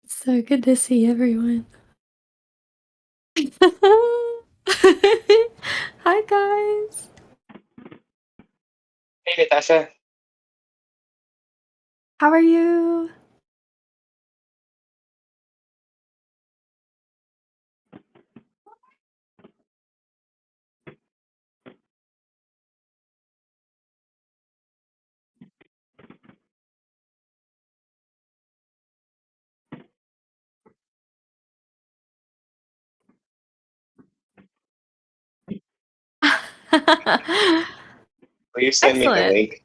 So good to see everyone. Hi, guys. Hey, Natasha. How are you? Will you send me the Excellent. link?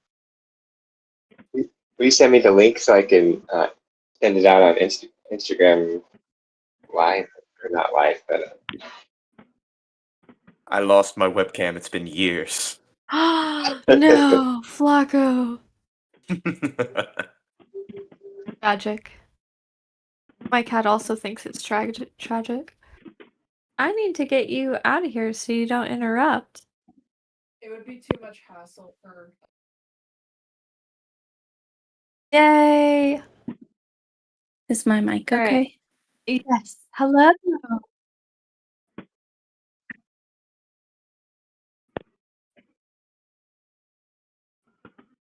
Will you send me the link so I can send it out on Instagram live or not live, but I lost my webcam. It's been years. No, Flacco. Tragic. My cat also thinks it's tragic. I need to get you out of here so you don't interrupt. It would be too much hassle for. Yay. Is my mic All right. okay? Yes. Hello.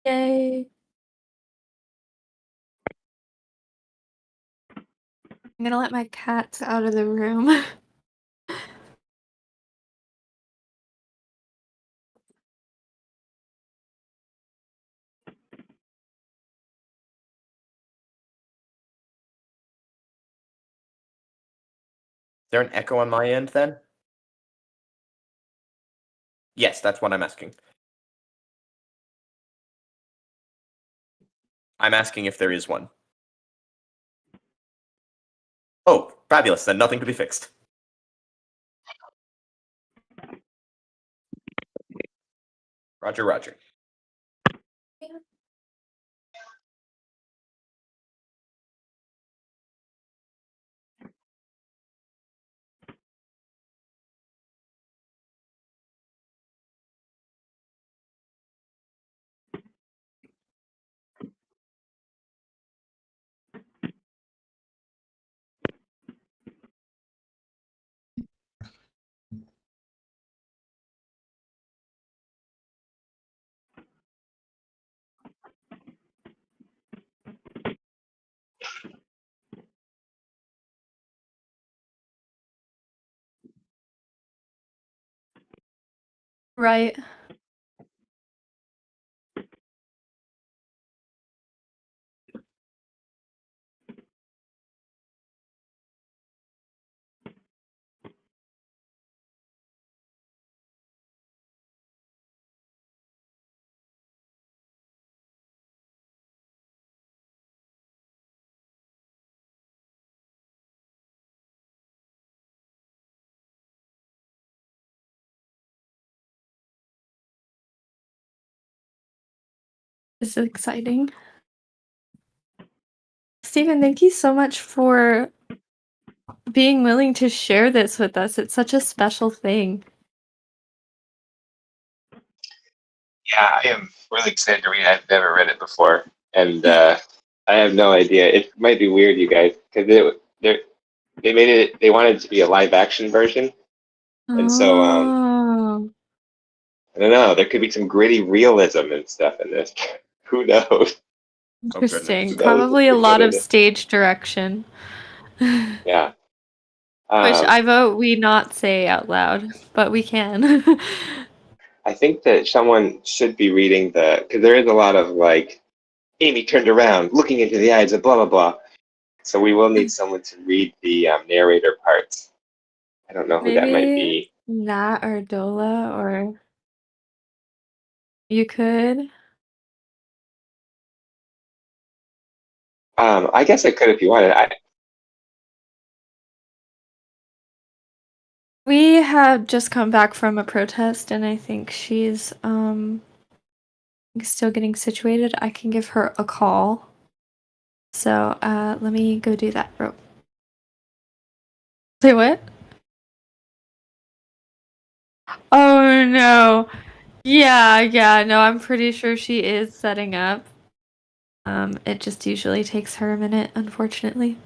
Yay. I'm gonna let my cats out of the room. Is there an echo on my end then? Yes, that's what I'm asking. I'm asking if there is one. Oh, fabulous. Then nothing to be fixed. Roger, roger. Right. This is exciting. Stephen, thank you so much for being willing to share this with us. It's such a special thing. yeah, I am really excited to read it. I've never read it before, and I have no idea. It might be weird, you guys, because they made it. They wanted it to be a live action version, and so Oh, I don't know. There could be some gritty realism and stuff in this. Who knows? Oh, interesting. Who goodness. knows what Probably a they put lot in of it? stage direction. Yeah. Which Um, I vote we not say out loud, but we can. I think that someone should be reading because there is a lot of like Amy turned around, looking into the eyes of blah blah blah. So we will need someone to read the narrator parts. I don't know who that might Maybe be. Nat or Dola, or you could. I guess I could if you wanted. We have just come back from a protest, and I think she's still getting situated. I can give her a call. So let me go do that. Say what? Oh no. Yeah, no, I'm pretty sure she is setting up. It just usually takes her a minute, unfortunately.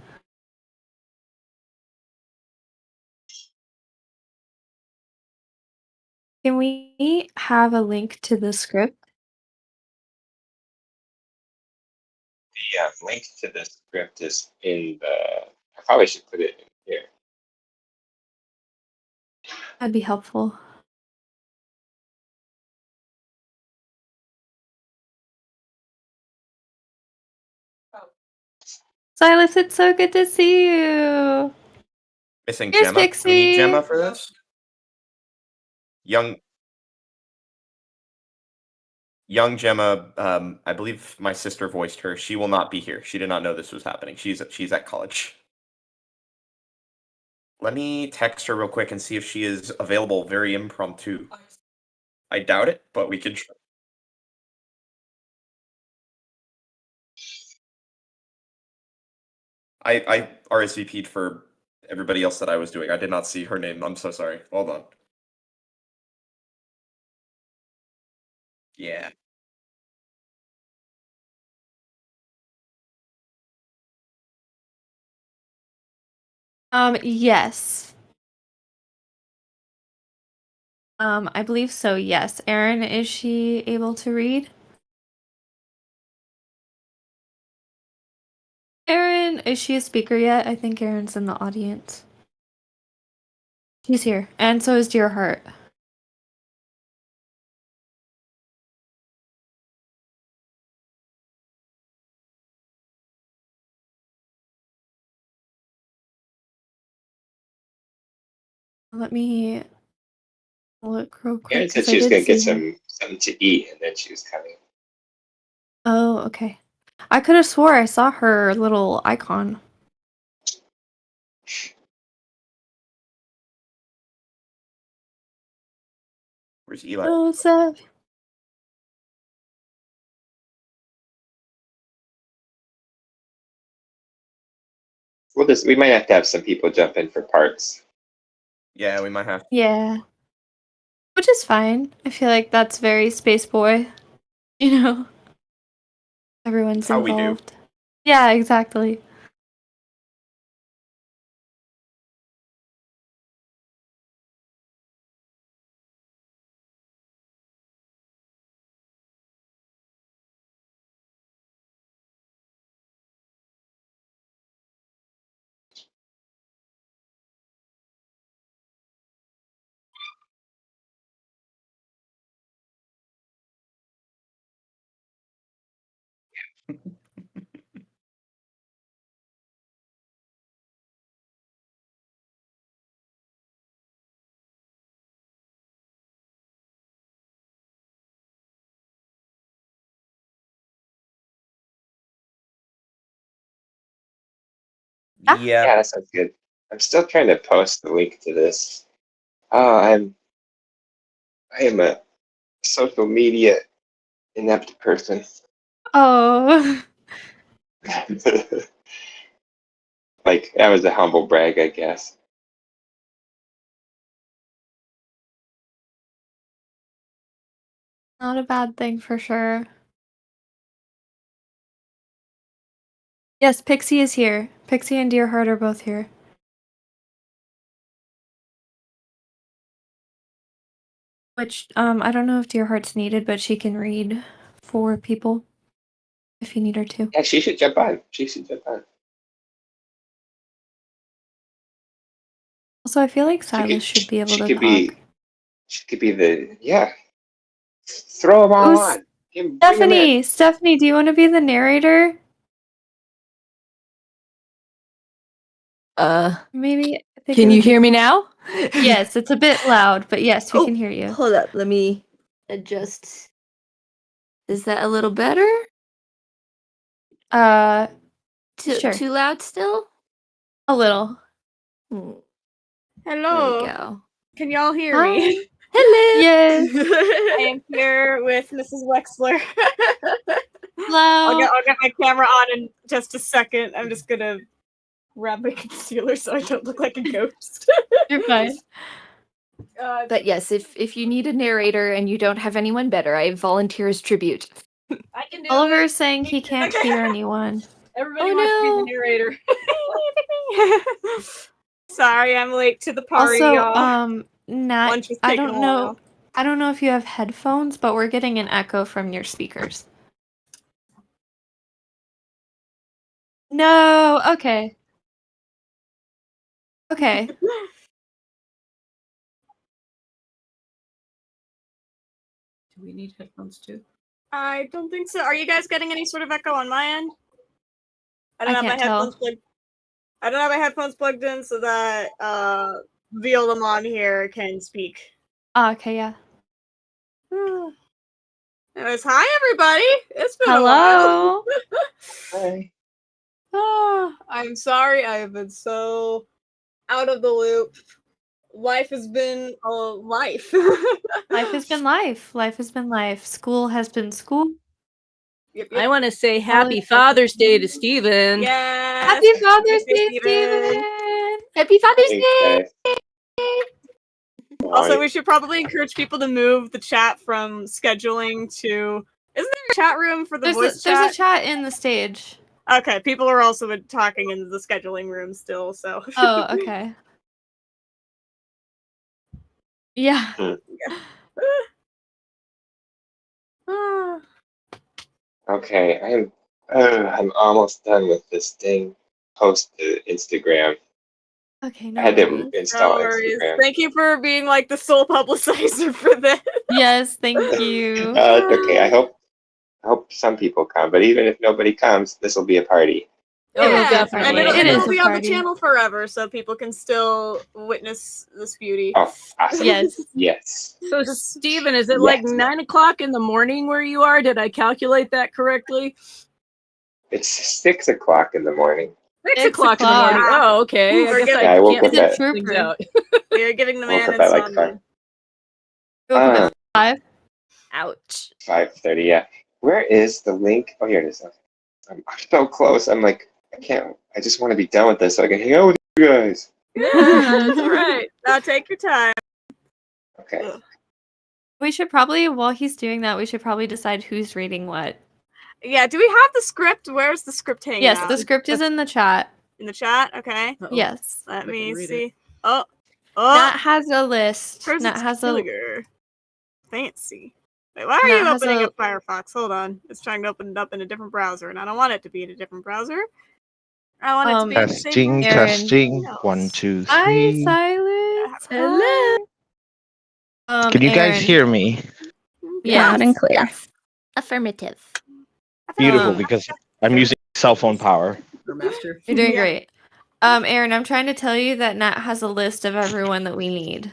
Can we have a link to the script? The link to the script is in the. I probably should put it in here. That'd be helpful. Silas, it's so good to see you. Missing Here's Gemma. Do we need Pixie. Gemma for this? Young Gemma, I believe my sister voiced her. She will not be here. She did not know this was happening. She's at college. Let me text her real quick and see if she is available. Very impromptu. I doubt it, but we could try. I RSVP'd for everybody else that I was doing. I did not see her name. I'm so sorry. Hold on. Yeah. Yes. I believe so, yes. Erin, is she able to read? Erin, is she a speaker yet? I think Erin's in the audience. She's here. And so is Dear Heart. Let me look real quick. Erin said 'Cause she I was did gonna get see her. something to eat, and then she was coming. Oh, okay. I could have swore I saw her little icon. Where's Eli? Oh, Seth. We might have to have some people jump in for parts. Yeah, we might have. Yeah. Which is fine. I feel like that's very Space Boy. You know? Everyone's How we do. involved. Yeah, exactly. Ah. Yeah. Yeah, that sounds good. I'm still trying to post the link to this. I am a social media inept person. Oh. Like, that was a humble brag, I guess. Not a bad thing for sure. Yes, Pixie is here. Pixie and Dear Heart are both here. Which, I don't know if Dear Heart's needed, but she can read for people if you need her to. Yeah, she should jump on. She should jump on. Also, I feel like could- Silas should be able she to could talk. be. She could be the Throw them all Oh, on. Bring 'em in. Stephanie, do you want to be the narrator? Maybe. I think Can it you would be- hear me now? Yes, it's a bit loud, but yes, we Oh, can hear you. Hold up, let me adjust. Is that a little better? Too Sure. too loud still? A little. Hmm, Hello. There we go. Can y'all hear me? Hi. Hello. Yes. I am here with Mrs. Wexler. Hello. I'll get my camera on in just a second. I'm just gonna grab my concealer so I don't look like a ghost. You're fine. But yes, if you need a narrator and you don't have anyone better, I volunteer as tribute. I can do Oliver's it. saying he can't hear anyone. Everybody Oh, wants to no. be the narrator. Sorry, I'm late to the party, Also, y'all. Nat, Lunch was I taking don't a know. while. I don't know if you have headphones, but we're getting an echo from your speakers. No, okay. Okay. Do we need headphones too? I don't think so. Are you guys getting any sort of echo on my end? I don't I have my can't tell. headphones plugged. I don't have my headphones plugged in so that Violamon here can speak. Oh, okay, yeah. Anyways, hi everybody. It's been a while. Hello. Hi. I'm sorry. I have been so out of the loop. Life has been a life. Life has been life. Life has been life. School has been school. Yep, I yep. want to say Holiday- Happy Father's Day to Steven. Yes. Happy Father's Day, Steven. Steven! Happy Father's Thanks, Day! guys. Also, Bye. we should probably encourage people to move the chat from scheduling to. Isn't there a chat room for the voice There's chat? a chat in the stage. Okay, people are also talking in the scheduling room still, so. Oh, okay. Yeah. Okay, I'm almost done with this thing. Post to Instagram. Okay, I no had to worries. install No worries. Instagram. Thank you for being like the sole publicizer for this. Yes, thank you. It's okay. I hope some people come, but even if nobody comes, this will be a party. Oh, Yeah, definitely. and it'll, It and is it'll a be on the party. channel forever, so people can still witness this beauty. Oh, awesome. Yes. Yes. So, Steven, is it like Yes. 9 o'clock in the morning where you are? Did I calculate that correctly? It's 6 o'clock in the morning. 6 6 o'clock in the morning. o'clock. Oh, okay. We're I guess getting- Yeah, I woke can't up He's a at things trooper. out. You're giving the woke man up at like insomnia. You woke up at 5. Ouch. 5:30. Yeah. Where is the link? Oh, here it is. I'm so close. I'm like, I can't. I just want to be done with this so I can hang out with you guys. Yeah, that's right. Now take your time. Okay. We should probably, while he's doing that, we should probably decide who's reading what. Yeah, do we have the script? Where's the script hanging Yes, out? the script is in the chat. In the chat? Okay. Uh-oh. Yes. Let I can me read see. it. Oh. Nat Oh! has a list. Presence Nat has a Killiger. Fancy. Wait, why are Nat you has opening a- up Firefox? Hold on. It's trying to open it up in a different browser, and I don't want it to be in a different browser. I want it to be in the same Testing, browser as Aaron. testing. everything else. 1, 2, Hi, 3. Silence. Hello. Can you guys Aaron. hear me? Yes. Loud and clear. Affirmative. Beautiful, Um, because I'm using cell phone power. Or master. You're doing Yeah. great. Aaron, I'm trying to tell you that Nat has a list of everyone that we need.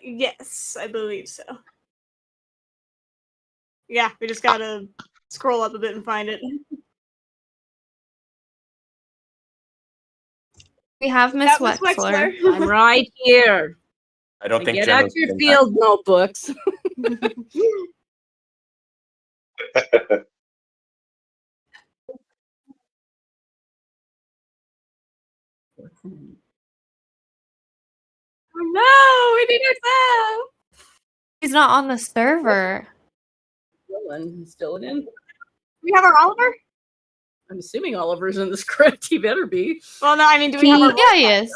Yes, I believe so. Yeah, we just gotta scroll up a bit and find it. We have Miss That was Wexler. I'm right here. I don't think Get out Gemma's your been field notebooks. Oh no, we need our Sam! He's not on the server. Still in. We have our Oliver? I'm assuming Oliver's in the script. He better be. Well, no, I mean, do we have our Yeah, he is.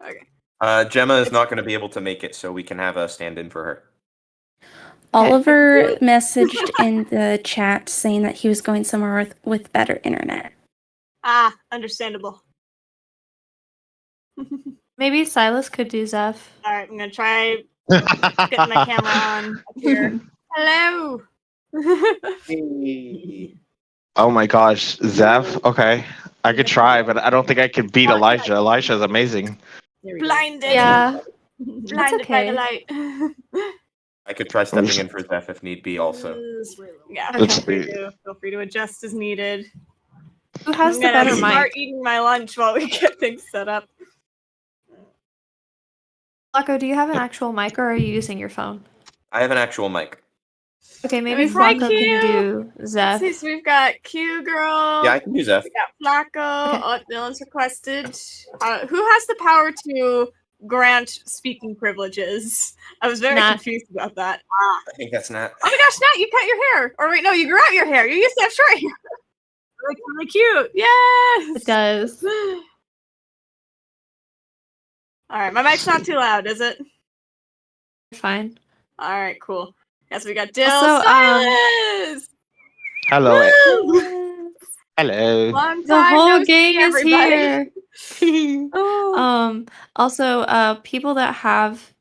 Okay. Gemma is not going to be able to make it, so we can have a stand-in for her. Oliver messaged in the chat saying that he was going somewhere with better internet. Ah, understandable. Maybe Silas could do Zeph. Alright, I'm gonna try getting my camera on up here. Hello! Oh my gosh, Zeph. Okay, I could try, but I don't think I could beat Elijah. Elijah's amazing. There we go. Blinded! Yeah. Blinded by the okay. light. I could try stepping in for Zeph if need be also. Yeah, Let's feel free to adjust as needed. Who has I'm the gonna better start mic? eating my lunch while we get things set up. Flacco, do you have an actual mic or are you using your phone? I have an actual mic. Okay, maybe It's right Flacco here. can do Zeph. See, so we've got Q Girl. Yeah, I can do Zeph. We got Flacco. Okay. Oh, Dylan's requested. Who has the power to grant speaking privileges? I was very Nat. confused about that. I think that's Nat. Oh my gosh, Nat, you cut your hair. Or wait, no, you grew out your hair. You used to have short hair. Really kind of cute. Yes. It does. All right, my mic's not too loud, is it? Fine. All right, cool. Yes, we got Dill. Also, Silas! Hello. Woo! Hello. Long The time whole no gang see, is everybody. here. Oh. Also, people that have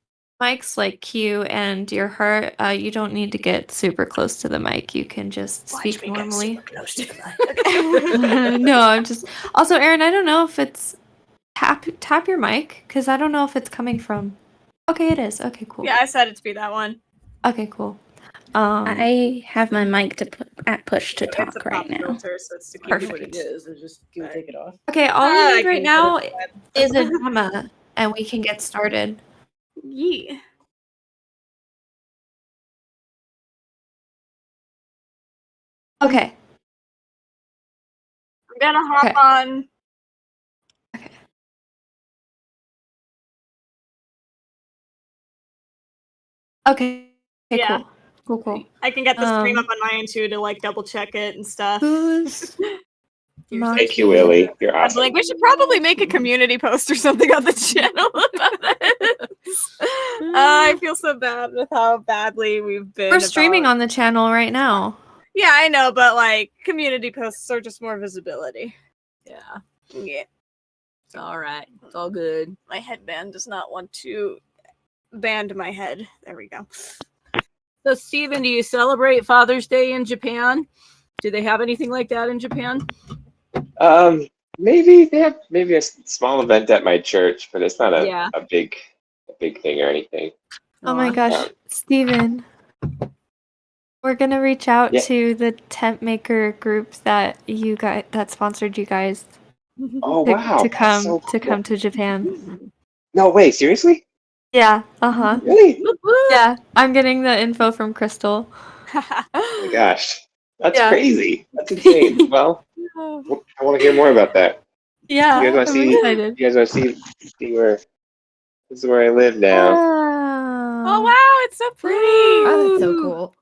mics like Q and Dear Heart, you don't need to get super close to the mic. You can just speak normally. No, I'm just. Also, Aaron, I don't know if it's tap your mic because I don't know if it's coming from. Okay, it is. Okay, cool. Yeah, I said it to be that one. Okay, cool. I have my mic at push to It's a talk pop right now. filter, so it's to keep Perfect. it. is. Just take it off. Okay, all Ah, we I need right can now put it is a drama, and we can get started. Yeah. Okay. I'm gonna hop Okay. on. Okay. Yeah. Cool. I can get the stream Um, up on my end too to like double check it and stuff. Who's Thank you, Willie. You're I'm awesome. like, we should probably make a community post or something on the channel about this. I feel so bad with how badly we've been. We're streaming on the channel right now. Yeah, I know, but like community posts are just more visibility. Yeah. Yeah. It's all right. It's all good. My headband does not want to band my head. There we go. So, Steven, do you celebrate Father's Day in Japan? Do they have anything like that in Japan? Maybe they have maybe a small event at my church, but it's not Yeah. a big thing or anything. Oh my gosh, Um, Steven. We're gonna reach out Yeah. to the tent maker group that you guys that sponsored you guys Oh to, wow! to that's come so to cool. come to Japan. No way, seriously? Yeah. Uh-huh. Really? Yeah. I'm getting the info from Crystal. Oh my gosh, that's Yeah. crazy. That's insane. Well, I want to hear more about that. Yeah. You guys want I'm to see? excited. You guys want to see where? This is where I live now. Oh wow, it's so pretty. Oh, that's so cool.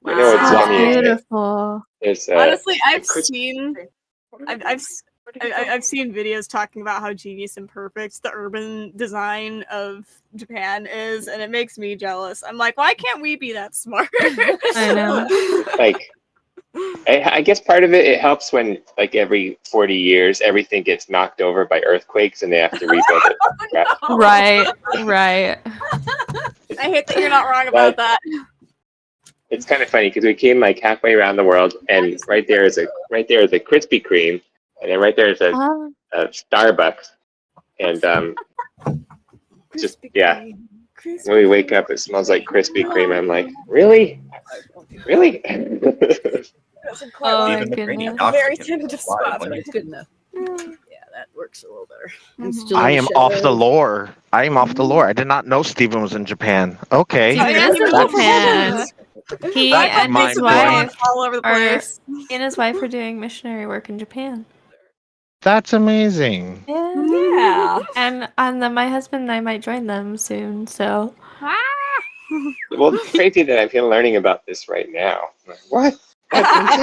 I know it's So yummy, isn't it? beautiful. There's Honestly, I've Chris- seen I've seen videos talking about how genius and perfect the urban design of Japan is, and it makes me jealous. I'm like, why can't we be that smart? I know. like I guess part of it helps when like every 40 years everything gets knocked over by earthquakes and they have to rebuild it. No. Right. I hate that you're not wrong about that. It's kind of funny because we came like halfway around the world, and right there is a Krispy Kreme, and then right there is a Starbucks, and just yeah. When we wake up, it smells like Krispy Kreme. I'm like, really? Oh my Even the rainy goodness. doctor Very can tentative fly spot. when but you- it's Good enough. Yeah, that works a little better. I'm Mhm. still I in am the off the shadows. lore. I am off the lore. I did not know Steven was in Japan. Okay. Steven yeah, is in that's- Japan. He That's and his mind-blowing. wife all over the are place. he and his wife are doing missionary work in Japan. That's amazing. Yeah. And then my husband and I might join them soon. So Well, it's crazy that I'm here learning about this right now. Like, what? That's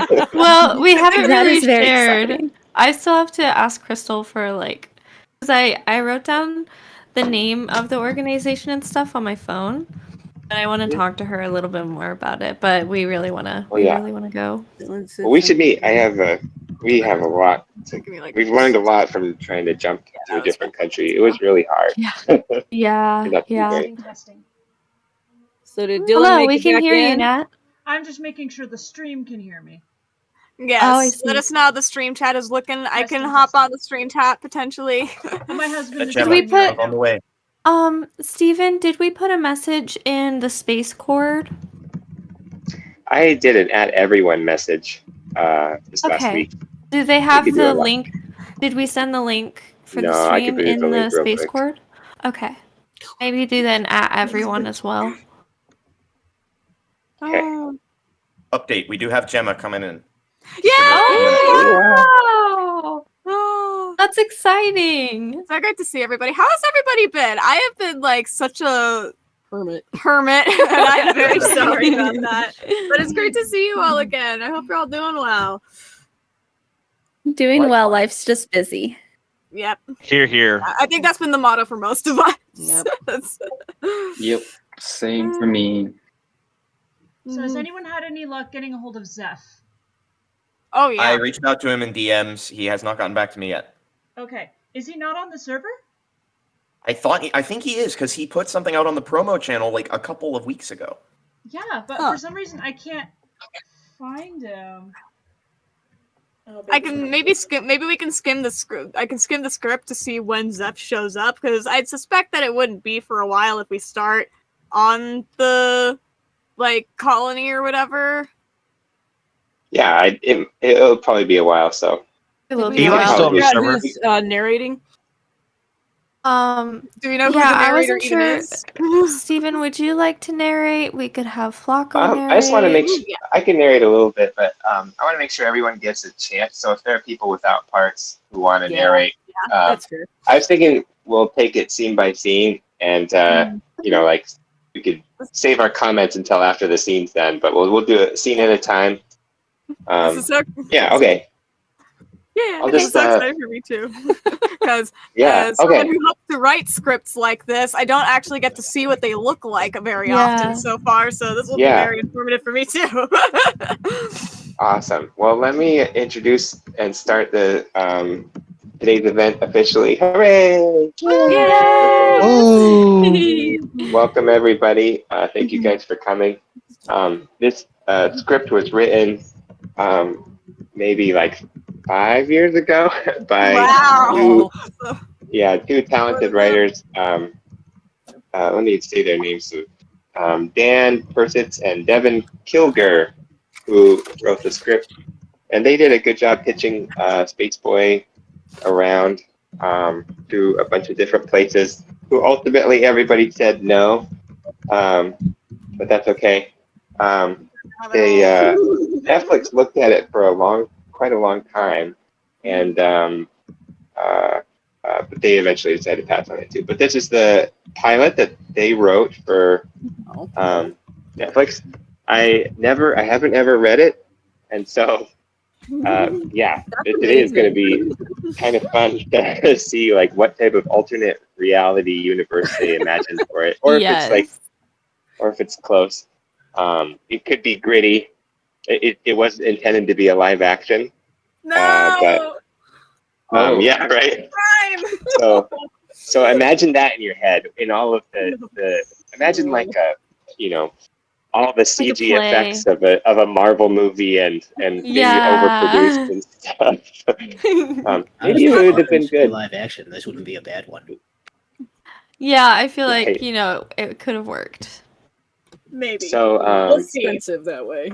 insane. well, we haven't That really is very shared. exciting. I still have to ask Crystal for like, because I wrote down the name of the organization and stuff on my phone, and I want to talk to her a little bit more about it. But we really want to. Oh, yeah. really want to go. Well, we should meet. We have a lot. We've learned a lot from trying to jump to a different country. It was really hard. Yeah. Turned out to be Yeah. great. Testing. So did Dylan Hello, make we it can back hear you, in? Nat. I'm just making sure the stream can hear me. Yes. Oh, I Let see. us know how the stream chat is looking. I can Testing, hop on testing. the stream chat potentially. My husband is Gemma, we joining me right put- on the now. way. Steven, did we put a message in the space cord? I did an at everyone message this last Okay. week. Do they have could do the a lot. link? Did we send the link for No, the I could stream put it in in the the link real space quick. cord? Okay. Maybe do then at everyone as well. Okay. Oh. Update. We do have Gemma coming in. Yeah! Oh, Oh. that's exciting. It's so great to see everybody. How has everybody been? I have been like such a Hermit. hermit, and I'm very sorry about that. But it's great to see you all again. I hope you're all doing well. Doing well. Life's just busy. Yep. Here. I think that's been the motto for most of us. Yep. That's- Yep. Same for me. So has anyone had any luck getting a hold of Zeph? Oh yeah. I reached out to him in DMs. He has not gotten back to me yet. Okay. Is he not on the server? I think he is because he put something out on the promo channel like a couple of weeks ago. Yeah, but for some reason I can't find him. I can maybe skim. Maybe we can skim the script. I can skim the script to see when Zeph shows up because I'd suspect that it wouldn't be for a while if we start on the colony or whatever. Yeah, it'll probably be a while. So It will Eli's be a while. still on the Yeah, server. who's narrating? Do we know who Yeah, the I narrator wasn't even sure. is? Steven, would you like to narrate? We could have Flacco narrate. I just want to make sure I can narrate a little bit, but I want to make sure everyone gets a chance. So if there are people without parts who want to narrate, That's fair. I was thinking we'll take it scene by scene, and we could save our comments until after the scene's done. But we'll do it scene at a time. This is so, Yeah. Okay. yeah, I'll this just, is so exciting for me too. Because Yeah. as someone Okay. who hopes to write scripts like this, I don't actually get to see what they look like very Yeah. often so far. So this will be Yeah. very informative for me too. Awesome. Well, let me introduce and start the today's event officially. Hooray! Welcome everybody. Thank you guys for coming. This script was written maybe like 5 years ago by two talented writers. Let me say their names. Dan Persitz and Devin Kilger, who wrote the script, and they did a good job pitching Space Boy around to a bunch of different places. Who ultimately everybody said no, but that's okay. Netflix looked at it for quite a long time, and but they eventually decided to pass on it too. But this is the pilot that they wrote for Netflix. I haven't ever read it, and so today is going to be kind of fun to see like what type of alternate reality universe they imagined for it, or if it's close. It could be gritty. It wasn't intended to be a live action. No. Yeah, right. So imagine that in your head. In all of the imagine all the CG effects of a Marvel movie and maybe overproduced and stuff. Maybe it would have been good. Live action. This wouldn't be a bad one. Yeah, I feel like Right. it could have worked. Maybe. So We'll see. Expensive that way.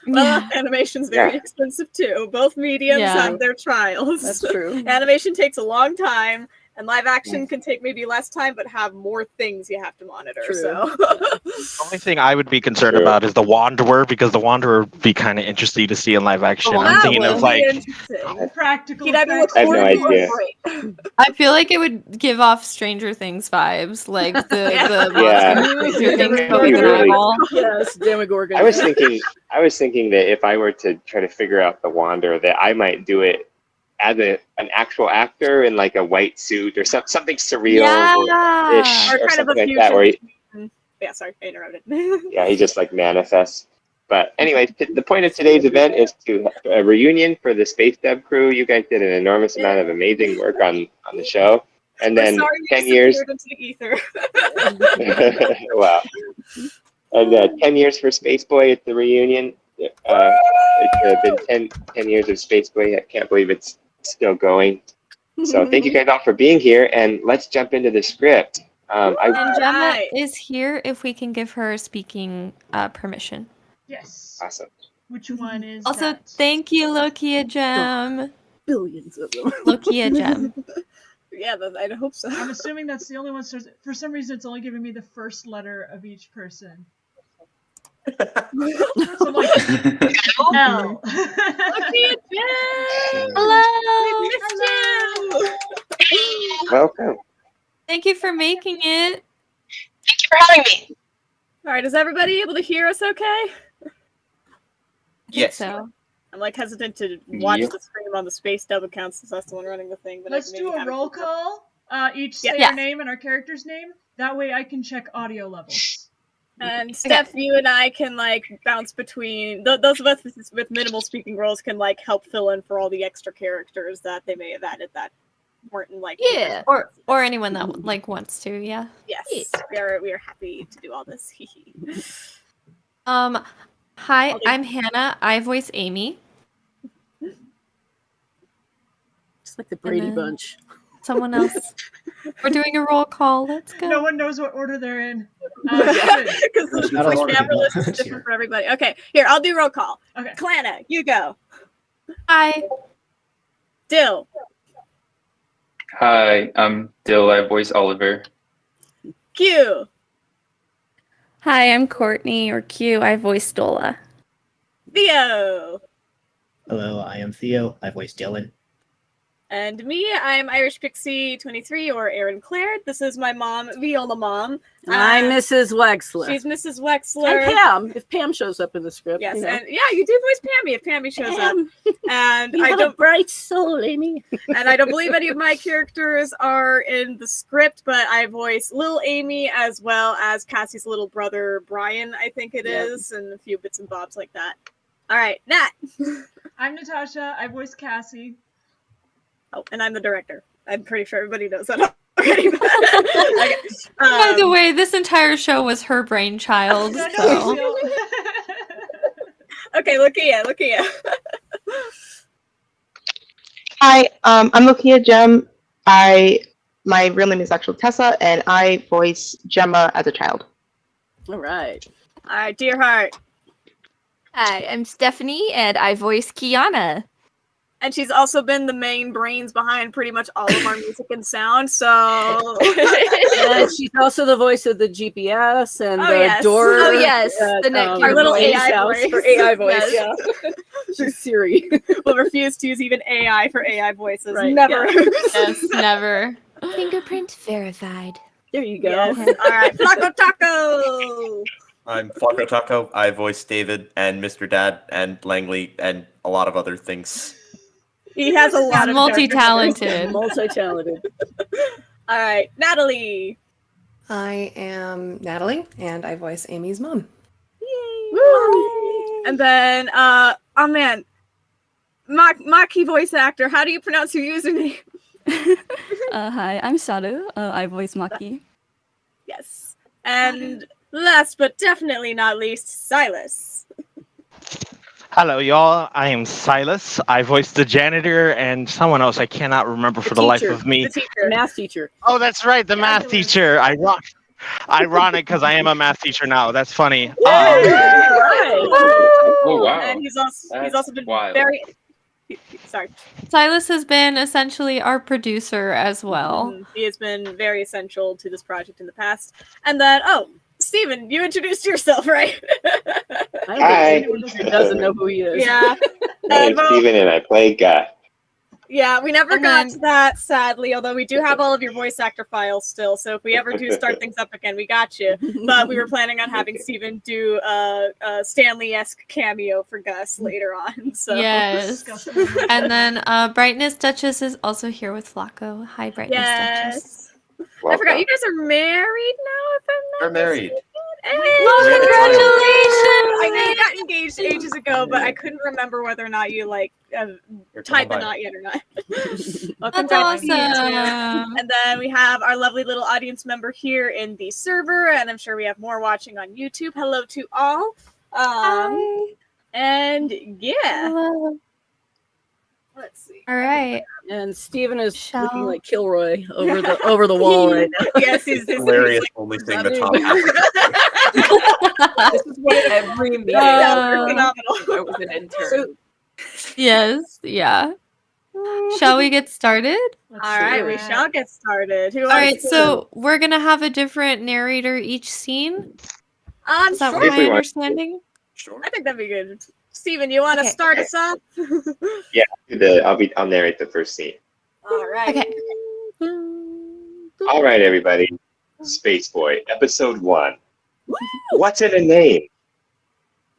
Well, animation's very Yeah. expensive too. Both mediums have their trials. That's true. Animation takes a long time, and live action can take maybe less time, but have more things you have to monitor. True. So. The only thing I would be concerned True. about is the Wanderer, because the Wanderer would be kind of interesting to see in live action. I'm thinking of Practical He'd either effects. I have no idea. I feel like it would give off Stranger Things vibes, like the Yeah. monster thing That'd be with an really- eyeball. Yes, Demogorgon. I was thinking that if I were to try to figure out the Wanderer, that I might do it as an actual actor in like a white suit or something surreal-ish Or or kind of something a like that, where fusion. Yeah, sorry, I interrupted. he just like manifests. But anyway, the point of today's event is to have a reunion for the Space Dev crew. You guys did an enormous amount of amazing work on the show. And then Sorry, we 10 years. disappeared into the ether. Wow. And 10 years for Space Boy at the reunion. It's been 10 years of Space Boy. I can't believe it's still going. So thank you guys all for being here, and let's jump into the script. And Gemma is here if we can give her speaking permission. Yes. Awesome. Which one is Also, that? thank you, Lokia Gem. Billions of them. Lokia Gem. Yeah, I hope so. I'm assuming that's the only one. For some reason, it's only giving me the first letter of each person. So I'm like, L. Lokia Gem! Hello! We missed you! Welcome. Thank you for making it. Thank you for having me. All right, is everybody able to hear us okay? Yes. So. I'm like hesitant to watch Yep. the stream on the Space Dub account since that's the one running the thing. But Let's I do a roll call. Each say Yeah. our name and our character's name. That way I can check audio levels. And Steph, you and I can like bounce between those of us with minimal speaking roles can like help fill in for all the extra characters that they may have added that weren't in like or anyone that like wants to. Yeah. Yes, we are happy to do all this. Hi, I'm Hannah. I voice Amy. Just like the Brady Bunch. Someone else. We're doing a roll call. Let's go. No one knows what order they're in. Because the camera list is different for everybody. Okay, here, I'll do roll call. Okay. Klana, you go. Hi. Dill. Hi, I'm Dill. I voice Oliver. Q. Hi, I'm Courtney, or Q. I voice Dola. Theo. Hello, I am Theo. I voice Dylan. And me, I'm Irish Pixie 23 or Erin Claire. This is my mom, Viola Mom. I'm Mrs. Wexler. She's Mrs. Wexler. And Pam, if Pam shows up in the script. Yes, you know. and yeah, you do voice Pammy if Pammy shows up. And You I have don't a bright soul, Amy. and I don't believe any of my characters are in the script, but I voice Lil Amy as well as Cassie's little brother Brian, I think it is, and a few bits and bobs like that. All right, Nat. I'm Natasha. I voice Cassie. Oh, and I'm the director. I'm pretty sure everybody knows that already. Okay. By the way, this entire show was her brainchild. So. Okay, Lakia. Hi, I'm Lakia Gem. My real name is actually Tessa, and I voice Gemma as a child. All right. All right, dear heart. Hi, I'm Stephanie, and I voice Kiana. And she's also been the main brains behind pretty much all of our music and sound, so... And she's also the voice of the GPS and the door. Oh, yes. The our little AI voice. For AI voice, Yes. yeah. She's Siri. We'll refuse to use even AI for AI voices. Right, Never. yeah. Yes, never. Fingerprint verified. There you go. Yes. All right, Flaco Taco! I'm Flaco Taco. I voice David and Mr. Dad and Langley and a lot of other things. He has a lot of multi-talented. Multi-talented. All right, Natalie. I am Natalie, and I voice Amy's mom. Woo! And then, oh man, Maki voice actor. How do you pronounce your username? Hi, I'm Saru. I voice Maki. Yes. And last but definitely not least, Silas. Hello, y'all. I am Silas. I voice the janitor and someone else I cannot remember for the life of me. The teacher. Math teacher. Oh, that's right, the math teacher. Ironic, because I am a math teacher now. That's funny. Oh wow! And he's also been wild. very. Sorry. Silas has been essentially our producer as well. He has been very essential to this project in the past. And then, Steven, you introduced yourself, right? Hi. Anyone doesn't know who he is. Yeah. My name's Steven, and I play Guy. Yeah, we never got to that, sadly, although we do have all of your voice actor files still, so if we ever do start things up again, we got you. But we were planning on having Steven do a Stanley-esque cameo for Gus later on. So. Yes. And then Brightness Duchess is also here with Flaco. Hi, Brightness Duchess. I forgot, you guys are married now, if I'm not We're married. Hey! Congratulations! I know you got engaged ages ago, but I couldn't remember whether or not you tied the knot yet or not. Well, That's awesome. And then we have our lovely little audience member here in the server, and I'm sure we have more watching on YouTube. Hello to all. Hi. And yeah. Hello. Let's see. All right. And Steven is looking like Kilroy over the wall right now. Yes, he's Hilarious only seeing the top half. This is what every meeting phenomenal. I was an intern. Yes. Yeah. Shall we get started? All right, we shall get started. All right, so we're gonna have a different narrator each scene. Is that sure. my understanding? Sure. I think that'd be good. Steven, you want to start us off? Yeah, I'll narrate the first scene. All right. Okay. All right, everybody. Space Boy, Episode 1. What's in a Name?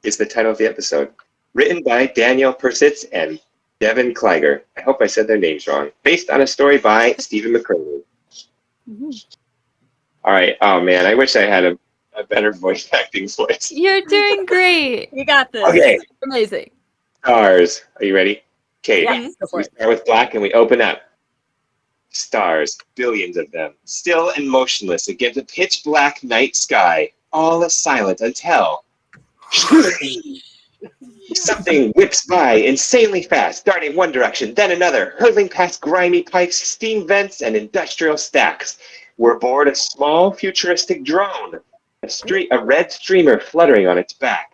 Is the title of the episode. Written by Daniel Persitz and Devin Kleiger. I hope I said their names wrong. Based on a story by Stephen McCurry. All right. Oh man, I wish I had a better voice acting voice. You're doing great. You got this. Okay, Amazing. stars. Are you ready? Okay, Yes, go for we it. start with black and we open up. Stars, billions of them, still and motionless against a pitch black night sky. All is silent until something whips by insanely fast, darting one direction, then another, hurtling past grimy pipes, steam vents, and industrial stacks. We're aboard a small, futuristic drone, a red streamer fluttering on its back.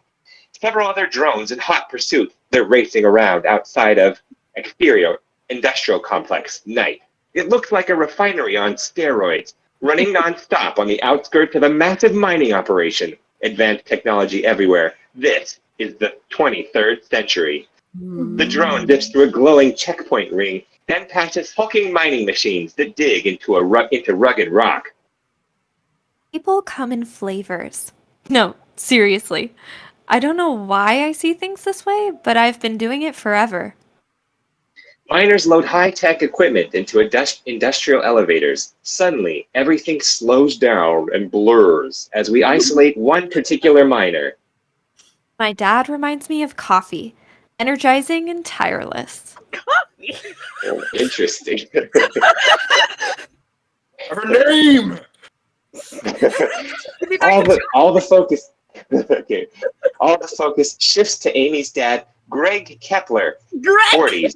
Several other drones in hot pursuit. They're racing around outside of exterior industrial complex, night. It looks like a refinery on steroids, running nonstop on the outskirts of a massive mining operation. Advanced technology everywhere. This is the 23rd century. The drone dips through a glowing checkpoint ring, then passes hulking mining machines that dig into rugged rock. People come in flavors. No, seriously. I don't know why I see things this way, but I've been doing it forever. Miners load high-tech equipment into industrial elevators. Suddenly, everything slows down and blurs as we isolate one particular miner. My dad reminds me of coffee, energizing and tireless. Coffee? Oh, interesting. Her name! all the focus okay. All the focus shifts to Amy's dad, Greg Kepler, 40s,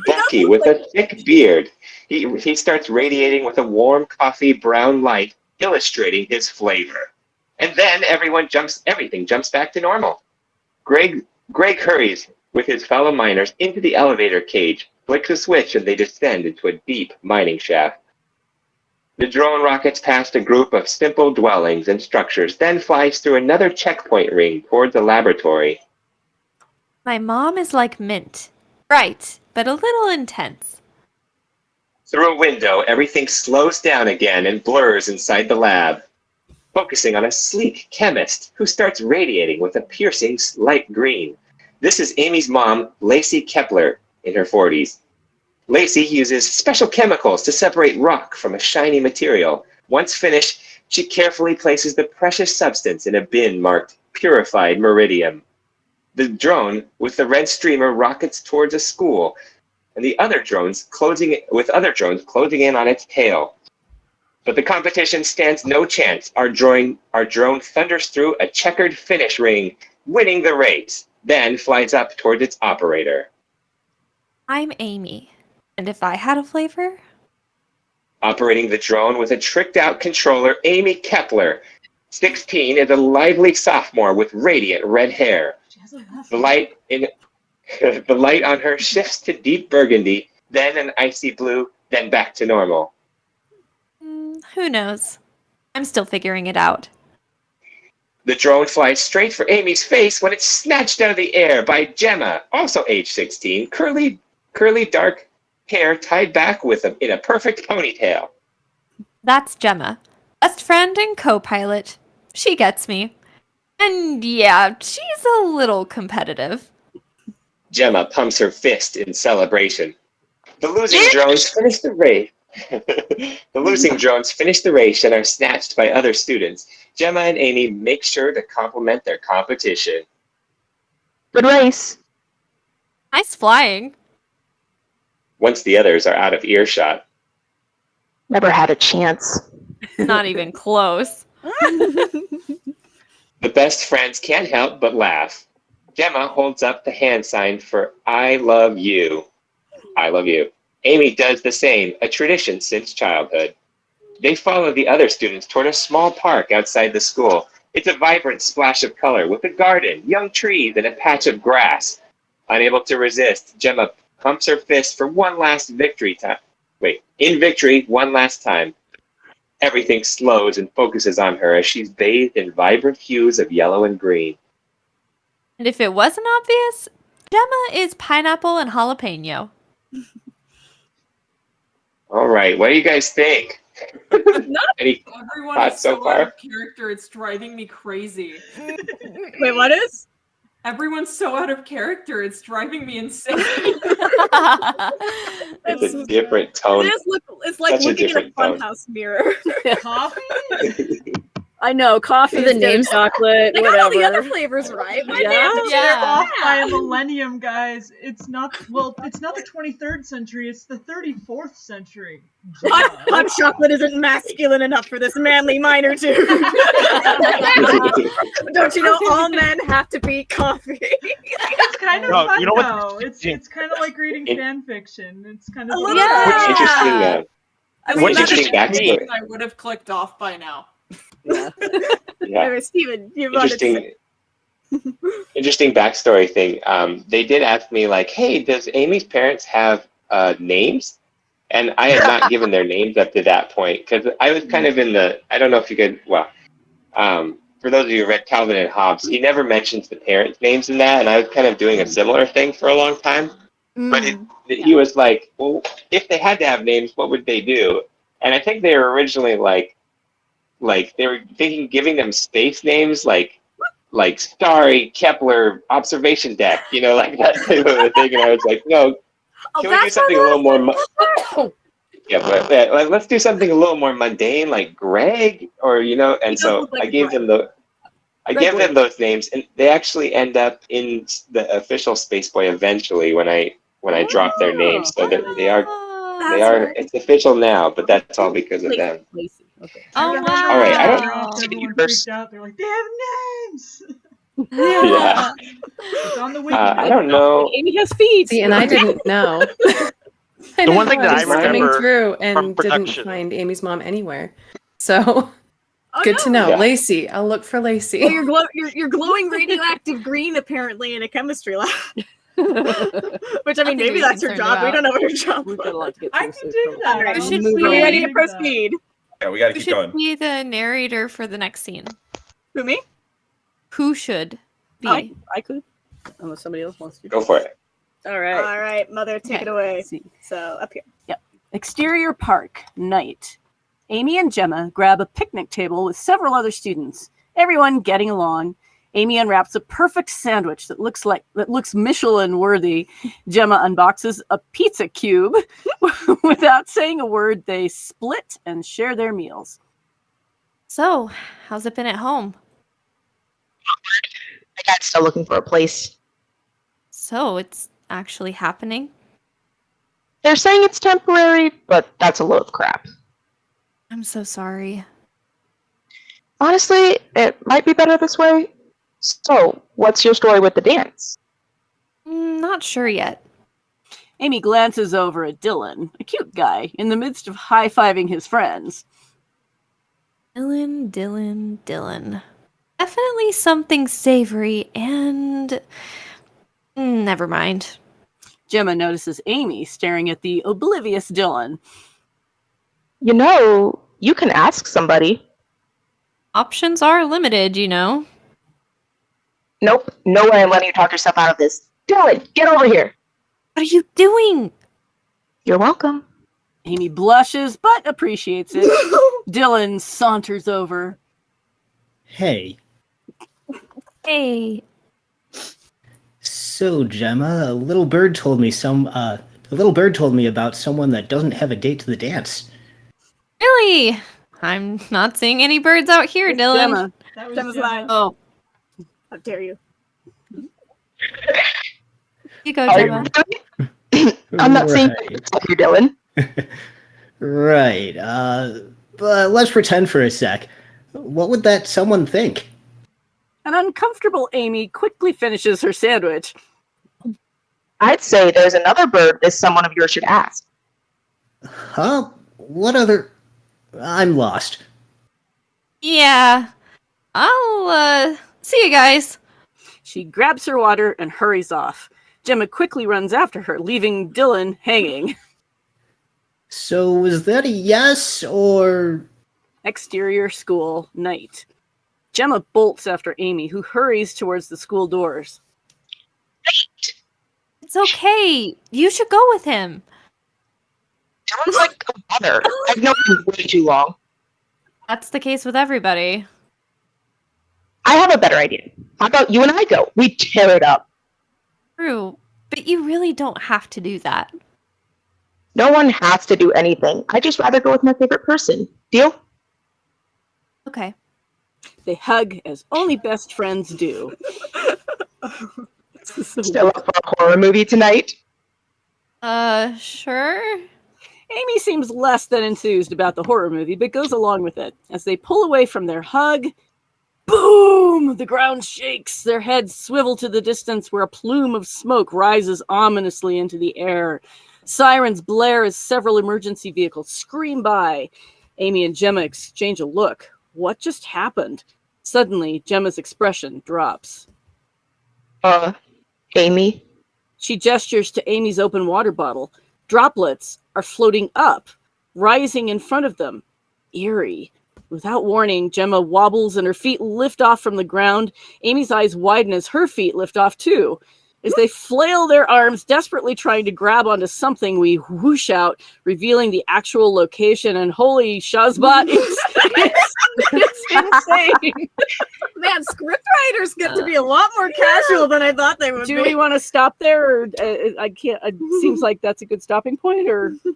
bulky with a thick beard. He starts radiating with a warm coffee brown light, illustrating his flavor. And then everything jumps back to normal. Greg hurries with his fellow miners into the elevator cage, flicks a switch, and they descend into a deep mining shaft. The drone rockets past a group of simple dwellings and structures, then flies through another checkpoint ring towards a laboratory. My mom is like mint. Bright, but a little intense. Through a window, everything slows down again and blurs inside the lab, focusing on a sleek chemist who starts radiating with a piercing light green. This is Amy's mom, Lacey Kepler, in her 40s. Lacey uses special chemicals to separate rock from a shiny material. Once finished, she carefully places the precious substance in a bin marked Purified Meridium. The drone with the red streamer rockets towards a school, and the other drones closing in on its tail. But the competition stands no chance. Our drone thunders through a checkered finish ring, winning the race, then flies up towards its operator. I'm Amy. And if I had a flavor? Operating the drone with a tricked-out controller, Amy Kepler, 16, is a lively sophomore with radiant red hair. The light on her shifts to deep burgundy, then an icy blue, then back to normal. Who knows? I'm still figuring it out. The drone flies straight for Amy's face when it's snatched out of the air by Gemma, also age 16, curly dark hair tied back in a perfect ponytail. That's Gemma. Best friend and co-pilot. She gets me. And yeah, she's a little competitive. Gemma pumps her fist in celebration. The losing drones finish the race. The losing drones finish the race and are snatched by other students. Gemma and Amy make sure to compliment their competition. Good race. Nice flying. Once the others are out of earshot. Never had a chance. Not even close. The best friends can't help but laugh. Gemma holds up the hand sign for I love you. I love you. Amy does the same, a tradition since childhood. They follow the other students toward a small park outside the school. It's a vibrant splash of color with a garden, young trees, and a patch of grass. Unable to resist, Gemma pumps her fist for one last victory time. In victory, one last time. Everything slows and focuses on her as she's bathed in vibrant hues of yellow and green. And if it wasn't obvious, Gemma is pineapple and jalapeno. All right, what do you guys think? Any Everyone thoughts is so so far? out of character, it's driving me crazy. Wait, what is? Everyone's so out of character, it's driving me insane. It's a different tone. It's like Such a looking in a different tone. funhouse mirror. Coffee? I know coffee The is names, names- chocolate, I got whatever. all the other flavors right. Why Yeah. did I They're have off to by a choose millennium, guys. It's not the 23rd century, it's the 34th century. Hot chocolate isn't masculine enough for this manly minor dude. Don't you know all men have to be coffee? It's kind of No, fun you know what? though. It's kind of like reading fan fiction. It's kind of A little fun. bit. What's interesting, I mean, What's that's interesting backstory. I would have clicked off by now. Yeah. Anyway, Steven, you wanted to say. Interesting backstory thing. They did ask me like, "Hey, does Amy's parents have names?" And I had not given their names up to that point because I was kind of in the. I don't know if you could. Well, for those of you who read Calvin and Hobbes, he never mentions the parents' names in that, and I was kind of doing a similar thing for a long time. But he was like, "Well, if they had to have names, what would they do?" And I think they were originally like they were thinking giving them space names like Starry, Kepler, observation deck, like that type of a thing. And I was like, no, can we do something a little more? Yeah, but let's do something a little more mundane, like Greg, or And so I gave them those names, and they actually end up in the official Spaceboy eventually when I drop their names, so that they are. It's official now, but that's all because of them. Okay. Oh wow! All right, I don't. Everyone freaked out. They're like, they have names. Yeah. It's on the wiki. I don't know. Amy has feet. See, and I didn't know. The one thing that I was skimming remember through from and didn't production. find Amy's mom anywhere. So Oh, good no. to know. Yeah. Lacey, I'll look for Lacey. Oh, you're glowing radioactive green apparently in a chemistry lab. Which I mean, Nothing to maybe be that's her concerned job. We about. don't know what her job We've was. got a lot to get I through. can dig that. Alright, We I'll should move be on. Are you ready to Dig that. proceed? Yeah, we got to Who keep should going. be the narrator for the next scene? Who, me? Who should be? I could, unless somebody else wants to. Go for it. All right. All right, mother, take it away. See. So up here. Exterior park, night. Amy and Gemma grab a picnic table with several other students. Everyone getting along. Amy unwraps a perfect sandwich that looks Michelin worthy. Gemma unboxes a pizza cube. Without saying a word, they split and share their meals. So, how's it been at home? My dad's still looking for a place. So, it's actually happening? They're saying it's temporary, but that's a load of crap. I'm so sorry. Honestly, it might be better this way. So, what's your story with the dance? Not sure yet. Amy glances over at Dylan, a cute guy, in the midst of high-fiving his friends. Dylan. Definitely something savory and... never mind. Gemma notices Amy staring at the oblivious Dylan. You can ask somebody. Options are limited, Nope, no way I'm letting you talk yourself out of this. Dylan, get over here. What are you doing? You're welcome. Amy blushes, but appreciates it. Dylan saunters over. Hey, Hey. so Gemma, a little bird told me about someone that doesn't have a date to the dance. Really? I'm not seeing any birds out here, Dylan. Gemma. That was Gemma's Gemma. lying. Oh, How dare you? You go, Are Gemma. you- I'm not saying Right. you're Dylan. Right. But let's pretend for a sec. What would that someone think? an uncomfortable Amy quickly finishes her sandwich. I'd say there's another bird that someone of yours should ask. Huh? What other... I'm lost. Yeah. I'll, see you guys. She grabs her water and hurries off. Gemma quickly runs after her, leaving Dylan hanging. So was that a yes, or... Exterior school, night. Gemma bolts after Amy, who hurries towards the school doors. It's okay. You should go with him. Dylan's like a mother. I've known him way too long. That's the case with everybody. I have a better idea. How about you and I go? We tear it up. True, but you really don't have to do that. No one has to do anything. I'd just rather go with my favorite person. Deal? Okay. They hug as only best friends do. Still up for a horror movie tonight? Sure. Amy seems less than enthused about the horror movie, but goes along with it. As they pull away from their hug, boom! The ground shakes. Their heads swivel to the distance where a plume of smoke rises ominously into the air. Sirens blare as several emergency vehicles scream by. Amy and Gemma exchange a look. What just happened? Suddenly, Gemma's expression drops. Amy? She gestures to Amy's open water bottle. Droplets are floating up, rising in front of them. Eerie. Without warning, Gemma wobbles and her feet lift off from the ground. Amy's eyes widen as her feet lift off too. As they flail their arms, desperately trying to grab onto something, we whoosh out, revealing the actual location. And holy Shazbot, it's insane. Man, scriptwriters get to be a lot more casual than I thought they would Do be. we want to stop there? Or I can't. It seems like that's a good stopping point. Or do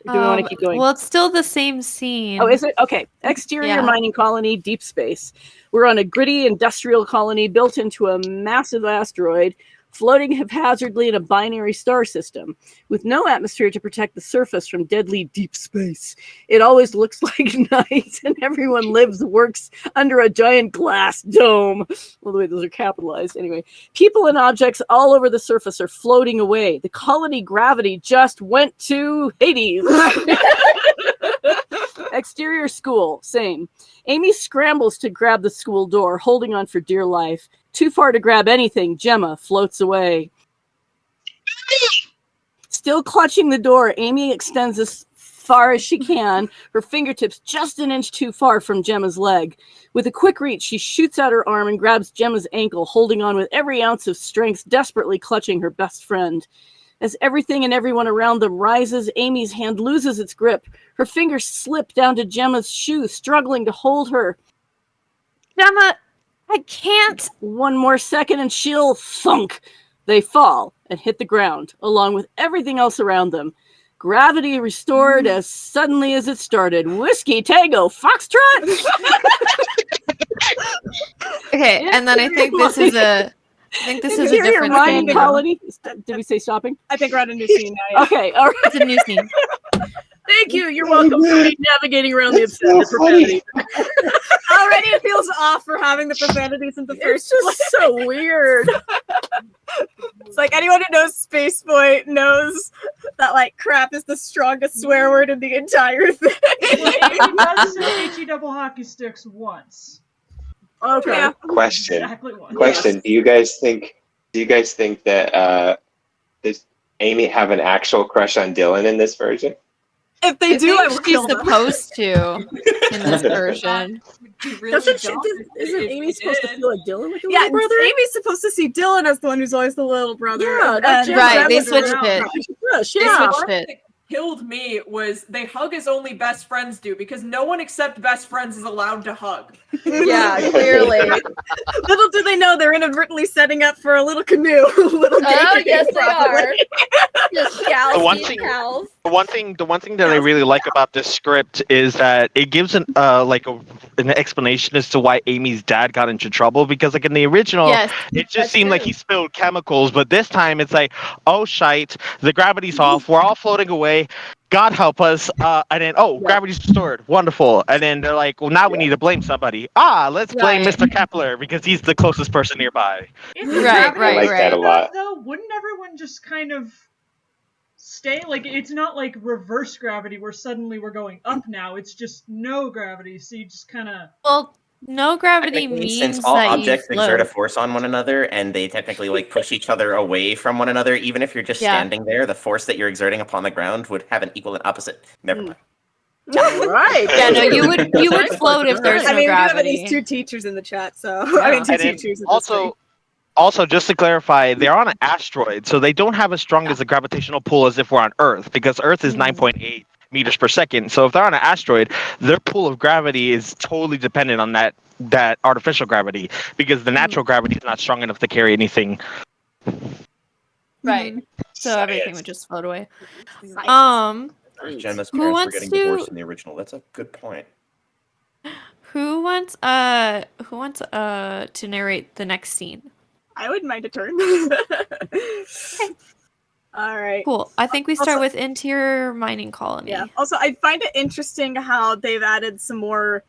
we want to keep going? Well, it's still the same scene. Oh, is it? Okay. Exterior mining colony, deep space. We're on a gritty industrial colony built into a massive asteroid, floating haphazardly in a binary star system, with no atmosphere to protect the surface from deadly deep space. It always looks like night, and everyone works under a giant glass dome. Well, the way those are capitalized. Anyway, people and objects all over the surface are floating away. The colony gravity just went to Hades. Exterior school, same. Amy scrambles to grab the school door, holding on for dear life. Too far to grab anything, Gemma floats away. Still clutching the door, Amy extends as far as she can, her fingertips just an inch too far from Gemma's leg. With a quick reach, she shoots out her arm and grabs Gemma's ankle, holding on with every ounce of strength, desperately clutching her best friend. As everything and everyone around them rises, Amy's hand loses its grip. Her fingers slip down to Gemma's shoe, struggling to hold her. Gemma, I can't. One more second and she'll thunk. They fall and hit the ground, along with everything else around them. Gravity restored as suddenly as it started. Whiskey, Tango, Foxtrot! Okay, and then I think this is a different mining scene. colony. Did we say stopping? I think we're at a new scene now. Yeah. Okay, all right. It's a new scene. Thank you. You're welcome for me navigating around the profanity. Already it feels off for having the profanities in the first It's place. just so weird. It's like anyone who knows Space Boy knows that like crap is the strongest swear word in the entire thing. It does say HE double hockey sticks once. Okay. Yeah. Question. Exactly once. Question. Do you guys think that does Amy have an actual crush on Dylan in this version? If they I do, I will think she's kill them. supposed to in this version. Isn't Amy supposed to feel like Dylan with the Yeah, little brother? Amy's supposed to see Dylan as the one who's always the little brother. Yeah, and that's Right, they Gemma's switched around. it. Crush, They yeah. switched it. Killed me was they hug as only best friends do because no one except best friends is allowed to hug. Yeah, clearly. Little do they know they're inadvertently setting up for a little canoe. Little Oh, gay yes, they probably. are. Just gals The one being thing- gals. The one thing that I really like about this script is that it gives an explanation as to why Amy's dad got into trouble, because like in the original Yes, it just that's seemed like true. he spilled chemicals, but this time it's like, oh shite, the gravity's off, we're all floating away. God help us, and then gravity's restored, wonderful. And then they're like, well, now we need to blame somebody. Let's blame Right. Mr. Kepler because he's the closest person nearby. If Right, gravity I like was that a enough, lot. Though, wouldn't everyone just kind of stay? Like, it's not like reverse gravity where suddenly we're going up now. It's just no gravity, so you just kind of. Well, no gravity Technically, means since all that objects you exert a float. force on one another and they technically like push each other away from one another, even if you're just Yeah. standing there, the force that you're exerting upon the ground would have an equal and opposite. Never mind. Right. Yeah, no, you would float if there's I no mean, we have at gravity. least two teachers in the chat, so I mean, two And then teachers. In this thing. also, just to clarify, they're on an asteroid, so they don't have as strong as a gravitational pull as if we're on Earth, because Earth is 9.8 meters per second. So if they're on an asteroid, their pull of gravity is totally dependent on that artificial gravity, because the natural gravity is not strong enough to carry anything. Right. So everything would just float away. Gemma's Who parents were wants getting to- divorced in the original. That's a good point. Who wants to narrate the next scene? I wouldn't mind a turn. All right. Cool. I think we start with interior mining colony. Yeah. Also, I find it interesting how they've added some more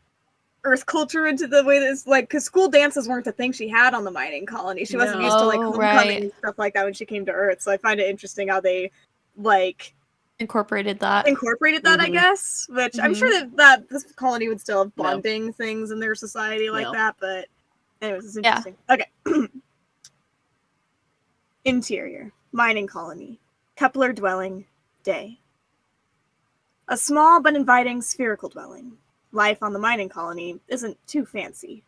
Earth culture into the way that's like, because school dances weren't the thing she had on the mining colony. She wasn't used to like homecoming and stuff like that when she came to Earth. So I find it interesting how they like incorporated that. I guess. Which I'm sure that this colony would still have bonding things in their society like that. But anyways, it's interesting. Okay. Interior mining colony, Kepler dwelling, day. A small but inviting spherical dwelling. Life on the mining colony isn't too fancy.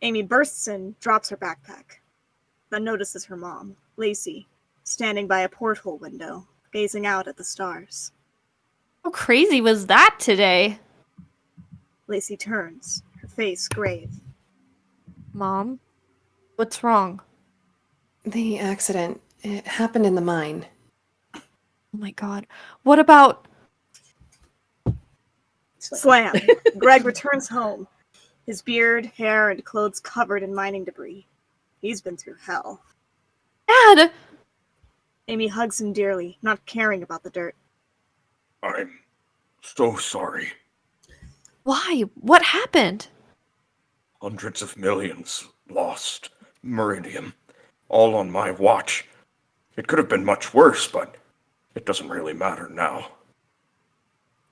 Amy bursts in, drops her backpack, then notices her mom, Lacey, standing by a porthole window, gazing out at the stars. How crazy was that today? Lacey turns, her face grave. Mom, what's wrong? The accident, it happened in the mine. Oh my god. What about... Slam. Greg returns home, his beard, hair, and clothes covered in mining debris. He's been through hell. Dad! Amy hugs him dearly, not caring about the dirt. I'm so sorry. Why? What happened? Hundreds of millions lost. Meridian. All on my watch. It could have been much worse, but it doesn't really matter now.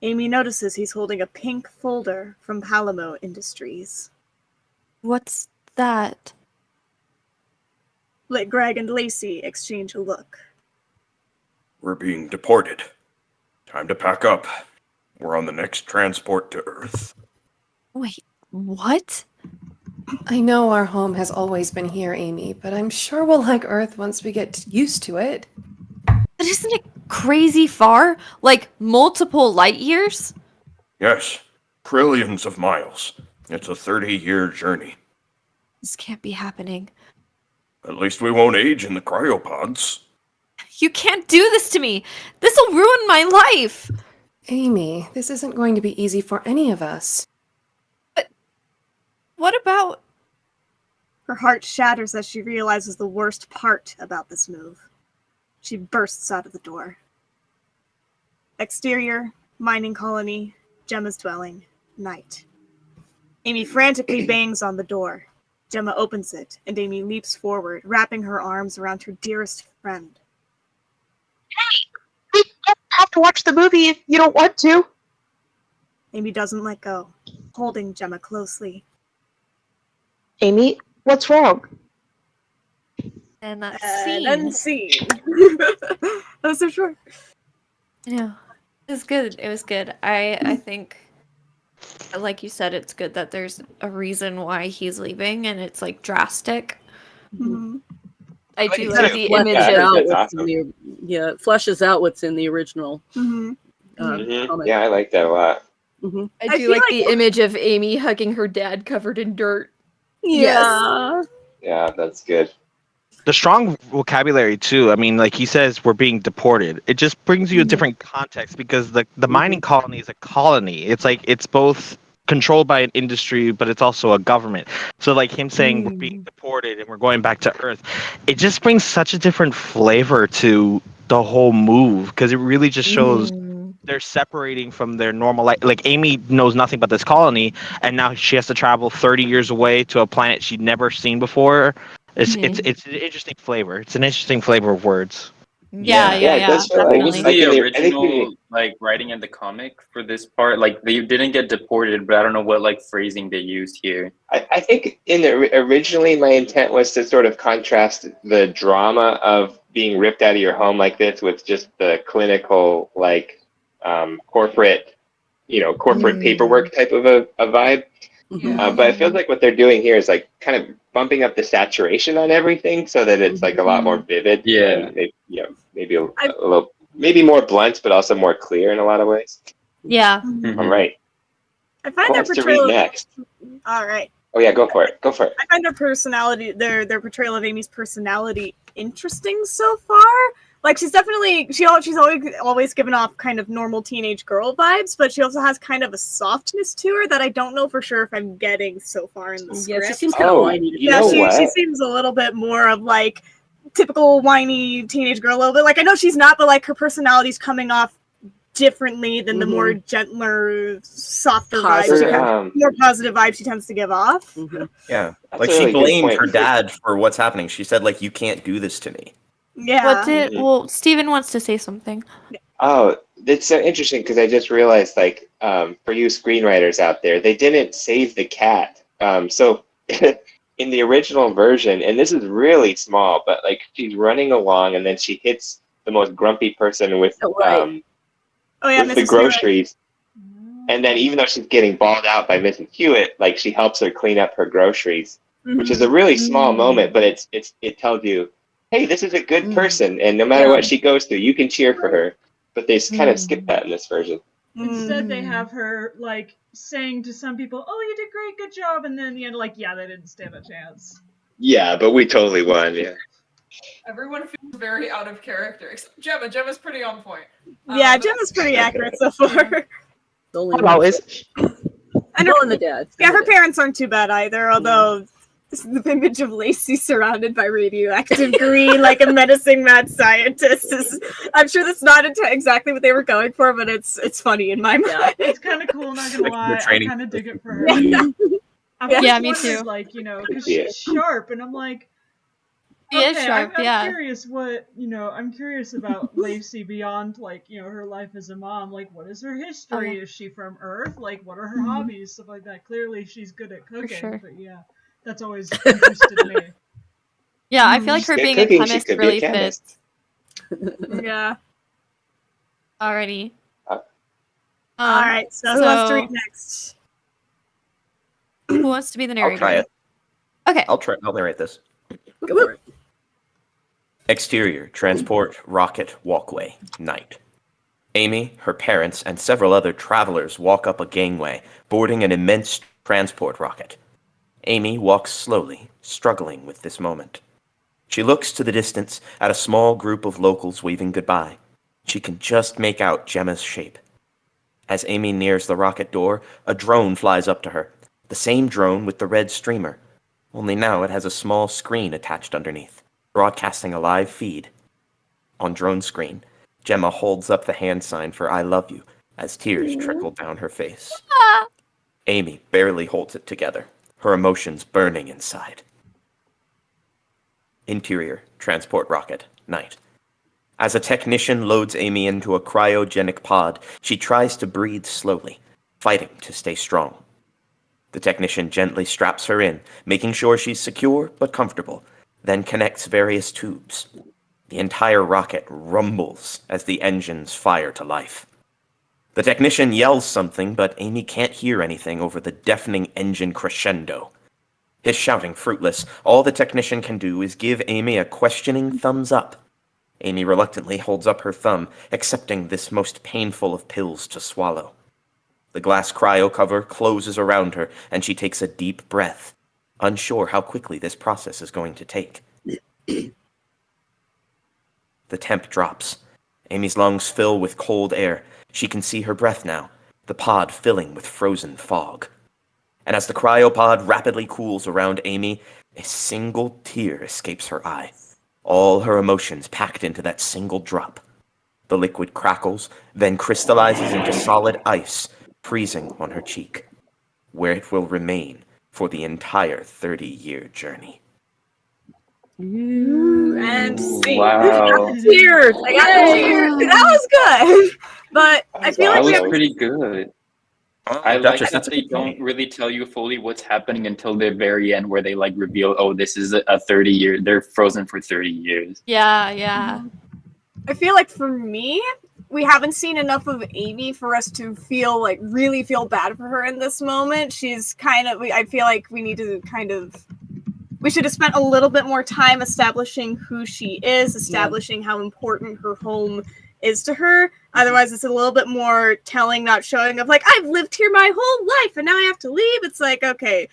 Amy notices he's holding a pink folder from Palamo Industries. What's that? Greg and Lacey exchange a look. We're being deported. Time to pack up. We're on the next transport to Earth. Wait, what? I know our home has always been here, Amy, but I'm sure we'll like Earth once we get used to it. But isn't it crazy far? Like multiple light years? Yes, trillions of miles. It's a 30-year journey. This can't be happening. At least we won't age in the cryopods. You can't do this to me! This'll ruin my life! Amy, this isn't going to be easy for any of us. But what about... Her heart shatters as she realizes the worst part about this move. She bursts out of the door. Exterior, mining colony, Gemma's dwelling, night. Amy frantically bangs on the door. Gemma opens it, and Amy leaps forward, wrapping her arms around her dearest friend. Hey, we don't have to watch the movie if you don't want to. Amy doesn't let go, holding Gemma closely. Amy, what's wrong? And that scene. That was so short. Yeah. It was good. It was good. I think, like you said, it's good that there's a reason why he's leaving, and it's like drastic. Mm-hmm. I do Like like the image of it fleshes out what's in the original. Mm-hmm. Comic. Yeah, I like that a lot. Mm-hmm. I do like the image of Amy hugging her dad covered in dirt. Yeah. Yeah, that's good. The strong vocabulary too. I mean, like he says, we're being deported. It just brings you a different context because the mining colony is a colony. It's like it's both controlled by an industry, but it's also a government. So like him saying we're being deported and we're going back to Earth, it just brings such a different flavor to the whole move because it really just shows they're separating from their normal life. Like Amy knows nothing about this colony, and now she has to travel 30 years away to a planet she'd never seen before. It's an interesting flavor. It's an interesting flavor of words. Yeah. It does feel like, Was like the in original like writing in the comic for this part? Like they didn't get deported, but I don't know what like phrasing they used here. I think originally my intent was to sort of contrast the drama of being ripped out of your home like this with just the clinical like corporate paperwork type of a vibe. But it feels like what they're doing here is like kind of bumping up the saturation on everything so that it's like a lot more vivid. Yeah. And maybe a little, maybe more blunt, but also more clear in a lot of ways. Yeah. All right. I find Who their wants to portrayal read next? All right. Oh yeah, go for it. Go for it. I find their personality, their portrayal of Amy's personality interesting so far. like she's definitely she's always given off kind of normal teenage girl vibes, but she also has kind of a softness to her that I don't know for sure if I'm getting so far in the script. Yeah, she seems kind of whiny. She seems a little bit more of like typical whiny teenage girl a little bit. Like I know she's not, but like her personality's coming off differently than the more gentler, softer vibes, more positive vibes she tends to give off. Yeah, That's like a she really good blamed point. her dad for what's happening. She said like, "You can't do this to me." Yeah. What did? Well, Steven wants to say something. Oh, it's so interesting because I just realized, like, for you screenwriters out there, they didn't save the cat. So in the original version, and this is really small, but like she's running along and then she hits the most grumpy person with with the Mrs. groceries. And then even though she's getting bawled out by Mrs. Hewitt, like she helps her clean up her groceries, which is a really small moment, but it tells you, hey, this is a good person, and no matter what she goes through, you can cheer for her. But they kind of skip that in this version. Instead, they have her like saying to some people, "Oh, you did great, good job," and then in the end, like, yeah, they didn't stand a chance. Yeah, but we totally won. Yeah. Everyone feels very out of character except Gemma. Gemma's pretty on point. Yeah, Gemma's pretty accurate so far. Always. And Bill and the dad. Yeah, her parents aren't too bad either, although the image of Lacey surrounded by radioactive green, like a menacing mad scientist, is, I'm sure that's not exactly what they were going for, but it's funny in my mind. It's kind of cool, not gonna lie. I kind of dig it for her. Yeah, me too. Like, you know, because she's sharp, and I'm like, She is sharp, I'm curious what, you know, I'm curious about Lacey beyond, like, you know, her life as a mom. Like, what is her history? Is she from Earth? Like, what are her hobbies? Stuff like that. Clearly, she's good at cooking, but yeah, that's always interested me. Yeah, I feel like her being a chemist really fits. Yeah. Alrighty. Alright, so who wants to read next? Who wants to be the narrator? I'll try it. Okay. I'll narrate this. Go for it. Exterior, transport, rocket, walkway, night. Amy, her parents, and several other travelers walk up a gangway, boarding an immense transport rocket. Amy walks slowly, struggling with this moment. She looks to the distance at a small group of locals waving goodbye. She can just make out Gemma's shape. As Amy nears the rocket door, a drone flies up to her. The same drone with the red streamer. Only now it has a small screen attached underneath, broadcasting a live feed. On drone screen, Gemma holds up the hand sign for I love you as tears trickle down her face. Amy barely holds it together, her emotions burning inside. Interior, transport rocket, night. As a technician loads Amy into a cryogenic pod, she tries to breathe slowly, fighting to stay strong. The technician gently straps her in, making sure she's secure but comfortable, then connects various tubes. The entire rocket rumbles as the engines fire to life. The technician yells something, but Amy can't hear anything over the deafening engine crescendo. His shouting fruitless, all the technician can do is give Amy a questioning thumbs up. Amy reluctantly holds up her thumb, accepting this most painful of pills to swallow. The glass cryo cover closes around her, and she takes a deep breath, unsure how quickly this process is going to take. The temp drops. Amy's lungs fill with cold air. She can see her breath now, the pod filling with frozen fog. And as the cryopod rapidly cools around Amy, a single tear escapes her eye. All her emotions packed into that single drop. The liquid crackles, then crystallizes into solid ice, freezing on her cheek, where it will remain for the entire 30-year journey. And see, Wow. I got the tears. That was good, but I feel like That we was have pretty good. I like Duchess, that that's a they good don't point. really tell you fully what's happening until the very end, where they like reveal, oh, this is a 30-year. They're frozen for 30 years. Yeah. I feel like for me, we haven't seen enough of Amy for us to really feel bad for her in this moment. She's I feel like we should have spent a little bit more time establishing who she is, establishing how important her home is to her. Otherwise, it's a little bit more telling, not showing of like, I've lived here my whole life and now I have to leave. It's like, okay,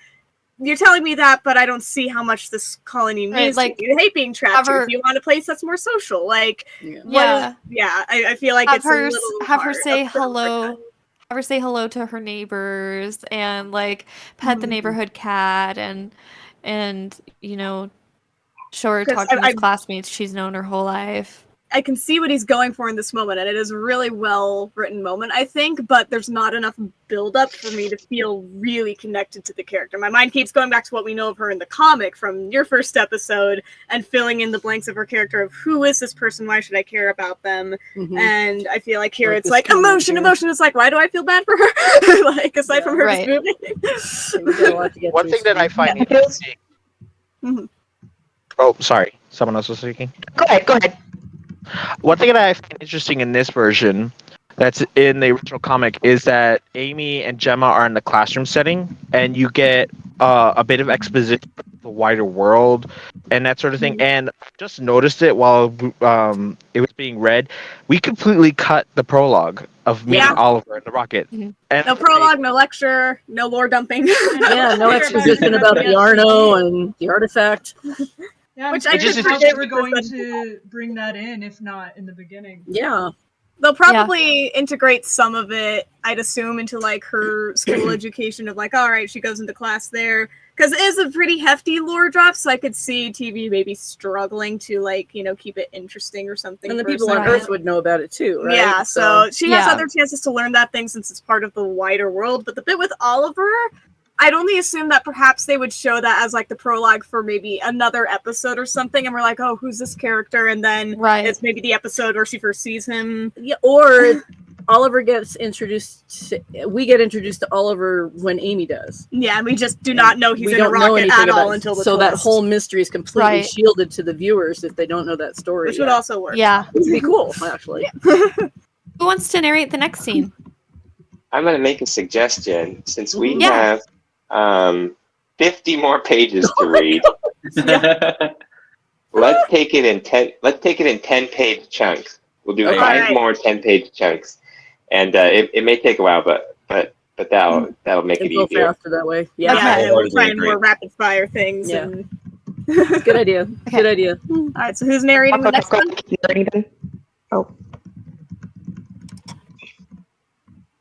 you're telling me that, but I don't see how much this colony means like, to you. You hate being trapped here. Do you want a place that's more social? Like, I feel like it's a little have her hard. say hello. Have her say hello to her neighbors and like pet the neighborhood cat and show her talking to his classmates she's known her whole life. I can see what he's going for in this moment, and it is a really well written moment, I think, but there's not enough build up for me to feel really connected to the character. My mind keeps going back to what we know of her in the comic from your first episode and filling in the blanks of her character of who is this person, why should I care about them? And I feel like here it's like emotion. It's like, why do I feel bad for her? Like, aside from her just moving. One thing that I find interesting. Oh, sorry. Someone else was speaking? Go ahead. One thing that I find interesting in this version that's in the original comic is that Amy and Gemma are in the classroom setting, and you get a bit of exposition of the wider world and that sort of thing. And I just noticed it while it was being read. We completely cut the prologue of meeting Oliver in the rocket. And no prologue, no lecture, no lore dumping. No exposition about the Arno and the artifact. Yeah, Which I I just just how think they were going to bring that in, if not in the beginning. Yeah. They'll probably integrate some of it, I'd assume, into like her school education of like, all right, she goes into class there. Because it is a pretty hefty lore drop, so I could see TV maybe struggling to like, keep it interesting or something. And the people on Earth would know about it too, right? Yeah, so she has other chances to learn that thing since it's part of the wider world. But the bit with Oliver, I'd only assume that perhaps they would show that as like the prologue for maybe another episode or something, and we're like, oh, who's this character? And then it's maybe the episode where she first sees him. Yeah, or Oliver gets introduced. We get introduced to Oliver when Amy does. Yeah, and we just do not know he's we in a don't know rocket anything at all about until the so that twist. whole mystery is completely shielded to the viewers if they don't know that story. Which would also work. Yeah. It would be cool, actually. Who wants to narrate the next scene? I'm going to make a suggestion. Since we have 50 more pages to read, let's take it in 10-page chunks. We'll do 5 more 10-page chunks, and it may take a while, but that'll make it go easier. faster that way. And we'll try and more rapid fire things. Yeah. And... Good idea. Good idea. All right, so who's narrating the next one? Oh.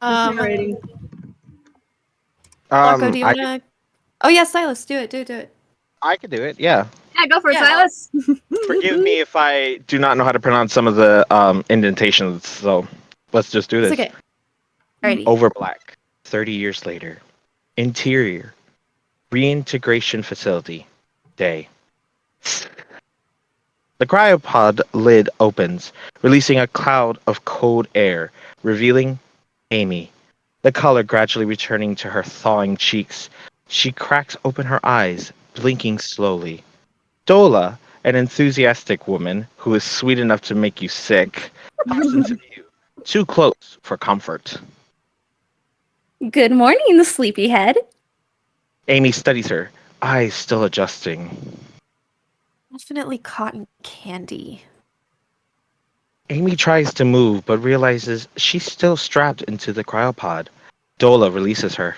Narrating. Marco, do you want to? Oh yeah, Silas, do it. Do it. I can do it. Yeah. Yeah, go for it, Silas. Forgive me if I do not know how to pronounce some of the indentations. So let's just do this. It's okay. Alrighty. Over Black. 30 years later. Interior. Reintegration facility. Day. The cryopod lid opens, releasing a cloud of cold air, revealing Amy. The color gradually returning to her thawing cheeks. She cracks open her eyes, blinking slowly. Dola, an enthusiastic woman who is sweet enough to make you sick, pops into view, too close for comfort. Good morning, the sleepyhead. Amy studies her, eyes still adjusting. Definitely cotton candy. Amy tries to move, but realizes she's still strapped into the cryopod. Dola releases her.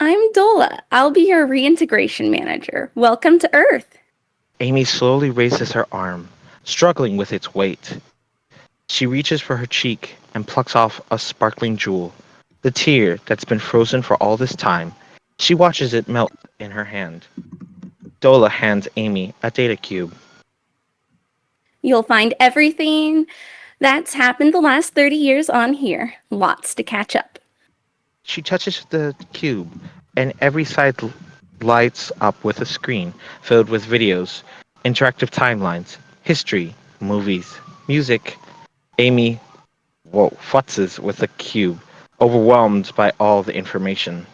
I'm Dola. I'll be your reintegration manager. Welcome to Earth. Amy slowly raises her arm, struggling with its weight. She reaches for her cheek and plucks off a sparkling jewel, the tear that's been frozen for all this time. She watches it melt in her hand. Dola hands Amy a data cube. You'll find everything that's happened the last 30 years on here. Lots to catch up. She touches the cube, and every side lights up with a screen filled with videos, interactive timelines, history, movies, music. Amy futzes with the cube, overwhelmed by all the information.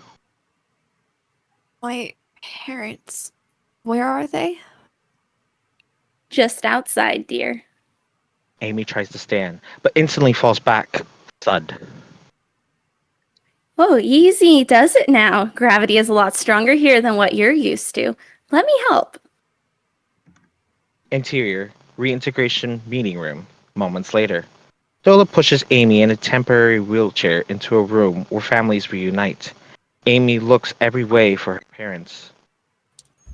My parents, where are they? Just outside, dear. Amy tries to stand, but instantly falls back. Thud. Oh, easy does it now. Gravity is a lot stronger here than what you're used to. Let me help. Interior, reintegration meeting room. Moments later. Dola pushes Amy in a temporary wheelchair into a room where families reunite. Amy looks every way for her parents,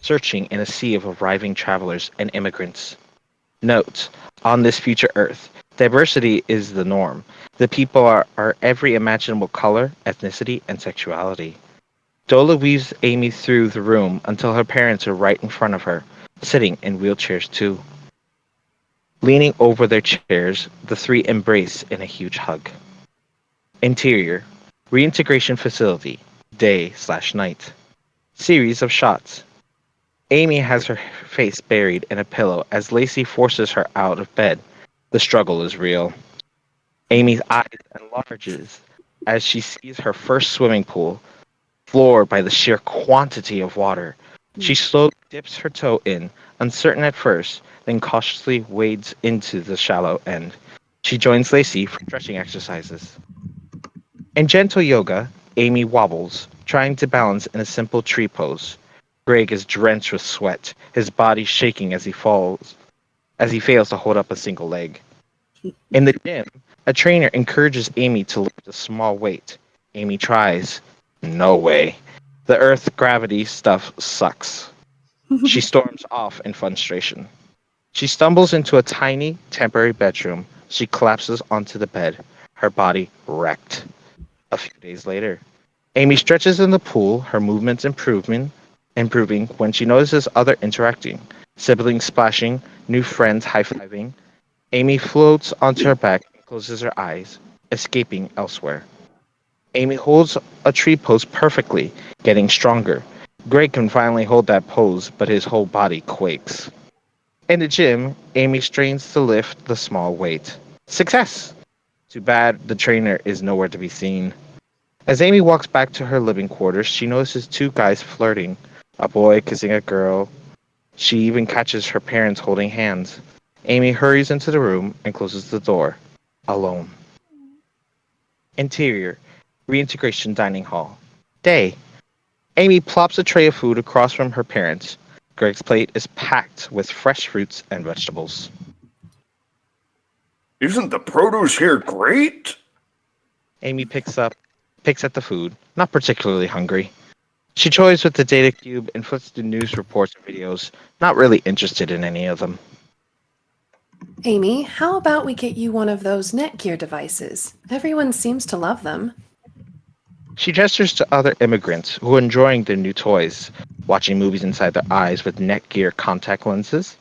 searching in a sea of arriving travelers and immigrants. Note, on this future Earth, diversity is the norm. The people are every imaginable color, ethnicity, and sexuality. Dola weaves Amy through the room until her parents are right in front of her, sitting in wheelchairs too. Leaning over their chairs, the three embrace in a huge hug. Interior, reintegration facility, day/night. Series of shots. Amy has her face buried in a pillow as Lacey forces her out of bed. The struggle is real. Amy's eyes enlarges as she sees her first swimming pool, floored by the sheer quantity of water. She slowly dips her toe in, uncertain at first, then cautiously wades into the shallow end. She joins Lacey for stretching exercises. In gentle yoga, Amy wobbles, trying to balance in a simple tree pose. Greg is drenched with sweat, his body shaking as he fails to hold up a single leg. In the gym, a trainer encourages Amy to lift a small weight. Amy tries. No way. The Earth gravity stuff sucks. She storms off in frustration. She stumbles into a tiny, temporary bedroom. She collapses onto the bed, her body wrecked. A few days later, Amy stretches in the pool, her movements improving when she notices others interacting, siblings splashing, new friends high-fiving. Amy floats onto her back and closes her eyes, escaping elsewhere. Amy holds a tree pose perfectly, getting stronger. Greg can finally hold that pose, but his whole body quakes. In the gym, Amy strains to lift the small weight. Success! Too bad the trainer is nowhere to be seen. As Amy walks back to her living quarters, she notices two guys flirting, a boy kissing a girl. She even catches her parents holding hands. Amy hurries into the room and closes the door, alone. Interior, reintegration dining hall. Day. Amy plops a tray of food across from her parents. Greg's plate is packed with fresh fruits and vegetables. Isn't the produce here great? Amy picks at the food, not particularly hungry. She toys with the data cube and flips through news reports and videos, not really interested in any of them. Amy, how about we get you one of those Netgear devices? Everyone seems to love them. She gestures to other immigrants who are enjoying their new toys, watching movies inside their eyes with Netgear contact lenses,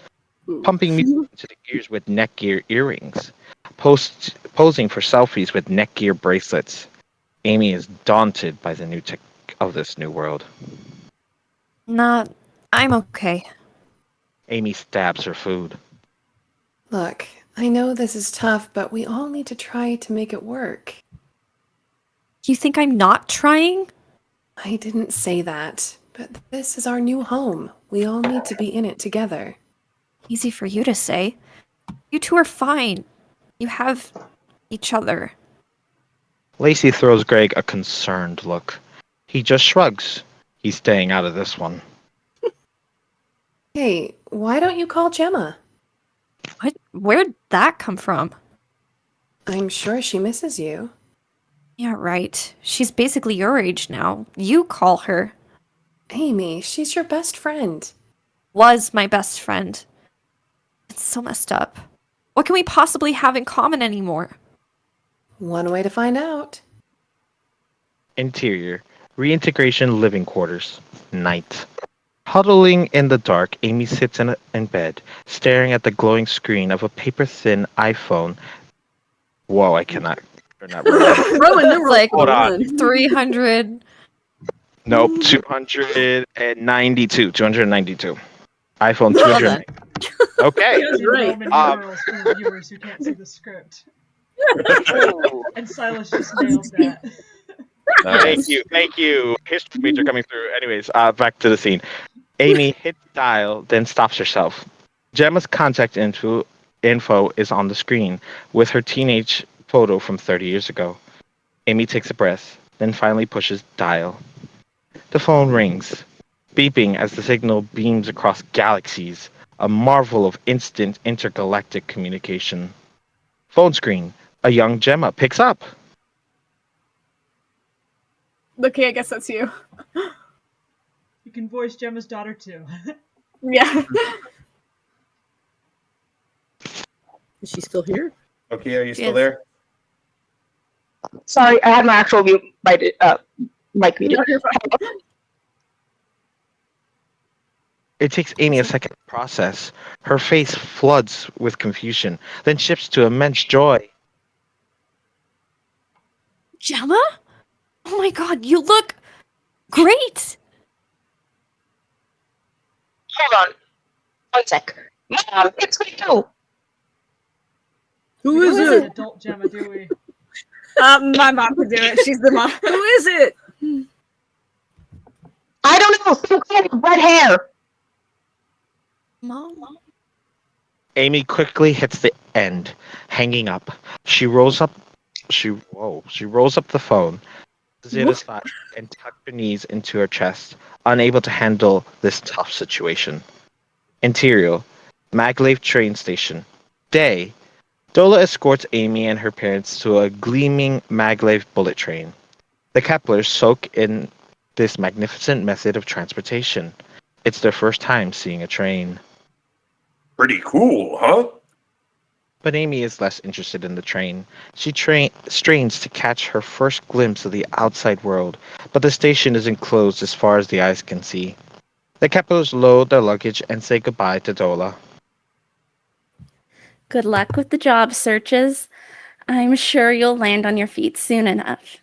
pumping music into the ears with Netgear earrings, posing for selfies with Netgear bracelets. Amy is daunted by the new tech of this new world. Nah, I'm okay. Amy stabs her food. Look, I know this is tough, but we all need to try to make it work. You think I'm not trying? I didn't say that, but this is our new home. We all need to be in it together. Easy for you to say. You two are fine. You have each other. Lacey throws Greg a concerned look. He just shrugs. He's staying out of this one. Hey, why don't you call Gemma? What? Where'd that come from? I'm sure she misses you. Yeah, right. She's basically your age now. You call her. Amy, she's your best friend. Was my best friend. It's so messed up. What can we possibly have in common anymore? One way to find out. Interior, reintegration living quarters. Night. Huddling in the dark, Amy sits in bed, staring at the glowing screen of a paper-thin iPhone. Whoa, I cannot turn that right. Roman numeral Like Hold on. 300. Nope, 292. 292. iPhone Well 200. Okay. He has right. Roman numerals for viewers who can't see the script. And Silas just nailed that. Thank you. History major coming through. Anyways, back to the scene. Amy hits dial, then stops herself. Gemma's contact info is on the screen with her teenage photo from 30 years ago. Amy takes a breath, then finally pushes dial. The phone rings, beeping as the signal beams across galaxies, a marvel of instant intergalactic communication. Phone screen. A young Gemma picks up. Okay, I guess that's you. You can voice Gemma's daughter too. Yeah. Is she still here? Okay, are you She still is. there? Sorry, I had my actual mic muted. No, you're fine. It takes Amy a second to process. Her face floods with confusion, then shifts to immense joy. Gemma? Oh my god, you look great! Hold on. 1 sec. Mom, it's me too. Who We is don't have it? an adult Gemma, do we? My mom can do it. She's the mom. Who is it? I don't know. Some kid with red hair. Mom? Amy quickly hits the end, hanging up. She rolls up. She rolls up the phone, puts it aside, and tucks her knees into her chest, unable to handle this tough situation. Interior, Maglev train station. Day. Dola escorts Amy and her parents to a gleaming Maglev bullet train. The Keplers soak in this magnificent method of transportation. It's their first time seeing a train. Pretty cool, huh? But Amy is less interested in the train. She strains to catch her first glimpse of the outside world, but the station is enclosed as far as the eyes can see. The Keplers load their luggage and say goodbye to Dola. Good luck with the job searches. I'm sure you'll land on your feet soon enough.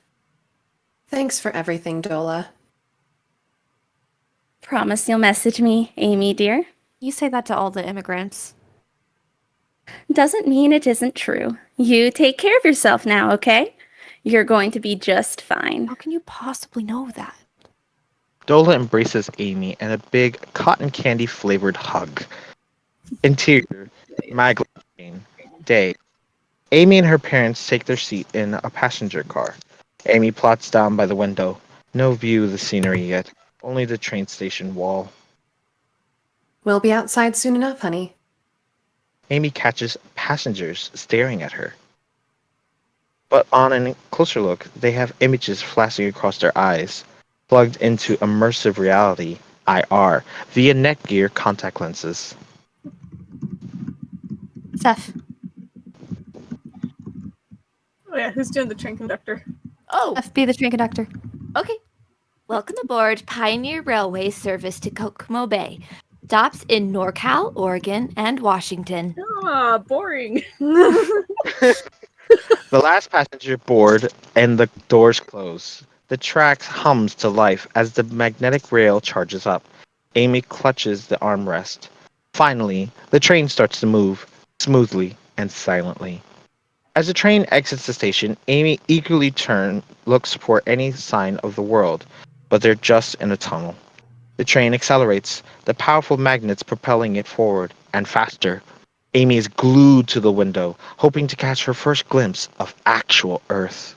Thanks for everything, Dola. Promise you'll message me, Amy dear. You say that to all the immigrants. Doesn't mean it isn't true. You take care of yourself now, okay? You're going to be just fine. How can you possibly know that? Dola embraces Amy and a big cotton candy flavored hug. Interior, Maglev train. Day. Amy and her parents take their seat in a passenger car. Amy plots down by the window. No view of the scenery yet, only the train station wall. We'll be outside soon enough, honey. Amy catches passengers staring at her. But on a closer look, they have images flashing across their eyes, plugged into immersive reality, IR, via Netgear contact lenses. Steph. Oh yeah, who's doing the train conductor? Oh, Steph, be the train conductor. okay. Welcome aboard Pioneer Railway service to Kokomo Bay. Stops in NorCal, Oregon, and Washington. Ah, boring. The last passenger board and the doors close. The track hums to life as the magnetic rail charges up. Amy clutches the armrest. Finally, the train starts to move, smoothly and silently. As the train exits the station, Amy eagerly looks for any sign of the world, but they're just in a tunnel. The train accelerates, the powerful magnets propelling it forward and faster. Amy is glued to the window, hoping to catch her first glimpse of actual Earth.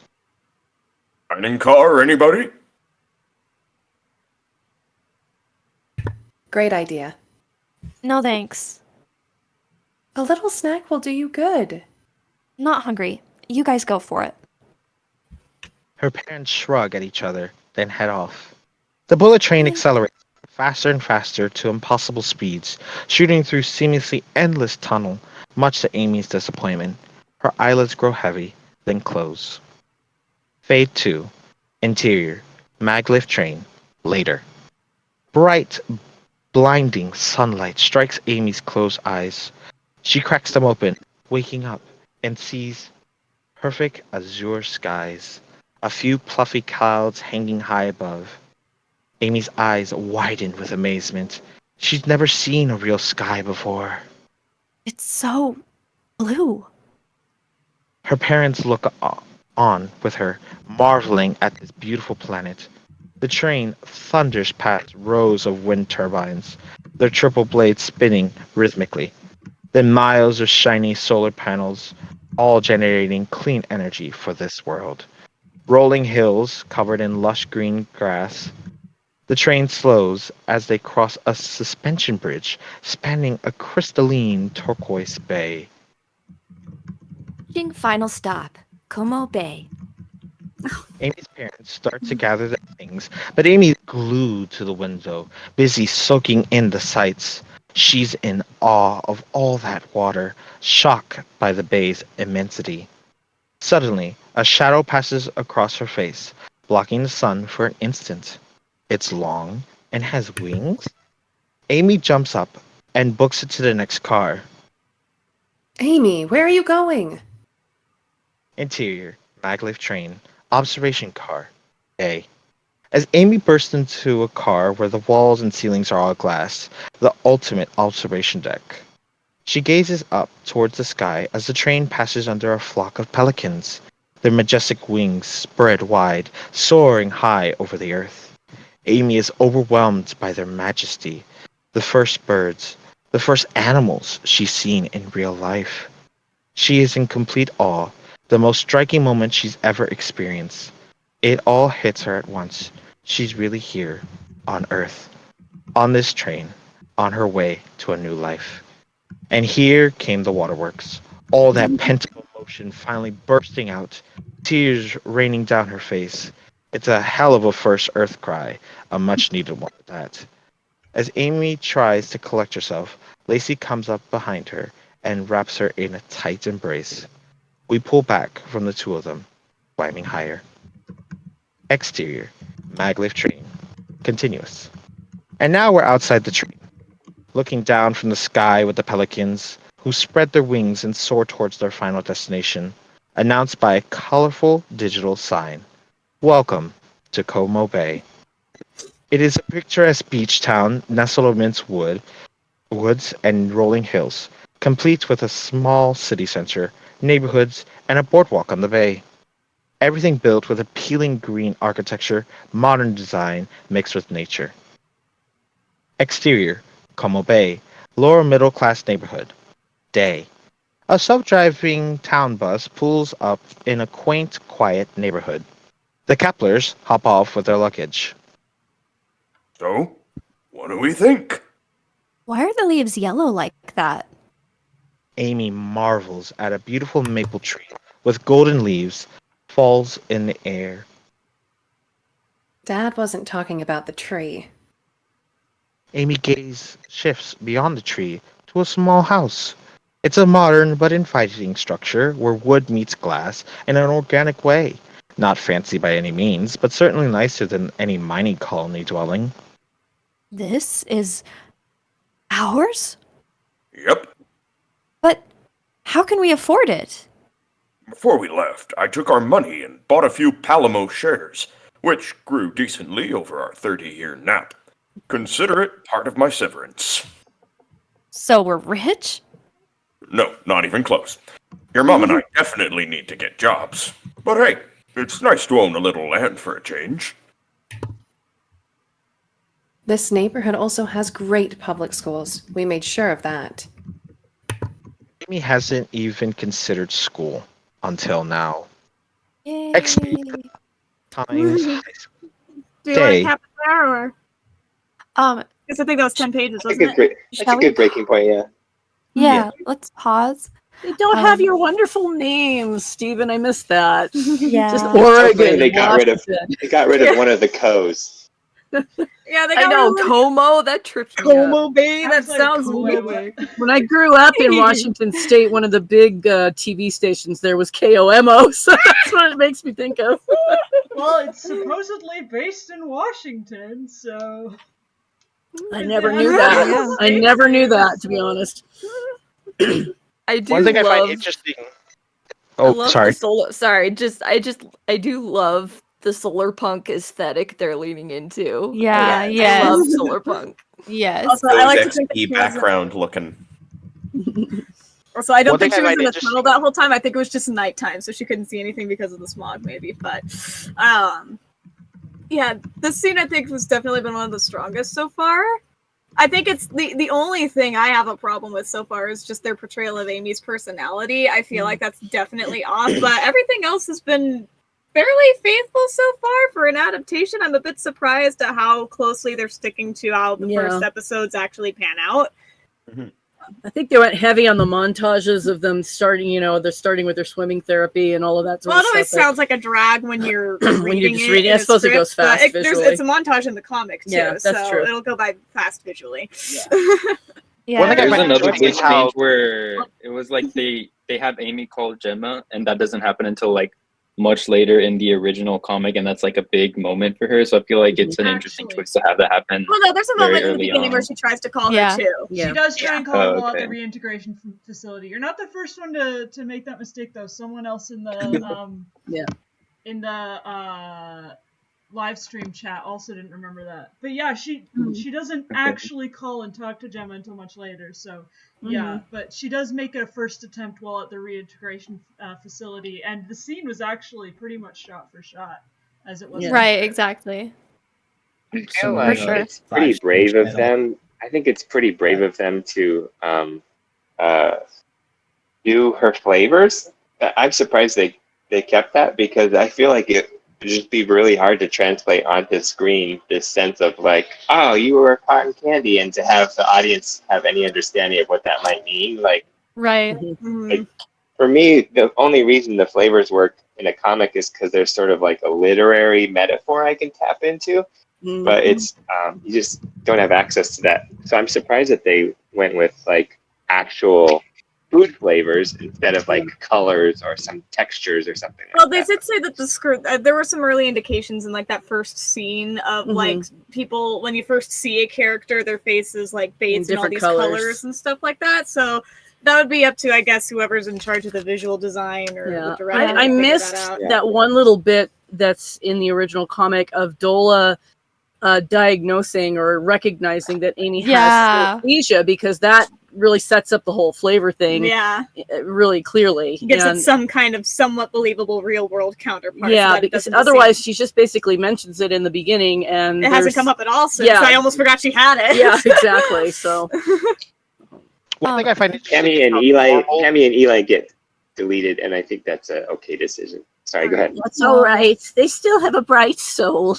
Dining car, anybody? Great idea. No thanks. A little snack will do you good. Not hungry. You guys go for it. Her parents shrug at each other, then head off. The bullet train accelerates faster and faster to impossible speeds, shooting through seemingly endless tunnel, much to Amy's disappointment. Her eyelids grow heavy, then close. Fade 2. Interior. Maglev train. Later. Bright, blinding sunlight strikes Amy's closed eyes. She cracks them open, waking up, and sees perfect azure skies, a few fluffy clouds hanging high above. Amy's eyes widen with amazement. She's never seen a real sky before. It's so blue. Her parents look on with her, marveling at this beautiful planet. The train thunders past rows of wind turbines, their triple blades spinning rhythmically. Then miles of shiny solar panels, all generating clean energy for this world. Rolling hills covered in lush green grass. The train slows as they cross a suspension bridge spanning a crystalline turquoise bay. Reaching final stop, Como Bay. Amy's parents start to gather their things, but Amy's glued to the window, busy soaking in the sights. She's in awe of all that water, shocked by the bay's immensity. Suddenly, a shadow passes across her face, blocking the sun for an instant. It's long and has wings. Amy jumps up and books it to the next car. Amy, where are you going? Interior, maglev train, observation car, A. As Amy bursts into a car where the walls and ceilings are all glass, the ultimate observation deck. She gazes up towards the sky as the train passes under a flock of pelicans, their majestic wings spread wide, soaring high over the earth. Amy is overwhelmed by their majesty, the first birds, the first animals she's seen in real life. She is in complete awe, the most striking moment she's ever experienced. It all hits her at once. She's really here, on Earth, on this train, on her way to a new life. And here came the waterworks, all that pent-up emotion finally bursting out, tears raining down her face. It's a hell of a first Earth cry, a much-needed one at that. As Amy tries to collect herself, Lacey comes up behind her and wraps her in a tight embrace. We pull back from the two of them, climbing higher. Exterior, maglev train, continuous. And now we're outside the train, looking down from the sky with the pelicans, who spread their wings and soar towards their final destination, announced by a colorful digital sign. Welcome to Como Bay. It is a picturesque beach town nestled amidst woods and rolling hills, complete with a small city center, neighborhoods, and a boardwalk on the bay. Everything built with appealing green architecture, modern design mixed with nature. Exterior, Como Bay, lower middle class neighborhood. Day. A self-driving town bus pulls up in a quaint, quiet neighborhood. The Keplers hop off with their luggage. So, what do we think? Why are the leaves yellow like that? Amy marvels at a beautiful maple tree with golden leaves falls in the air. Dad wasn't talking about the tree. Amy gaze shifts beyond the tree to a small house. It's a modern but inviting structure where wood meets glass in an organic way. Not fancy by any means, but certainly nicer than any mining colony dwelling. This is ours? Yep. But how can we afford it? Before we left, I took our money and bought a few Palamo shares, which grew decently over our 30-year nap. Consider it part of my severance. So we're rich? No, not even close. Your mom and I definitely need to get jobs. But hey, it's nice to own a little land for a change. This neighborhood also has great public schools. We made sure of that. Amy hasn't even considered school until now. Yay. Times Do you day. want to cap it there, or? Because I think that was 10 pages, That's wasn't it? a good breaking point, yeah. Yeah, let's pause. They don't have your wonderful names, Stephen. I missed that. Yeah. Just Hopefully Oregon. they got rid of Washington. one of the co's. Yeah, they I got know, rid of Como, that trips me Como up. Bay. I That was like, sounds Como weird. When I grew up in Washington State, one of the big TV stations there was KOMO, so that's what it makes me think of. Well, it's supposedly based in Washington, so I never knew that. Yeah. I never knew that, to be honest. I do One thing love, I find interesting. I Oh, love sorry. the solar. Sorry, I do love the solar punk aesthetic they're leaning into. Yeah, I yes. love solar punk. Yes. Also, Those I like to think that XP she was background looking. Also, I don't One think thing she I was find in a interesting- tunnel that whole time. I think it was just nighttime, so she couldn't see anything because of the smog, maybe. But, yeah, this scene I think has definitely been one of the strongest so far. I think it's the only thing I have a problem with so far is just their portrayal of Amy's personality. I feel like that's definitely off, but everything else has been fairly faithful so far for an adaptation. I'm a bit surprised at how closely they're sticking to how the first episodes actually pan out. I think they went heavy on the montages of them starting. They're starting with their swimming therapy and all of that sort Well, of it always stuff. sounds like a drag when you're when you're just it reading. in I a suppose it script, goes fast but visually. it's a montage in the comic too, Yeah, that's so true. it'll go by fast visually. Yeah. One thing I There's find another interesting really is how where it was like they have Amy call Gemma, and that doesn't happen until like much later in the original comic, and that's like a big moment for her. So I feel like it's an interesting choice to have that happen. Well, no, there's a very moment in the early beginning on. where she tries to call her too. She does try and call her while at the okay. reintegration facility. You're not the first one to make that mistake, though. Someone else in the in the live stream chat also didn't remember that. But yeah, she doesn't actually call and talk to Gemma until much later. So yeah, but she does make a first attempt while at the reintegration facility, and the scene was actually pretty much shot for shot as it was. Right, exactly. I feel like it's pretty brave of them. I think it's pretty brave of them to do her flavors. I'm surprised they kept that, because I feel like it would just be really hard to translate onto screen this sense of like, oh, you were cotton candy, and to have the audience have any understanding of what that might mean. Like, right. like for me, the only reason the flavors work in a comic is because there's sort of like a literary metaphor I can tap into. But it's you just don't have access to that. So I'm surprised that they went with like actual food flavors instead of like colors or some textures or something. Well, they did say that the script. There were some early indications in like that first scene of like people when you first see a character, their face is like bathed in all different these colors. colors and stuff like that. So that would be up to, I guess, whoever's in charge of the visual design or the director. I to figure missed that, out. that one little bit that's in the original comic of Dola diagnosing or recognizing that Amy has anesthesia, because that really sets up the whole flavor thing really clearly. Gives it some kind of somewhat believable real world counterpart. Yeah, so that because doesn't otherwise she just basically mentions it in the beginning and it hasn't come up at all since. I almost forgot she had it. Yeah, exactly. So one thing I find Cammy and Eli get deleted, and I think that's a okay decision. Sorry, go ahead. that's all right. They still have a bright soul.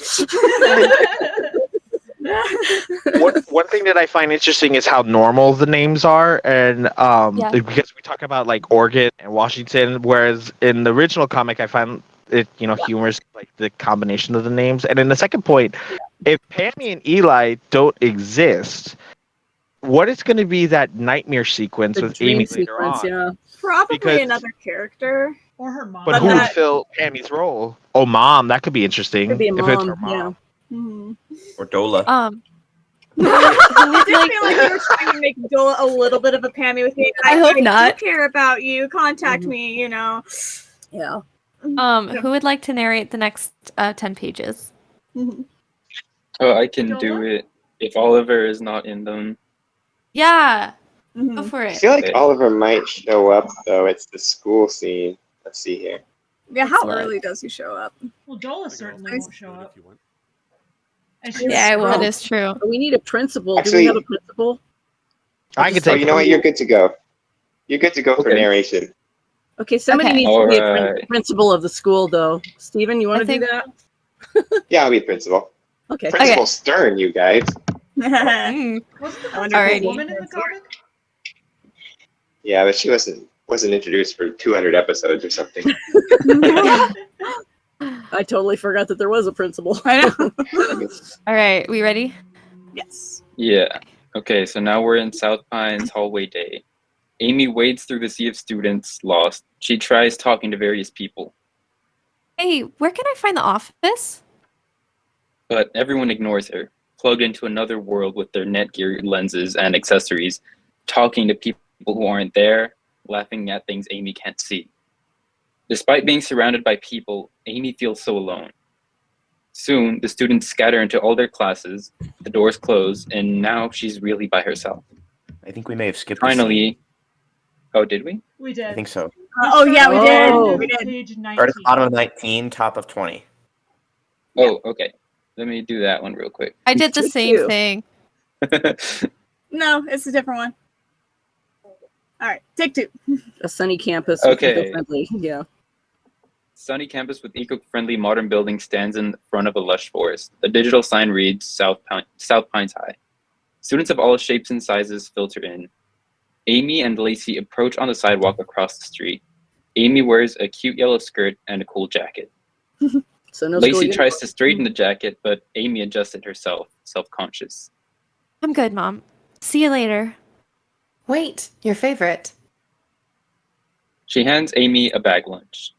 One thing that I find interesting is how normal the names are, and because we talk about like Oregon and Washington, whereas in the original comic I find it humorous, like the combination of the names. And in the second point, if Pammy and Eli don't exist, what is going to be that nightmare sequence with Amy later on? Probably Because- another character. Or her mom. But who would fill Pammy's role? Oh, mom, that could be interesting. Could be a if it's mom, her mom. Or Dola. I did feel like you were trying to make Dola a little bit of a Pammy with me. I hope not. Do care about you. Contact me. Yeah. Who would like to narrate the next 10 pages? Oh, I can do it if Oliver is not in them. Yeah. Go for I it. feel like Oliver might show up, though. It's the school scene. Let's see here. Yeah, how early does he show up? Well, Dola certainly won't show up. That is true. We need a principal. Do Actually- we have a principal? I can So take. you know what? You're good to go. You're good to go for narration. Okay, somebody Okay. needs to be a Alright. principal of the school, though. Steven, you want to do think- that? Yeah, I'll be principal. Okay. Principal Stern, you guys. Wasn't the Alrighty. woman in the comic? Yeah, but she wasn't introduced for 200 episodes or something. I totally forgot that there was a principal. I know. All right, we ready? Yes. Yeah. Okay, so now we're in South Pines hallway day. Amy wades through the sea of students, lost. She tries talking to various people, Hey, where can I find the office? but everyone ignores her, plugged into another world with their Netgear lenses and accessories, talking to people who aren't there, laughing at things Amy can't see. Despite being surrounded by people, Amy feels so alone. Soon, the students scatter into all their classes, the doors close, and now she's really by herself. I think we may have skipped. a scene. Finally, oh, did we? We did. I think so. Oh yeah, we did. Oh. We did. Page 19. Start at the bottom of 19, top of 20. Oh, okay. Let me do that one real quick. I did the Take same two. thing. No, it's a different one. All right, take two. A sunny campus. Okay. Friendly. Yeah. Sunny campus with eco-friendly modern building stands in front of a lush forest. A digital sign reads South Pines High. Students of all shapes and sizes filter in. Amy and Lacey approach on the sidewalk across the street. Amy wears a cute yellow skirt and a cool jacket. So no Lacey school tries to straighten the jacket, but Amy adjusts it herself, self-conscious. I'm good, Mom. See you later. Wait, your favorite. She hands Amy a bag lunch.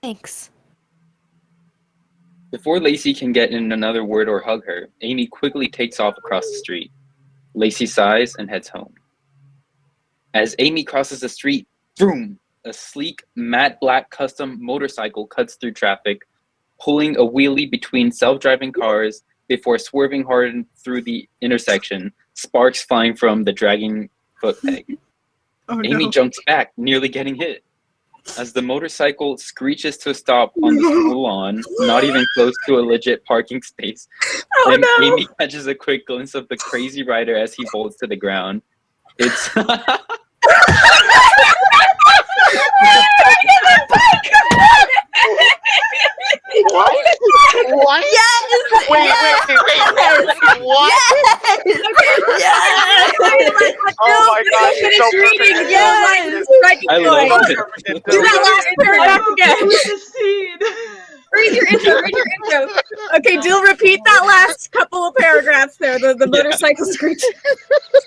Thanks. Before Lacey can get in another word or hug her, Amy quickly takes off across the street. Lacey sighs and heads home. As Amy crosses the street, vroom! A sleek, matte black custom motorcycle cuts through traffic, pulling a wheelie between self-driving cars before swerving hard through the intersection, sparks flying from the dragging foot peg. Amy jumps back, nearly getting hit. As the motorcycle screeches to a stop on the school lawn, not even close to a legit parking space, Amy catches a quick glimpse of the crazy rider as he bolts to the ground. It's... What? What? Yes! Wait. What? Yes! Oh my gosh, it's so perfect. Yes! I love it. Do that last paragraph again. The scene. Read your intro. Okay, Jill, repeat that last couple of paragraphs there. The motorcycle screech.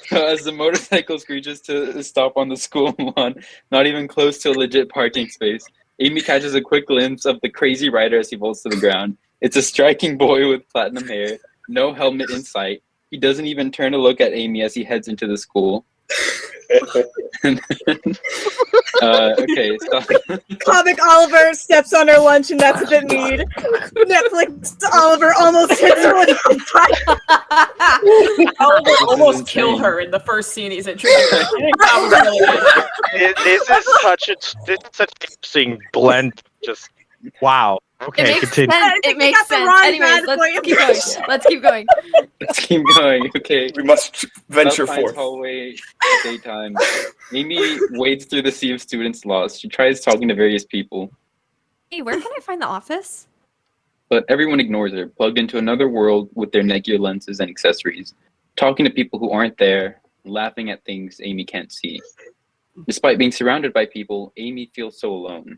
So as the motorcycle screeches to stop on the school lawn, not even close to a legit parking space, Amy catches a quick glimpse of the crazy rider as he bolts to the ground. It's a striking boy with platinum hair, no helmet in sight. He doesn't even turn to look at Amy as he heads into the school. Okay, stop. Comic Oliver steps on her lunch, and that's a bit mead. Netflix Oliver almost hits her with Oliver almost killed her in the first scene he's introduced. I think that was really good. This is such an interesting blend. Just wow. Okay, continue. It makes sense. Anyways, let's keep going. Let's keep going. Okay. We must venture South Pines forth. Hallway, daytime. Amy wades through the sea of students lost. She tries talking to various people, Hey, where can I find the office? but everyone ignores her, plugged into another world with their Netgear lenses and accessories, talking to people who aren't there, laughing at things Amy can't see. Despite being surrounded by people, Amy feels so alone.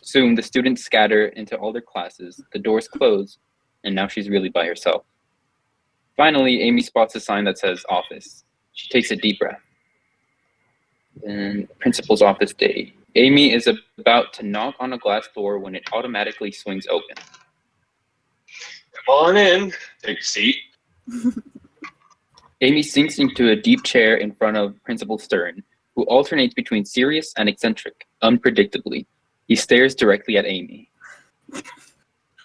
Soon, the students scatter into all their classes, the doors close, and now she's really by herself. Finally, Amy spots a sign that says office. She takes a deep breath. Then, principal's office day. Amy is about to knock on a glass door when it automatically swings open. Come on in. Take a seat. Amy sinks into a deep chair in front of Principal Stern, who alternates between serious and eccentric, unpredictably. He stares directly at Amy.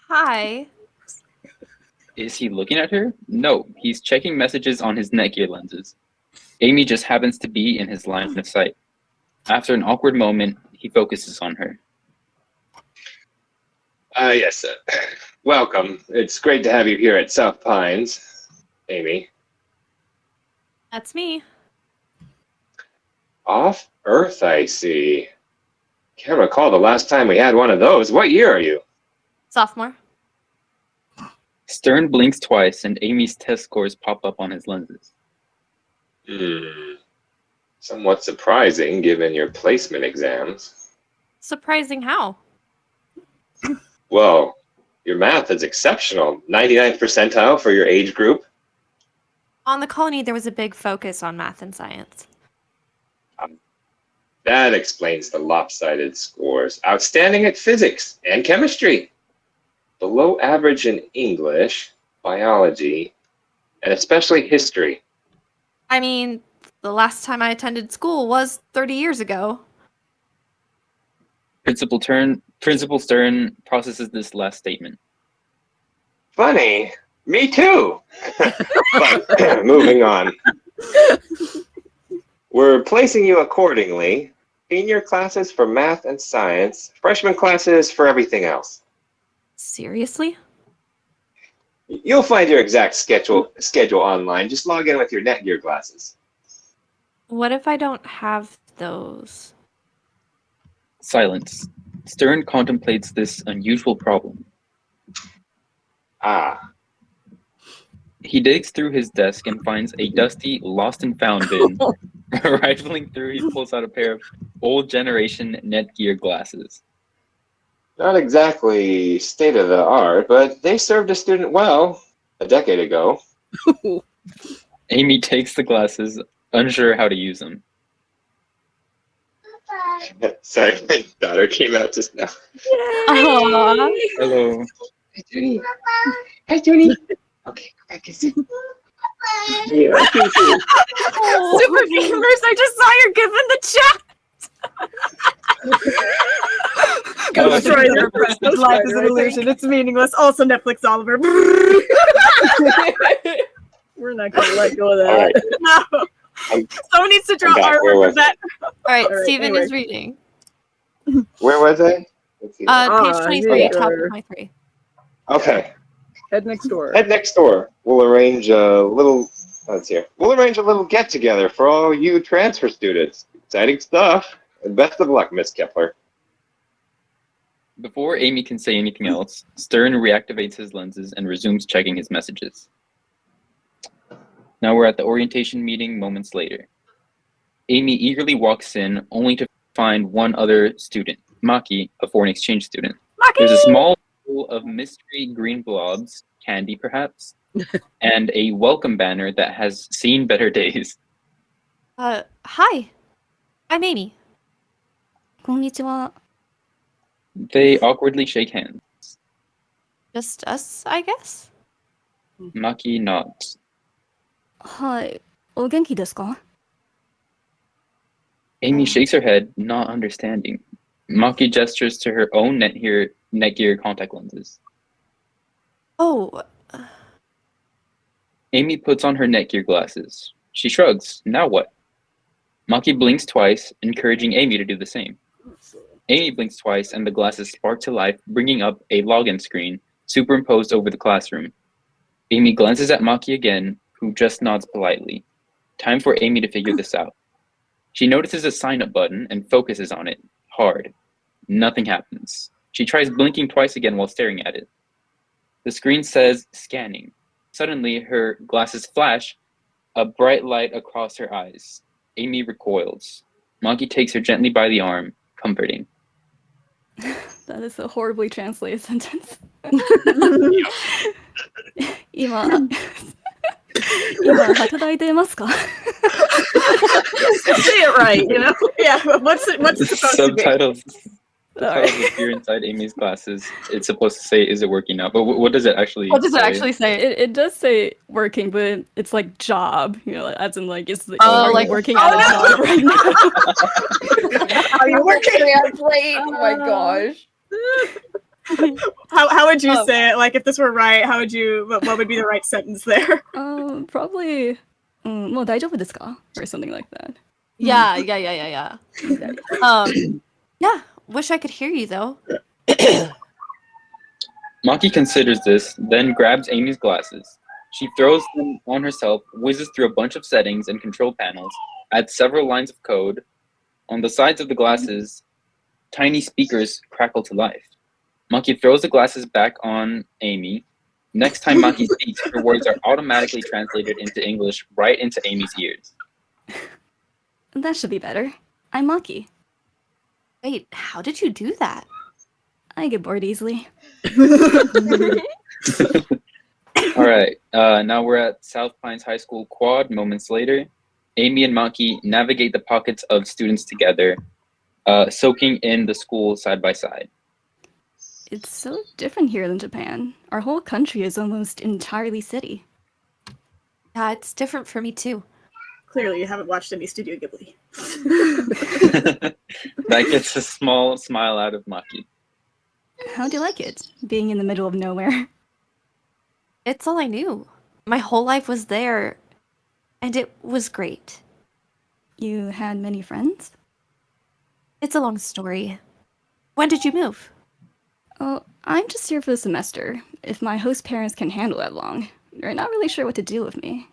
Hi. Is he looking at her? No, he's checking messages on his Netgear lenses. Amy just happens to be in his line of sight. After an awkward moment, he focuses on her. Yes. Welcome. It's great to have you here at South Pines, Amy. That's me. Off Earth, I see. Can't recall the last time we had one of those. What year are you? Sophomore. Stern blinks twice, and Amy's test scores pop up on his lenses. Somewhat surprising, given your placement exams. Surprising how? Well, your math is exceptional. 99th percentile for your age group. On the colony, there was a big focus on math and science. That explains the lopsided scores. Outstanding at physics and chemistry. Below average in English, biology, and especially history. I mean, the last time I attended school was 30 years ago. Principal Stern processes this last statement. Funny. Me too. But moving on. We're placing you accordingly. Senior classes for math and science, freshman classes for everything else. Seriously? You'll find your exact schedule online. Just log in with your Netgear glasses. What if I don't have those? Silence. Stern contemplates this unusual problem. He digs through his desk and finds a dusty, lost and found bin. Rifling through, he pulls out a pair of old generation Netgear glasses. Not exactly state of the art, but they served a student well a decade ago. Amy takes the glasses, unsure how to use them. Sorry, my daughter came out just now. Aww. Hello. Hi, Judy. Hi, Judy. Okay, go back and sit. Yeah, I can see. Super gamers, I just saw your gif in the chat. Ghost Rider, Ghost life is an illusion. It's meaningless. Also Netflix Oliver. We're not gonna let go of that. All right. No. Someone needs to draw back. Where artwork was of that. All right, All right, Steven anyway. is reading. Where was I? Let's see. Page 23, here top you are. 23. Okay. Head next door. Head next door. We'll arrange a little. Let's see. We'll arrange a little get together for all you transfer students. Exciting stuff. And best of luck, Miss Kepler. Before Amy can say anything else, Stern reactivates his lenses and resumes checking his messages. Now we're at the orientation meeting moments later. Amy eagerly walks in, only to find one other student, Maki, a foreign exchange student. Maki! There's a small pool of mystery green blobs, candy perhaps, and a welcome banner that has seen better days. Hi. I'm Amy. こんにちは。 They awkwardly shake hands. Just us, I guess? Maki nods. はい。お元気ですか? Amy shakes her head, not understanding. Maki gestures to her own Netgear contact lenses. Oh, Amy puts on her Netgear glasses. She shrugs. Now what? Maki blinks twice, encouraging Amy to do the same. Amy blinks twice, and the glasses spark to life, bringing up a login screen superimposed over the classroom. Amy glances at Maki again, who just nods politely. Time for Amy to figure this out. She notices a sign-up button and focuses on it, hard. Nothing happens. She tries blinking twice again while staring at it. The screen says, scanning. Suddenly, her glasses flash, a bright light across her eyes. Amy recoils. Maki takes her gently by the arm, comforting. That is a horribly translated sentence. 今働いてますか? Say it right, you know? Yeah, what's it supposed Subtitles. to be? Subtitles appear inside Amy's glasses. It's supposed to say, is it working now? But what does it actually say? What does it actually say? It does say working, but it's like job, you know, as in like, is the like working at a job right now? Are you working? Translate. Oh my gosh. How would you say it? Like, if this were right, how would you? What would be the right sentence there? Probably, もう大丈夫ですか? Or something like that. yeah. Yeah, wish I could hear you, though. Maki considers this, then grabs Amy's glasses. She throws them on herself, whizzes through a bunch of settings and control panels, adds several lines of code. On the sides of the glasses, tiny speakers crackle to life. Maki throws the glasses back on Amy. Next time Maki speaks, her words are automatically translated into English right into Amy's ears. That should be better. I'm Maki. Wait, how did you do that? I get bored easily. All right, now we're at South Pines High School Quad. Moments later, Amy and Maki navigate the pockets of students together, soaking in the school side by side. It's so different here than Japan. Our whole country is almost entirely city. Yeah, it's different for me too. Clearly, you haven't watched any Studio Ghibli. That gets a small smile out of Maki. How do you like it, being in the middle of nowhere? It's all I knew. My whole life was there, and it was great. You had many friends? It's a long story. When did you move? Oh, I'm just here for the semester. If my host parents can handle that long, they're not really sure what to do with me.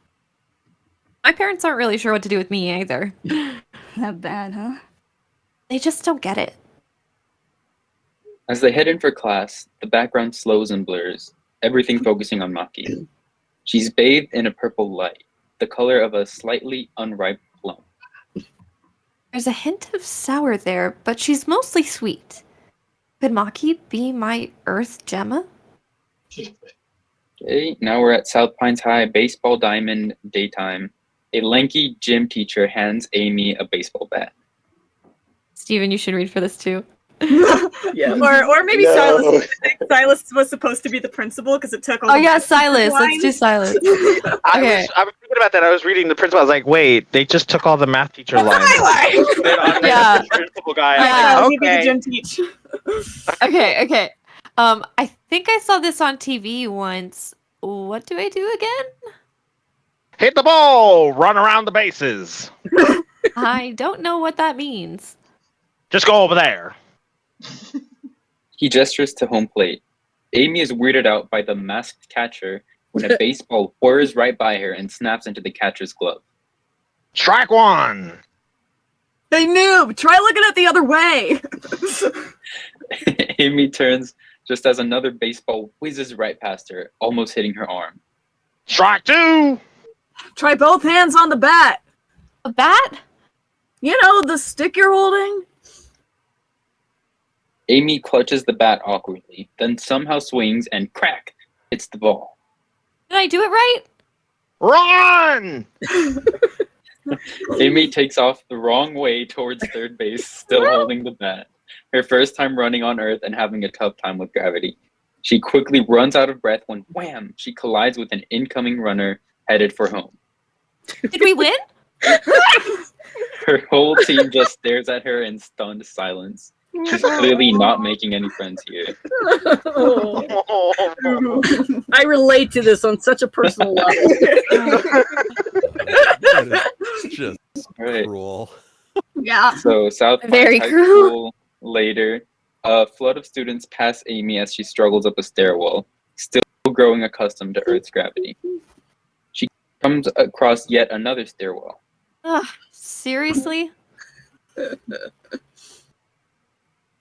My parents aren't really sure what to do with me either. That bad, huh? They just don't get it. As they head in for class, the background slows and blurs, everything focusing on Maki. She's bathed in a purple light, the color of a slightly unripe plum. There's a hint of sour there, but she's mostly sweet. Could Maki be my Earth Gemma? Okay, now we're at South Pines High, baseball diamond, daytime. A lanky gym teacher hands Amy a baseball bat. Steven, you should read for this too. Yeah. Or maybe No. Silas. I think Silas was supposed to be the principal because it took all Oh the yeah, lines. Silas. Let's do Silas. I was thinking about that. I was reading the principal. I was like, wait, they just took all the math teacher lines. Yeah. The principal guy. Yeah. I'm Maybe the like, gym teach. Okay. I think I saw this on TV once. What do I do again? hit the ball, run around the bases. I don't know what that means. Just go over there. He gestures to home plate. Amy is weirded out by the masked catcher when a baseball whirs right by her and snaps into the catcher's glove. Strike one. Hey, noob! Try looking at the other way! Amy turns just as another baseball whizzes right past her, almost hitting her arm. Strike two! Try both hands on the bat! A bat? You know, the stick you're holding? Amy clutches the bat awkwardly, then somehow swings and crack, hits the ball. Did I do it right? Run! Amy takes off the wrong way towards third base, still holding the bat. Her first time running on Earth and having a tough time with gravity. She quickly runs out of breath when, wham, she collides with an incoming runner headed for home. Did we win? Her whole team just stares at her in stunned silence. She's clearly not making any friends here. I relate to this on such a personal level. Just Right. cruel. Yeah. So South Pines Very High cruel. School later, a flood of students pass Amy as she struggles up a stairwell, still growing accustomed to Earth's gravity. She comes across yet another stairwell. Ugh, seriously?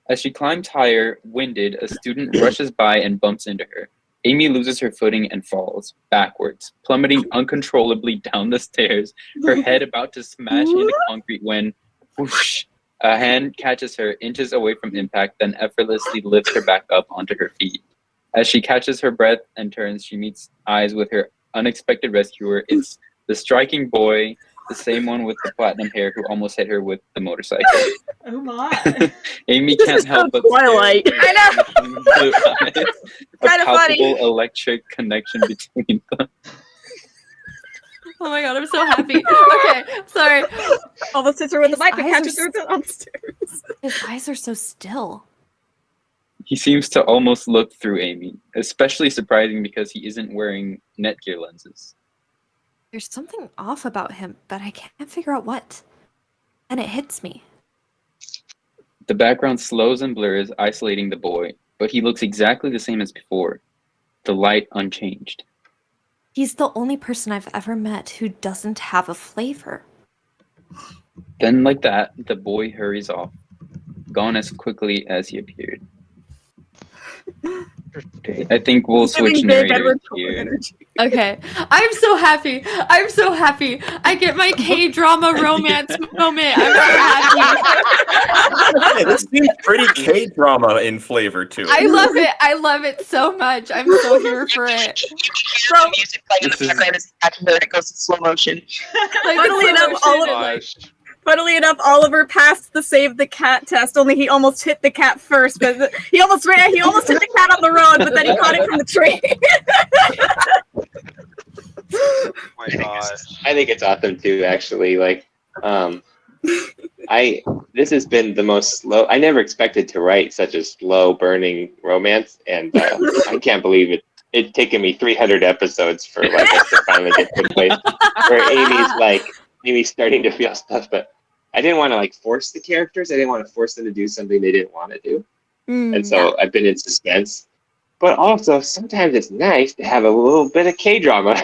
As she climbs higher, winded, a student rushes by and bumps into her. Amy loses her footing and falls backwards, plummeting uncontrollably down the stairs, her head about to smash into concrete when, whoosh, a hand catches her inches away from impact, then effortlessly lifts her back up onto her feet. As she catches her breath and turns, she meets eyes with her unexpected rescuer. It's the striking boy, the same one with the platinum hair who almost hit her with the motorcycle. Oh my. Amy This can't is help but Twilight. stare at her blue eyes. A Kinda funny. palpable electric connection between them. Oh my god, I'm so happy. Okay, sorry. Almost hits her with the His mic and eyes catches are her upstairs. His eyes are so still. He seems to almost look through Amy, especially surprising because he isn't wearing Netgear lenses. There's something off about him, but I can't figure out what. And it hits me. The background slows and blurs, isolating the boy, but he looks exactly the same as before. The light unchanged. He's the only person I've ever met who doesn't have a flavor. Then, like that, the boy hurries off, gone as quickly as he appeared. Okay, I think we'll switch narrators here. Okay. I'm so happy. I'm so happy. I get my K-drama romance moment. I'm so happy. This seems pretty K-drama in flavor to it. I love it. I love it so much. I'm so here for it. So, music playing in the background as it goes in slow motion. Funnily enough, Oliver passed the save the cat test. Only he almost hit the cat first, but he almost hit the cat on the road, but then he caught it from the tree. Oh my gosh. I think it's awesome too, actually. Like, this has been the most slow. I never expected to write such a slow burning romance, and I can't believe it. It's taken me 300 episodes for like us to finally get to a place where Amy's starting to feel stuff, but I didn't want to like force the characters. I didn't want to force them to do something they didn't want to do, and so I've been in suspense. But also, sometimes it's nice to have a little bit of K-drama.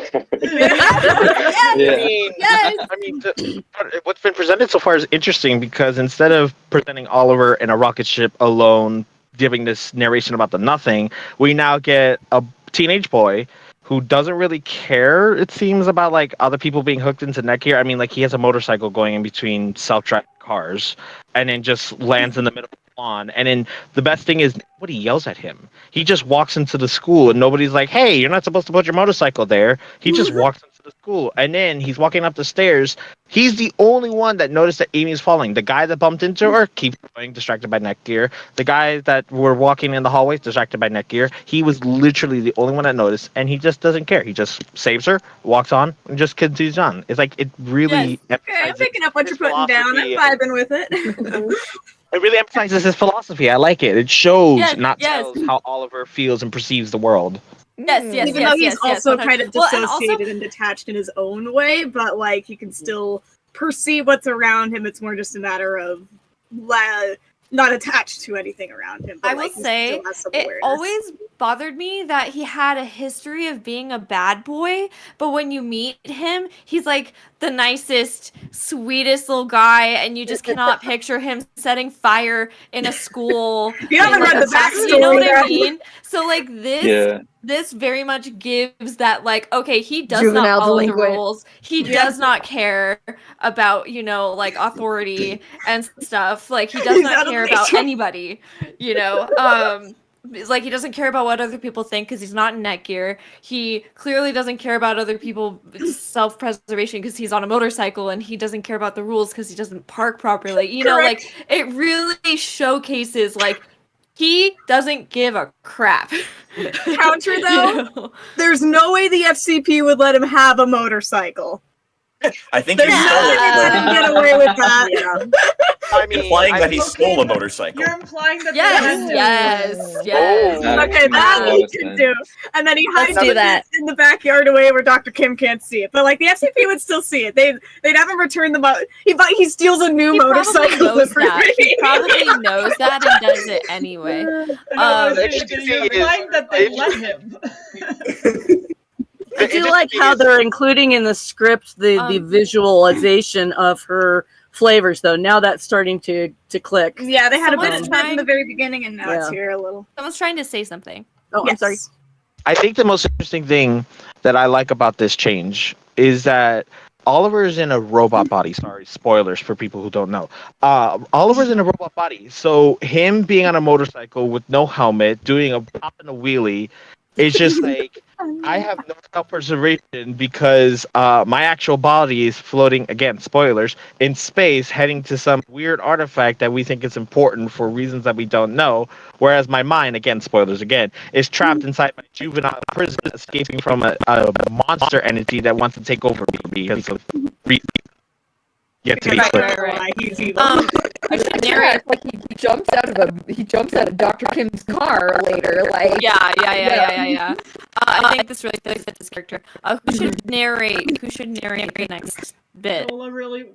What's been presented so far is interesting because instead of presenting Oliver in a rocket ship alone, giving this narration about the nothing, we now get a teenage boy who doesn't really care, it seems, about like other people being hooked into Netgear. I mean, like he has a motorcycle going in between self-driving cars and then just lands in the middle of the lawn. And then the best thing is nobody yells at him. He just walks into the school and nobody's like, hey, you're not supposed to put your motorcycle there. He just walks into the school, and then he's walking up the stairs. He's the only one that noticed that Amy is falling. The guy that bumped into her keeps going, distracted by Netgear. The guy that were walking in the hallways, distracted by Netgear. He was literally the only one that noticed, and he just doesn't care. He just saves her, walks on, and just continues on. It's like it really Okay, I'm picking up what you're putting down. I'm vibing with it. It really emphasizes his philosophy. I like it. It shows, Yes, not yes. tells, how Oliver feels and perceives the world. Yes, yes, Even yes, though he's yes, also yes, kind of 100%. Well, and dissociated and detached in his own way, but like he can still perceive what's around him. It's more just a matter of not attached to anything around him. But, I will like, he say, still has some it awareness. always bothered me that he had a history of being a bad boy, but when you meet him, he's like the nicest, sweetest little guy, and you just cannot picture him setting fire in a school. You haven't in, like, read a the back- You know backstory, what I though. mean? So like this. Yeah. This very much gives that, like, okay, he does Juvenile not follow the delinquent. rules. He does not care about, like, authority and stuff. Like, he does He's not out of care about nature. anybody, It's like he doesn't care about what other people think because he's not in Netgear. He clearly doesn't care about other people's self-preservation because he's on a motorcycle, and he doesn't care about the rules because he doesn't park properly. Correct. Like, it really showcases, like, he doesn't give a crap. Counter though, there's no way the FCP would let him have a motorcycle. I think There's he no stole way they let him it. get away with that. I mean, implying that he stole a motorcycle. You're implying that Yes. Okay, that we can do. And then he hides do it that. in the backyard away where Dr. Kim can't see it. But like the FCP would still see it. They'd have him return the he steals a new He probably motorcycle. knows that. He probably knows that and does it anyway. You're implying that they let him. I do like how they're including in the script the visualization of her flavors, though. Now that's starting to click. Yeah, they had a bit Someone's of that in trying- the very beginning, and now it's Yeah. here a little. Someone's trying to say something. Oh, I'm sorry. I think the most interesting thing that I like about this change is that Oliver is in a robot body. Sorry, spoilers for people who don't know. Oliver's in a robot body, so him being on a motorcycle with no helmet, doing a pop and a wheelie, is just like, I have no self-preservation because my actual body is floating, again, spoilers, in space, heading to some weird artifact that we think is important for reasons that we don't know, whereas my mind, again, spoilers again, is trapped inside my juvenile prison, escaping from a monster entity that wants to take over me because of yet to be clear. Right. He's evil. I should narrate like he jumps out of Dr. Kim's car later. Like Yeah. I think this really fits this character. Who should narrate the next bit?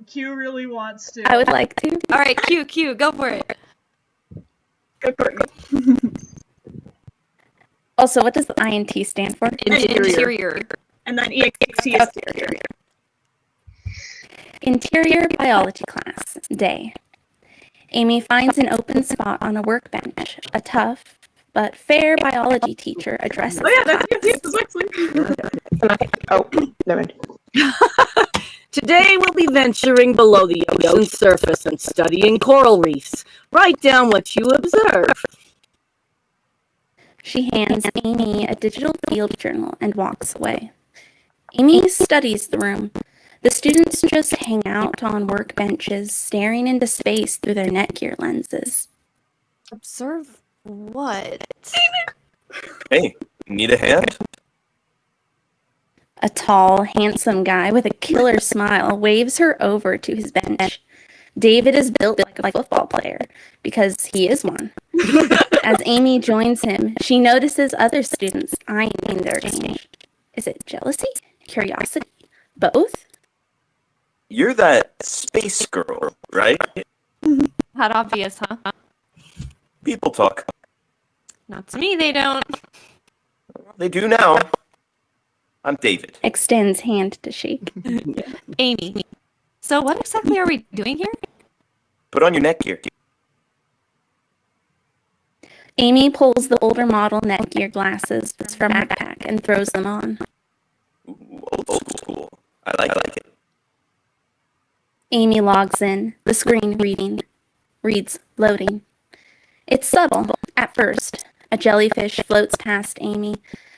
Q really wants to. I would like to. All right, Q, go for it. Go for it. Also, what does the INT stand for? Interior. And then EXT is exterior. Interior biology class, day. Amy finds an open spot on a workbench. A tough but fair biology teacher addresses Oh yeah, the that's class. Oh, never mind. Today we'll be venturing below the ocean surface and studying coral reefs. Write down what you observe. She hands Amy a digital field journal and walks away. Amy studies the room. The students just hang out on workbenches, staring into space through their Netgear lenses. Observe what? Hey, need a hand? A tall, handsome guy with a killer smile waves her over to his bench. David is built like a football player, because he is one. As Amy joins him, she notices other students eyeing their exchange. Is it jealousy? Curiosity? Both? You're that space girl, right? Not obvious, huh? People talk. Not to me, they don't. They do now. I'm David. Extends hand to shake. Amy. So what exactly are we doing here? Put on your neck gear. Amy pulls the older model Netgear glasses from her backpack and throws them on. Old school. I like it. Amy logs in, the screen reads loading. It's subtle, at first. A jellyfish floats past Amy,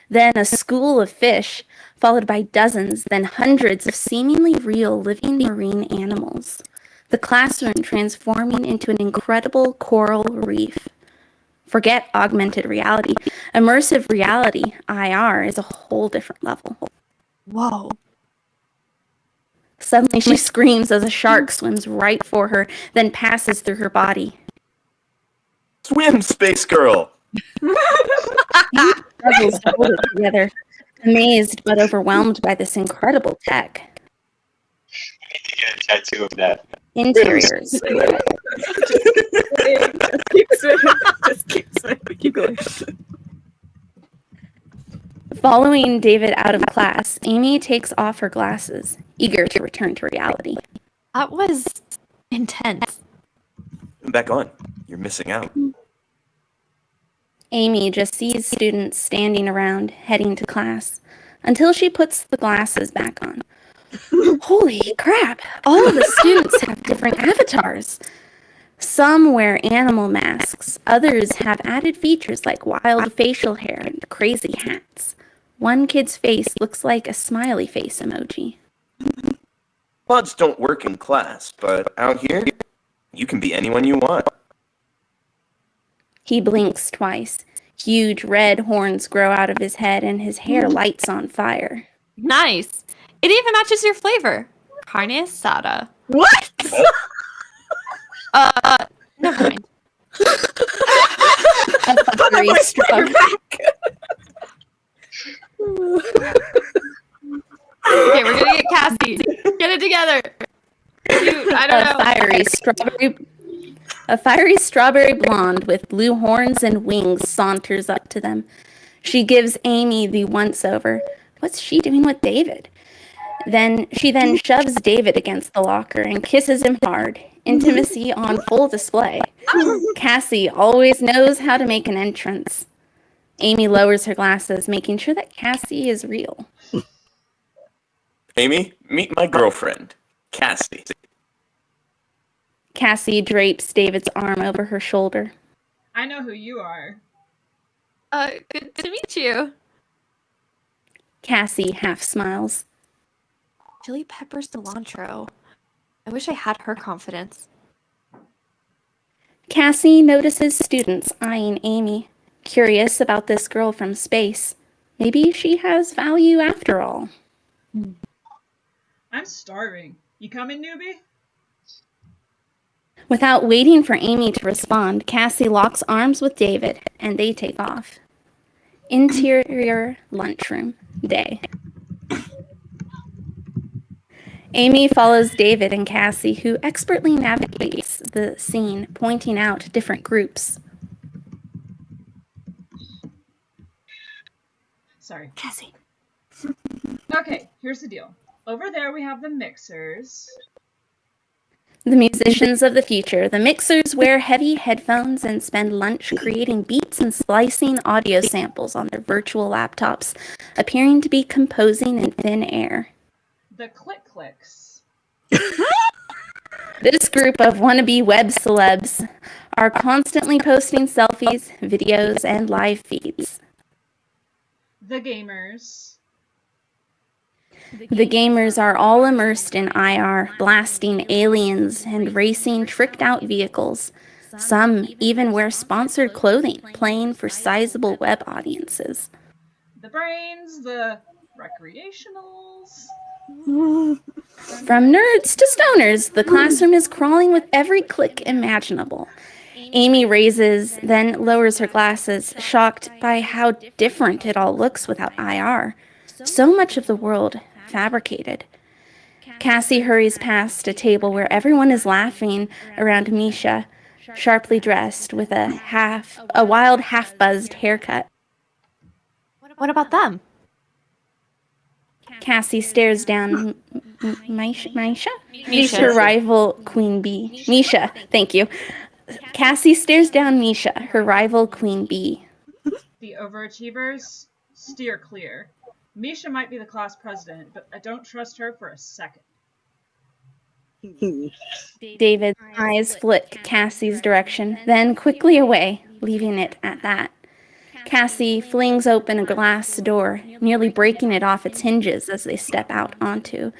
then a school of fish, followed by dozens, then hundreds of seemingly real living marine animals. The classroom transforming into an incredible coral reef. Forget augmented reality. Immersive reality, IR, is a whole different level. Whoa. Suddenly she screams as a shark swims right for her, then passes through her body. Swim, space girl! Struggles to hold it together, amazed but overwhelmed by this incredible tech. I need to get a tattoo of that. Interiors. Just keep going. Following David out of class, Amy takes off her glasses, eager to return to reality. That was intense. Back on. You're missing out. Amy just sees students standing around, heading to class, until she puts the glasses back on. Holy crap! All of the students have different avatars. Some wear animal masks. Others have added features like wild facial hair and crazy hats. One kid's face looks like a smiley face emoji. Quads don't work in class, but out here, you can be anyone you want. He blinks twice. Huge red horns grow out of his head and his hair lights on fire. Nice. It even matches your flavor. Carne asada. What? Never mind. A fiery strawberry. Okay, we're gonna get Cassie. Get it together. Dude, I don't know. A fiery strawberry blonde with blue horns and wings saunters up to them. She gives Amy the once-over. What's she doing with David? She then shoves David against the locker and kisses him hard. Intimacy on full display. Cassie always knows how to make an entrance. Amy lowers her glasses, making sure that Cassie is real. Amy, meet my girlfriend, Cassie. Cassie drapes David's arm over her shoulder. I know who you are. Good to meet you. Cassie half smiles. Chili pepper cilantro. I wish I had her confidence. Cassie notices students eyeing Amy, curious about this girl from space. Maybe she has value after all. I'm starving. You coming, newbie? Without waiting for Amy to respond, Cassie locks arms with David, and they take off. Interior lunchroom day. Amy follows David and Cassie, who expertly navigates the scene, pointing out different groups. Sorry. Cassie. Okay, here's the deal. Over there we have the mixers. The musicians of the future. The mixers wear heavy headphones and spend lunch creating beats and splicing audio samples on their virtual laptops, appearing to be composing in thin air. The click-clicks. This group of wannabe web celebs are constantly posting selfies, videos, and live feeds. The gamers. The gamers are all immersed in IR, blasting aliens and racing tricked-out vehicles. Some even wear sponsored clothing, playing for sizable web audiences. The brains, the recreationals. From nerds to stoners, the classroom is crawling with every click imaginable. Amy raises, then lowers her glasses, shocked by how different it all looks without IR. So much of the world fabricated. Cassie hurries past a table where everyone is laughing around Misha, sharply dressed with a wild half-buzzed haircut. What about them? Cassie stares down Misha? Misha. Her rival, Queen Bee. Misha, thank you. Cassie stares down Misha, her rival queen bee. The overachievers, steer clear. Misha might be the class president, but I don't trust her for a second. David's eyes flick Cassie's direction, then quickly away, leaving it at that. Cassie flings open a glass door, nearly breaking it off its hinges as they step out onto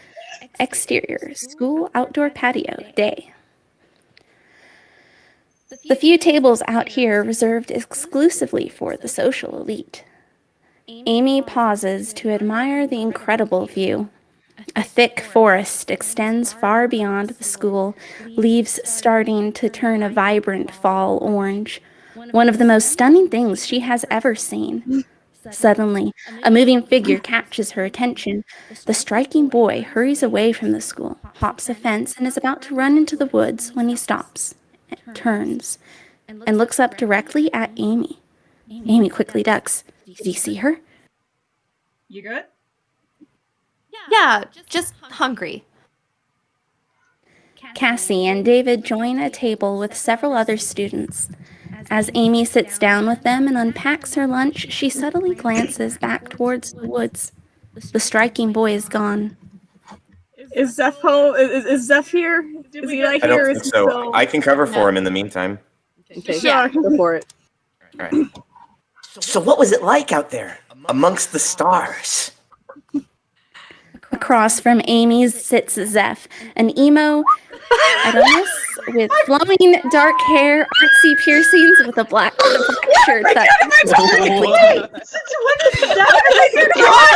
exterior school outdoor patio day. The few tables out here reserved exclusively for the social elite. Amy pauses to admire the incredible view. A thick forest extends far beyond the school, leaves starting to turn a vibrant fall orange, one of the most stunning things she has ever seen. Suddenly, a moving figure catches her attention. The striking boy hurries away from the school, hops a fence, and is about to run into the woods when he stops, turns, and looks up directly at Amy. Amy quickly ducks. Did he see her? You good? Yeah, just hungry. Cassie and David join a table with several other students. As Amy sits down with them and unpacks her lunch, she subtly glances back towards the woods. The striking boy is gone. Is Zeph home? Is Zeph here? Is he like I here? don't Or think is he so. still... I can cover for him in the meantime. Okay, Sure. go for it. All right. So what was it like out there, amongst the stars? Across from Amy's sits Zeph, an emo Adonis with flowing dark hair, artsy piercings, with a black shirt that is perfectly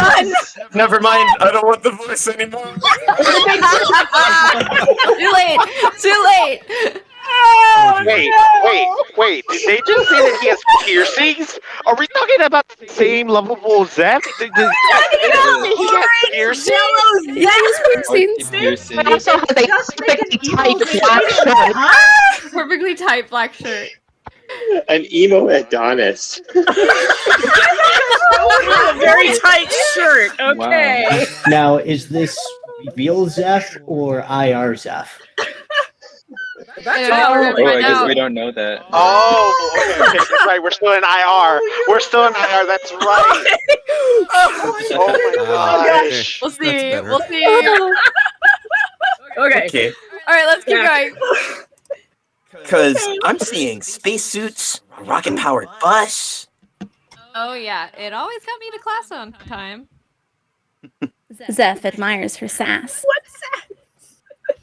tight. Never mind. I don't want the voice anymore. Too late. Too late. Wait. Did they just say that he has piercings? Are we talking about the same lovable Zeph? He has piercings? Yeah, he's piercings. He also has a perfectly tight black shirt. Perfectly tight black shirt. An emo Adonis. A very tight shirt. Okay. Now, is this real Zeph or IR Zeph? Oh, I guess we don't know that. Oh, okay. That's right. We're still in IR. That's right. Oh my gosh. We'll see. better. We'll see. Okay. All right, let's keep going. Because I'm seeing spacesuits, a rocket-powered bus. Oh yeah, it always got me to class on time. Zeph admires her sass.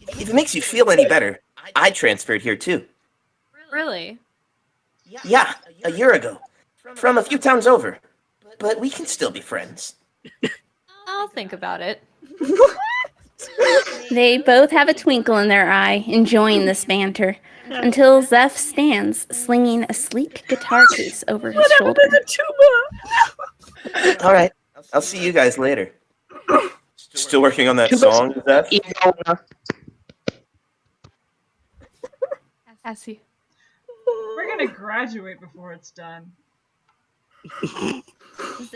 If it makes you feel any better, I transferred here too. Really? Yeah, a year ago. From a few towns over. But we can still be friends. I'll think about it. They both have a twinkle in their eye, enjoying this banter, until Zeph stands, slinging a sleek guitar case over his shoulder. All right, I'll see you guys later. Still working on that song, Zeph? Cassie. We're gonna graduate before it's done.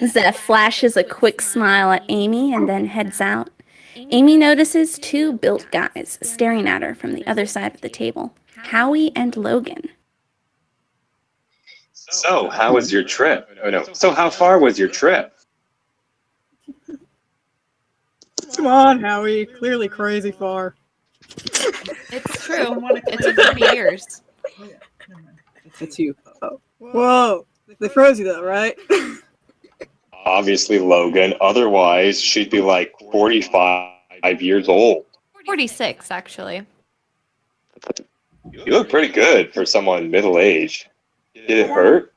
Zeph flashes a quick smile at Amy and then heads out. Amy notices two built guys staring at her from the other side of the table, Howie and Logan. So, how was your trip? Oh no. So, how far was your trip? Come on, Howie. Clearly crazy far. It's true. It took 30 years. It's you. Oh. Whoa. They froze you though, right? Obviously, Logan. Otherwise, she'd be like 45 years old. 46, actually. You look pretty good for someone middle-aged. Did it hurt?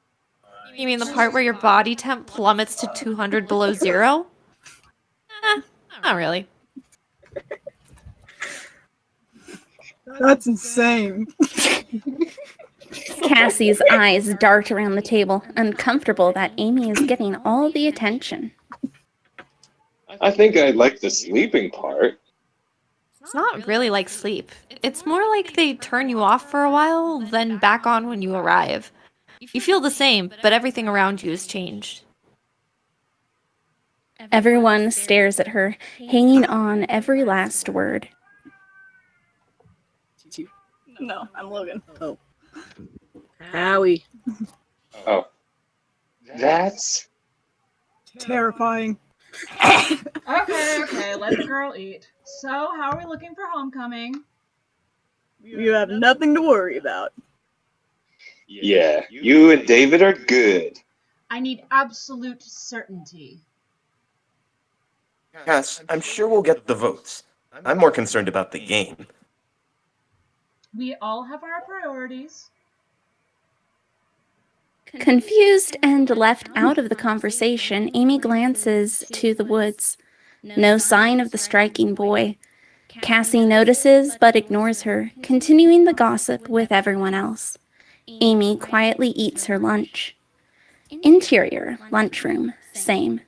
You mean the part where your body temp plummets to 200 below zero? Not really. That's insane. Cassie's eyes dart around the table, uncomfortable that Amy is getting all the attention. I think I like the sleeping part. It's not really like sleep. It's more like they turn you off for a while, then back on when you arrive. You feel the same, but everything around you has changed. Everyone stares at her, hanging on every last word. No, I'm Logan. Oh. Howie. Oh, that's Terrifying. Okay, let the girl eat. So, how are we looking for homecoming? You have nothing to worry about. yeah. You and David are good. I need absolute certainty. Cass, I'm sure we'll get the votes. I'm more concerned about the game. We all have our priorities. Confused and left out of the conversation, Amy glances to the woods. No sign of the striking boy. Cassie notices but ignores her, continuing the gossip with everyone else. Amy quietly eats her lunch. Interior, lunchroom, same.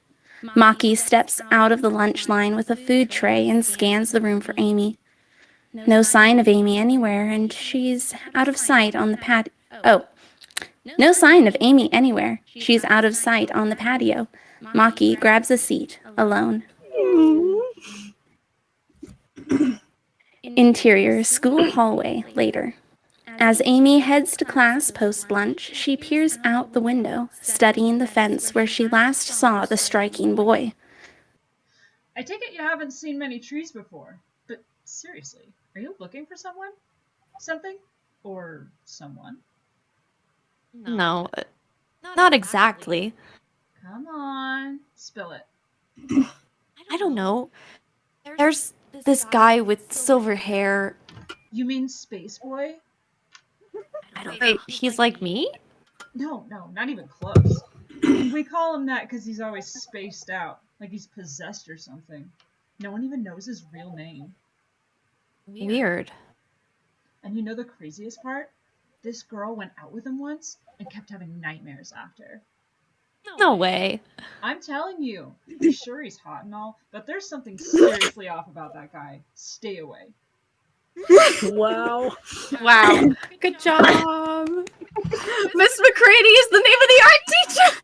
Maki steps out of the lunch line with a food tray and scans the room for Amy. No sign of Amy anywhere, and she's out of sight on the No sign of Amy anywhere. She's out of sight on the patio. Maki grabs a seat, alone. Interior, school hallway, later. As Amy heads to class post-lunch, she peers out the window, studying the fence where she last saw the striking boy. I take it you haven't seen many trees before. But seriously, are you looking for someone? Something? Or someone? No, not exactly. Come on, spill it. I don't know. There's this guy with silver hair. You mean Space Boy? Wait, he's like me? No, not even close. We call him that because he's always spaced out, like he's possessed or something. No one even knows his real name. Weird. And you know the craziest part? This girl went out with him once and kept having nightmares after. No way. I'm telling you. Sure, he's hot and all, but there's something seriously off about that guy. Stay away. Wow. Wow. Good job. Miss McCready is the name of the art teacher.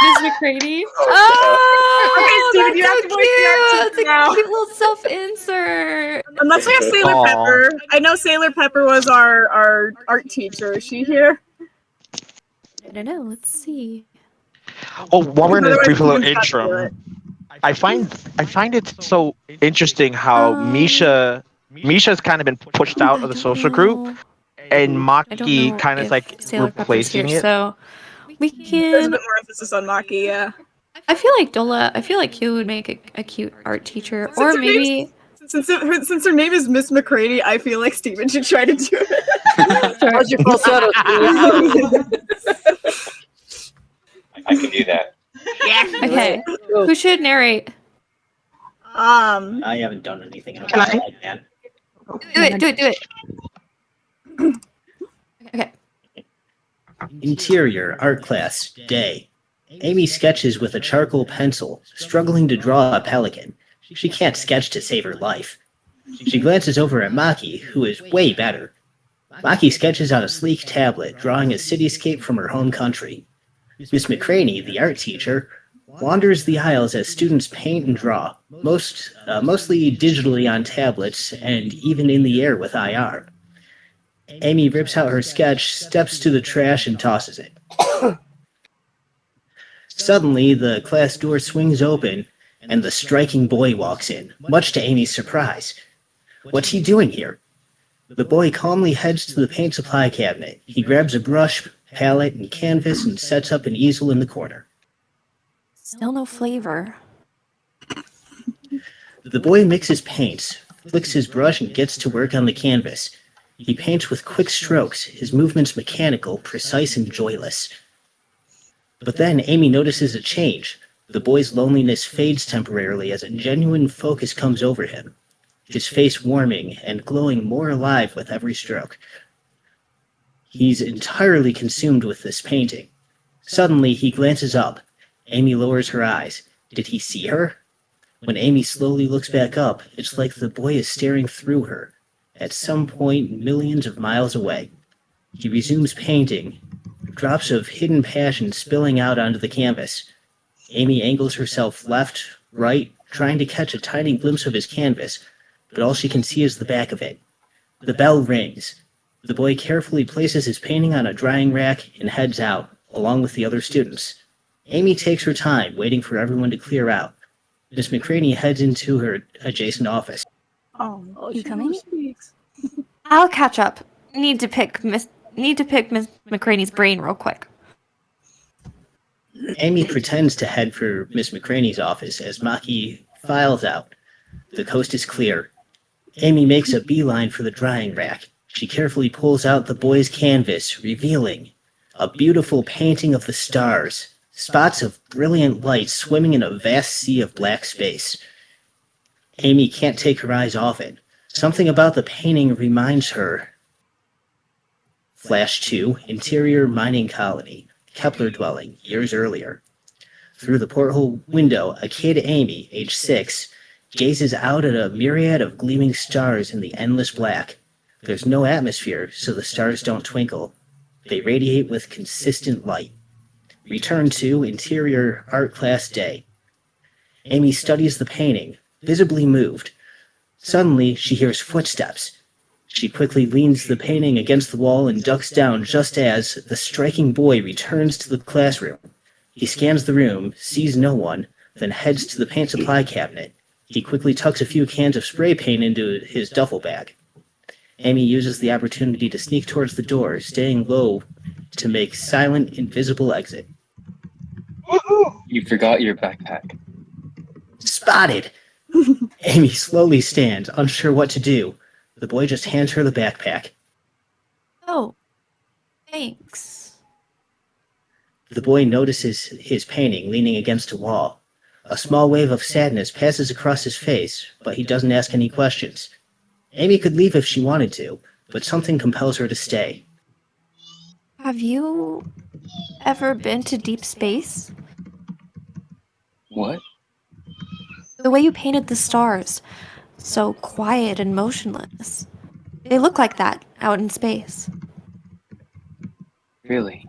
Miss McCready. Okay, Steven, you have to voice the art It's teacher a now. cute little self-insert. Unless we have Sailor Aw. Pepper. I know Sailor Pepper was our art teacher. Is she here? I don't know. Let's see. Oh, while we're in this Otherwise, brief little we can cut to it. interim, I find it so interesting how Misha's kind of been pushed out of the social group, and I don't Maki know kind of if like Sailor Pepper's replacing here, it. so we There's a can. bit more emphasis on Maki, yeah. I feel like Dola. I feel like he would make a cute art teacher, or Since her maybe. name's- Since her name is Miss McCready, I feel like Steven should try to do it. How's your falsetto, Steve? I can do that. Okay, who should narrate? I haven't done anything in a Can I? while, man. Do it. Okay. Interior, art class, day. Amy sketches with a charcoal pencil, struggling to draw a pelican. She can't sketch to save her life. She glances over at Maki, who is way better. Maki sketches on a sleek tablet, drawing a cityscape from her home country. Miss McCraney, the art teacher, wanders the aisles as students paint and draw, mostly digitally on tablets and even in the air with IR. Amy rips out her sketch, steps to the trash, and tosses it. Suddenly, the class door swings open, and the striking boy walks in, much to Amy's surprise. What's he doing here? The boy calmly heads to the paint supply cabinet. He grabs a brush, palette, and canvas and sets up an easel in the corner. Still no flavor. The boy mixes paints, flicks his brush, and gets to work on the canvas. He paints with quick strokes, his movements mechanical, precise, and joyless. But then Amy notices a change. The boy's loneliness fades temporarily as a genuine focus comes over him, his face warming and glowing more alive with every stroke. He's entirely consumed with this painting. Suddenly, he glances up. Amy lowers her eyes. Did he see her? When Amy slowly looks back up, it's like the boy is staring through her, at some point millions of miles away. He resumes painting, drops of hidden passion spilling out onto the canvas. Amy angles herself left, right, trying to catch a tiny glimpse of his canvas, but all she can see is the back of it. The bell rings. The boy carefully places his painting on a drying rack and heads out, along with the other students. Amy takes her time, waiting for everyone to clear out. Miss McCraney heads into her adjacent office. Oh, You coming? I'll catch up. Need to pick Miss McCraney's brain real quick. Amy pretends to head for Miss McCraney's office as Maki files out. The coast is clear. Amy makes a beeline for the drying rack. She carefully pulls out the boy's canvas, revealing a beautiful painting of the stars, spots of brilliant light swimming in a vast sea of black space. Amy can't take her eyes off it. Something about the painting reminds her. Flash to interior mining colony, Kepler dwelling, years earlier. Through the porthole window, a kid, Amy, age 6, gazes out at a myriad of gleaming stars in the endless black. There's no atmosphere, so the stars don't twinkle. They radiate with consistent light. Return to interior art class day. Amy studies the painting, visibly moved. Suddenly, she hears footsteps. She quickly leans the painting against the wall and ducks down just as the striking boy returns to the classroom. He scans the room, sees no one, then heads to the paint supply cabinet. He quickly tucks a few cans of spray paint into his duffel bag. Amy uses the opportunity to sneak towards the door, staying low to make silent, invisible exit. You forgot your backpack. Spotted! Amy slowly stands, unsure what to do. The boy just hands her the backpack. Oh, thanks. The boy notices his painting leaning against a wall. A small wave of sadness passes across his face, but he doesn't ask any questions. Amy could leave if she wanted to, but something compels her to stay. Have you ever been to deep space? What? The way you painted the stars, so quiet and motionless. They look like that out in space. Really?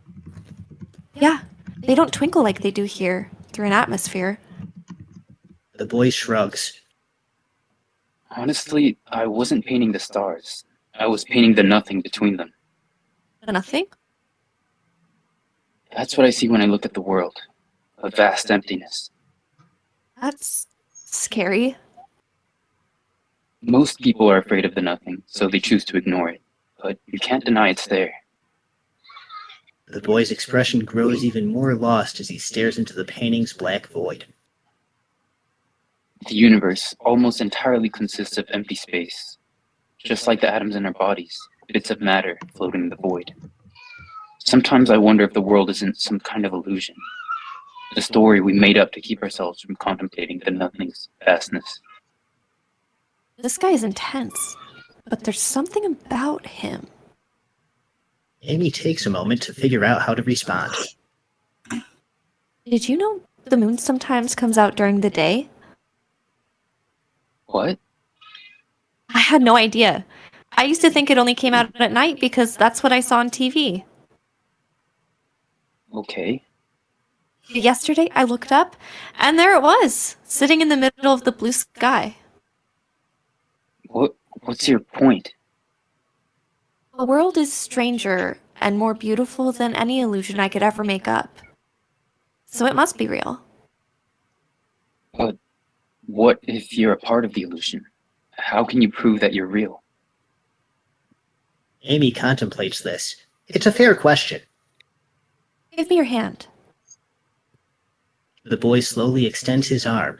Yeah, they don't twinkle like they do here, through an atmosphere. The boy shrugs. Honestly, I wasn't painting the stars. I was painting the nothing between them. Nothing? That's what I see when I look at the world. A vast emptiness. That's scary. Most people are afraid of the nothing, so they choose to ignore it. But you can't deny it's there. The boy's expression grows even more lost as he stares into the painting's black void. The universe almost entirely consists of empty space. Just like the atoms in our bodies, bits of matter floating in the void. Sometimes I wonder if the world isn't some kind of illusion. The story we made up to keep ourselves from contemplating the nothing's vastness. This guy is intense, but there's something about him. Amy takes a moment to figure out how to respond. Did you know the moon sometimes comes out during the day? What? I had no idea. I used to think it only came out at night because that's what I saw on TV. Okay. Yesterday, I looked up, and there it was, sitting in the middle of the blue sky. What's your point? The world is stranger and more beautiful than any illusion I could ever make up. So it must be real. But what if you're a part of the illusion? How can you prove that you're real? Amy contemplates this. It's a fair question. Give me your hand. The boy slowly extends his arm.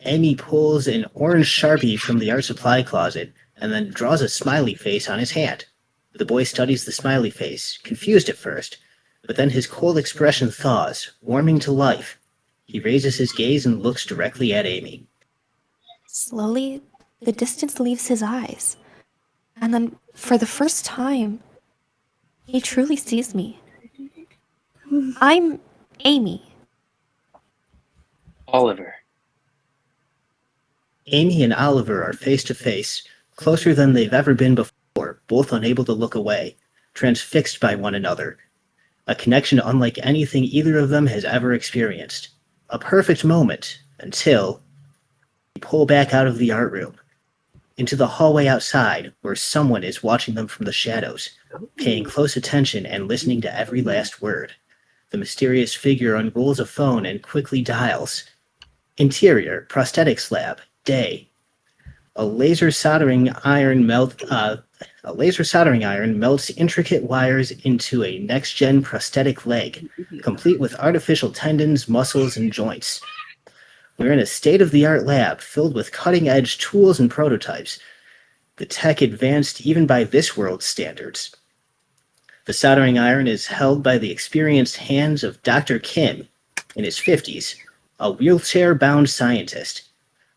Amy pulls an orange Sharpie from the art supply closet and then draws a smiley face on his hand. The boy studies the smiley face, confused at first, but then his cold expression thaws, warming to life. He raises his gaze and looks directly at Amy. Slowly, the distance leaves his eyes. And then, for the first time, he truly sees me. I'm Amy. Oliver. Amy and Oliver are face to face, closer than they've ever been before, both unable to look away, transfixed by one another. A connection unlike anything either of them has ever experienced. A perfect moment, until they pull back out of the art room, into the hallway outside, where someone is watching them from the shadows. paying close attention and listening to every last word. The mysterious figure unrolls a phone and quickly dials. Interior, prosthetics lab, day. A laser soldering iron melts intricate wires into a next-gen prosthetic leg, complete with artificial tendons, muscles, and joints. We're in a state-of-the-art lab filled with cutting-edge tools and prototypes. The tech advanced even by this world's standards. The soldering iron is held by the experienced hands of Dr. Kim, in his 50s, a wheelchair-bound scientist.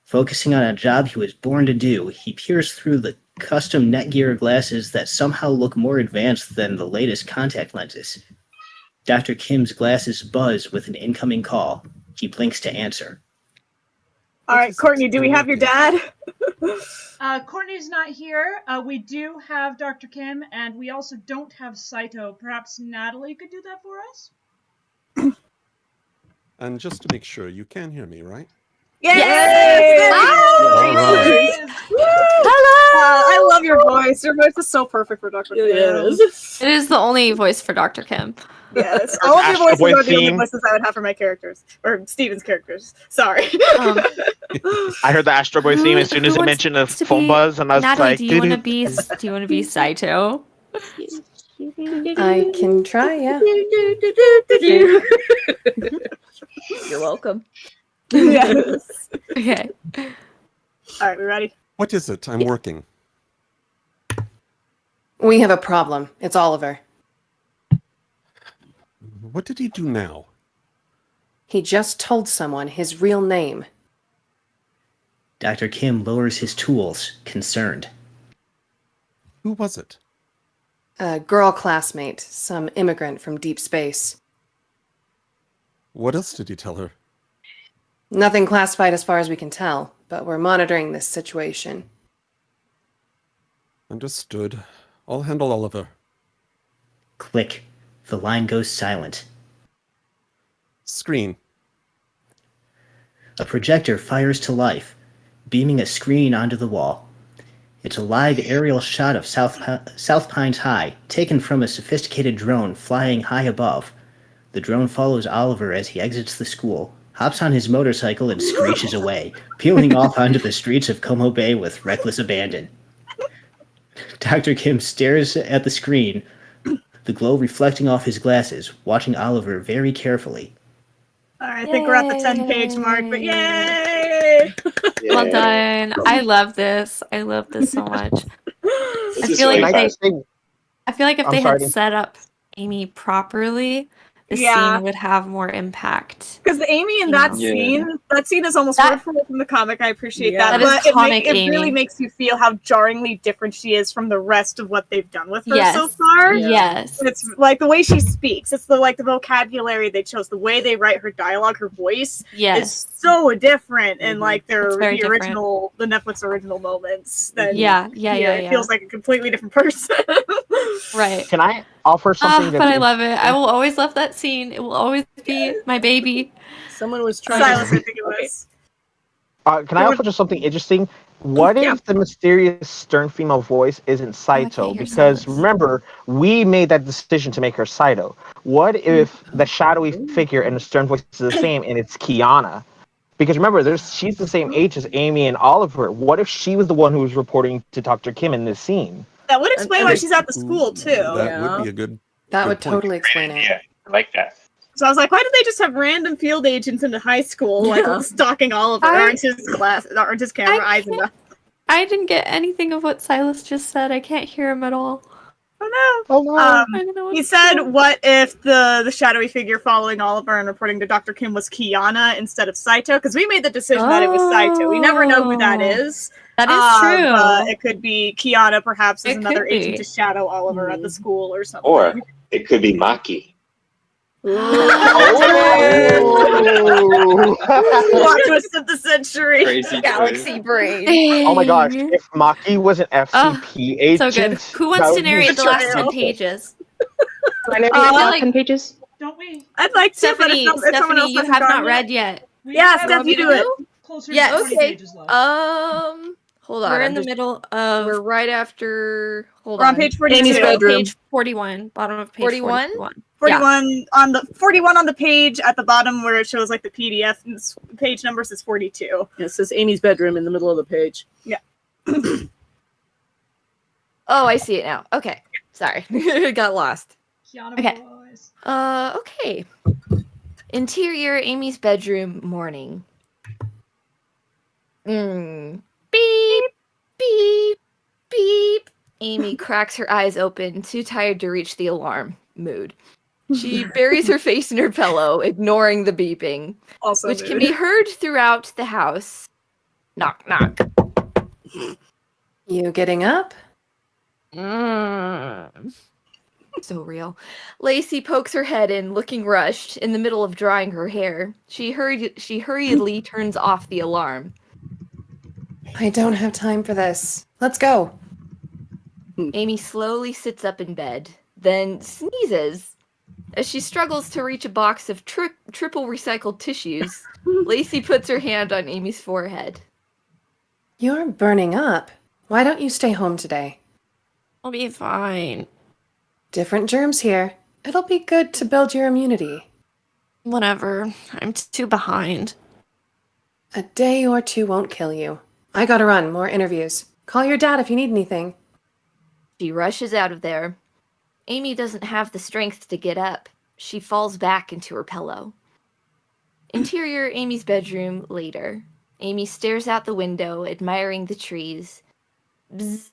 Focusing on a job he was born to do, he peers through the custom Netgear glasses that somehow look more advanced than the latest contact lenses. Dr. Kim's glasses buzz with an incoming call. He blinks to answer. All right, Courtney, do we have your dad? Courtney's not here. We do have Dr. Kim, and we also don't have Saito. Perhaps Natalie could do that for us? And just to make sure, you can hear me, right? Yay! All right. Hello! I love your voice. Your voice is so perfect for Dr. Kim. It is the only voice for Dr. Kim. Yes, all of your voices Boy are the only theme. voices I would have for my characters. Or Steven's characters. Sorry. I heard the Astro Boy theme as soon as you mentioned the phone buzz, and I was Natalie, like, do you want to be Saito? I can try, yeah. You're welcome. Yes. Okay. All right, we ready? What is it? I'm working. We have a problem. It's Oliver. What did he do now? He just told someone his real name. Dr. Kim lowers his tools, concerned. Who was it? A girl classmate, some immigrant from deep space. What else did he tell her? Nothing classified as far as we can tell, but we're monitoring this situation. Understood. I'll handle Oliver. Click. The line goes silent. Screen. A projector fires to life, beaming a screen onto the wall. It's a live aerial shot of South Pines High, taken from a sophisticated drone flying high above. The drone follows Oliver as he exits the school, hops on his motorcycle and screeches away, peeling off onto the streets of Como Bay with reckless abandon. Dr. Kim stares at the screen, the glow reflecting off his glasses, watching Oliver very carefully. All right, I think we're at the 10-page mark, but yay! Well done. I love this. I love this so much. I feel like if I'm they sorry had to- set up Amy properly, the Yeah. scene would have more impact. Because Amy in You that know. scene is almost word for word from the comic. I appreciate Yeah. that. That is But iconic it really Amy. makes you feel how jarringly different she is from the rest of what they've done with her Yes. so far. Yes. It's like the way she speaks. It's the vocabulary they chose, the way they write her dialogue, her voice Yes. is so different in like It's the very different. original, the Netflix original moments. Than Yeah. It feels like a completely different person. Right. Can I offer something? But I love it. I will always love that scene. It will always be my baby. Someone was trying Silas, I think it was. Can I offer just something interesting? What if the mysterious stern female voice isn't Saito? hear Because Silas. remember, we made that decision to make her Saito. What if the shadowy figure and the stern voice is the same and it's Kiana? Because remember, she's the same age as Amy and Oliver. What if she was the one who was reporting to Dr. Kim in this scene? That would explain why she's at the school too. That would be a good. That good would point. totally explain it. Yeah, I like that. So I was like, why did they just have random field agents into high school, like stalking Oliver? Aren't his camera eyes enough? I didn't get anything of what Silas just said. I can't hear him at all. Oh no! Oh no! I don't know what He to said, do. "What if the shadowy figure following Oliver and reporting to Dr. Kim was Kiana instead of Saito? Because we made the decision that it was Saito. We never know who that is. That is true. But it could be Kiana, perhaps, as It another could agent be. to shadow Oliver at the school or something. Or it could be Maki. Plot twist of the century. Crazy Galaxy brain. Oh my gosh, if Maki was an FCP agent. So good. Who wants to narrate the last 10 pages? I know I feel like like 10 pages. Don't we? I'd like to, but Stephanie, if someone Stephanie, else you hasn't have gone not read yet. We Yeah, have Steph, you do it. Closer Yes. to 20 pages left. Hold on. We're in the middle of. We're right after. Hold We're on on. page 42. Amy's bedroom. Page 41. Bottom of page 41? 41. 41 on the 41 on the page at the bottom where it shows like the PDF and page number says 42. It says Amy's bedroom in the middle of the page. Yeah. Oh, I see it now. Okay. Sorry. Got lost. Okay. Okay. Interior Amy's bedroom morning. Beep, beep, beep. Amy cracks her eyes open, too tired to reach the alarm mood. She buries her face in her pillow, ignoring the beeping, Also which can mood. be heard throughout the house. Knock, knock. You getting up? So real. Lacey pokes her head in, looking rushed, in the middle of drying her hair. She hurriedly turns off the alarm. I don't have time for this. Let's go. Amy slowly sits up in bed, then sneezes. As she struggles to reach a box of triple recycled tissues, Lacey puts her hand on Amy's forehead. You're burning up. Why don't you stay home today? I'll be fine. Different germs here. It'll be good to build your immunity. Whatever. I'm too behind. A day or two won't kill you. I gotta run. More interviews. Call your dad if you need anything. She rushes out of there. Amy doesn't have the strength to get up. She falls back into her pillow. Interior Amy's bedroom later. Amy stares out the window, admiring the trees. Bzzz.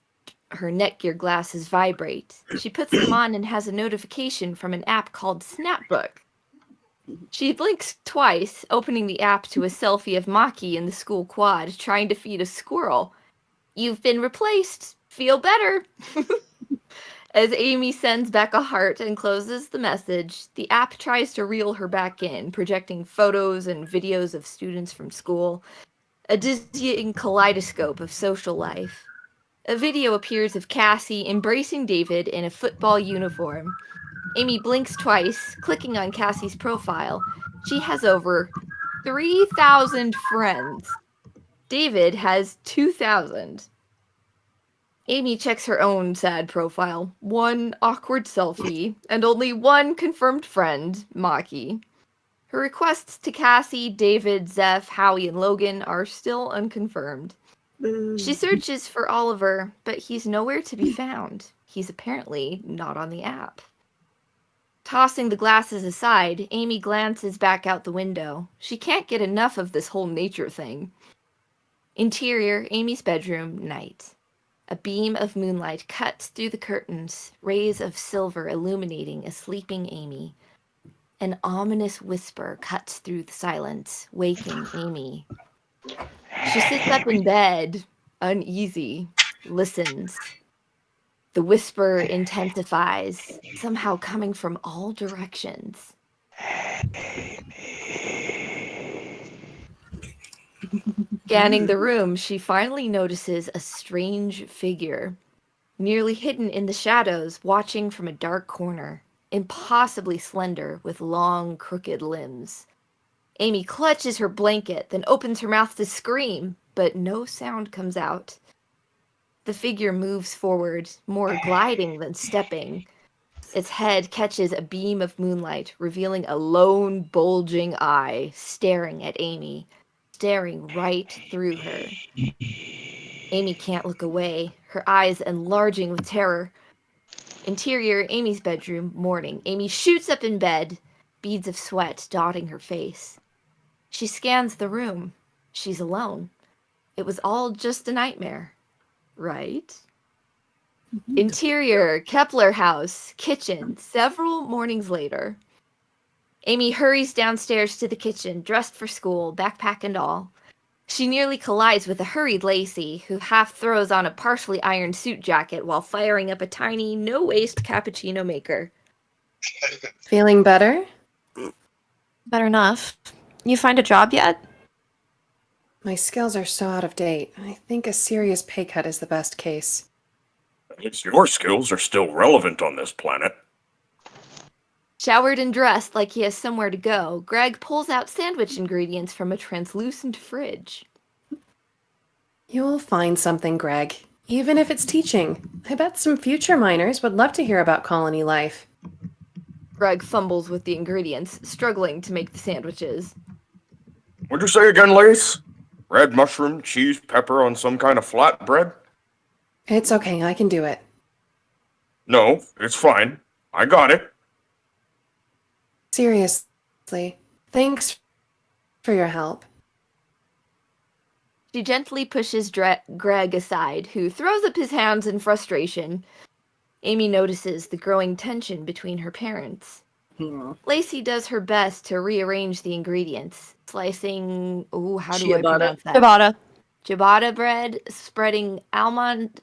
Her Netgear glasses vibrate. She puts them on and has a notification from an app called Snapbook. She blinks twice, opening the app to a selfie of Maki in the school quad, trying to feed a squirrel. You've been replaced. Feel better. As Amy sends back a heart and closes the message, the app tries to reel her back in, projecting photos and videos of students from school. A dizzying kaleidoscope of social life. A video appears of Cassie embracing David in a football uniform. Amy blinks twice, clicking on Cassie's profile. She has over 3,000 friends. David has 2,000. Amy checks her own sad profile. One awkward selfie, and only one confirmed friend, Maki. Her requests to Cassie, David, Zeph, Howie, and Logan are still unconfirmed. She searches for Oliver, but he's nowhere to be found. He's apparently not on the app. Tossing the glasses aside, Amy glances back out the window. She can't get enough of this whole nature thing. Interior, Amy's bedroom, night. A beam of moonlight cuts through the curtains, rays of silver illuminating a sleeping Amy. An ominous whisper cuts through the silence, waking Amy. She sits up in bed, uneasy, listens. The whisper intensifies, somehow coming from all directions. Scanning the room, she finally notices a strange figure, nearly hidden in the shadows, watching from a dark corner, impossibly slender with long, crooked limbs. Amy clutches her blanket, then opens her mouth to scream, but no sound comes out. The figure moves forward, more gliding than stepping. Its head catches a beam of moonlight, revealing a lone, bulging eye staring at Amy, staring right through her. Amy can't look away, her eyes enlarging with terror. Interior, Amy's bedroom, morning. Amy shoots up in bed, beads of sweat dotting her face. She scans the room. She's alone. It was all just a nightmare, right? Interior, Kepler house, kitchen, several mornings later. Amy hurries downstairs to the kitchen, dressed for school, backpack and all. She nearly collides with a hurried Lacey, who half throws on a partially ironed suit jacket while firing up a tiny, no-waste cappuccino maker. Feeling better? Better enough. You find a job yet? My skills are so out of date. I think a serious pay cut is the best case. At least your skills are still relevant on this planet. Showered and dressed like he has somewhere to go, Greg pulls out sandwich ingredients from a translucent fridge. You'll find something, Greg. Even if it's teaching. I bet some future miners would love to hear about colony life. Greg fumbles with the ingredients, struggling to make the sandwiches. What'd you say again, Lace? Red mushroom, cheese, pepper on some kind of flatbread? It's okay, I can do it. No, it's fine. I got it. Seriously, thanks for your help. She gently pushes Greg aside, who throws up his hands in frustration. Amy notices the growing tension between her parents. Lacey does her best to rearrange the ingredients, slicing, how do I pronounce that? Ciabatta. Ciabatta bread, spreading almond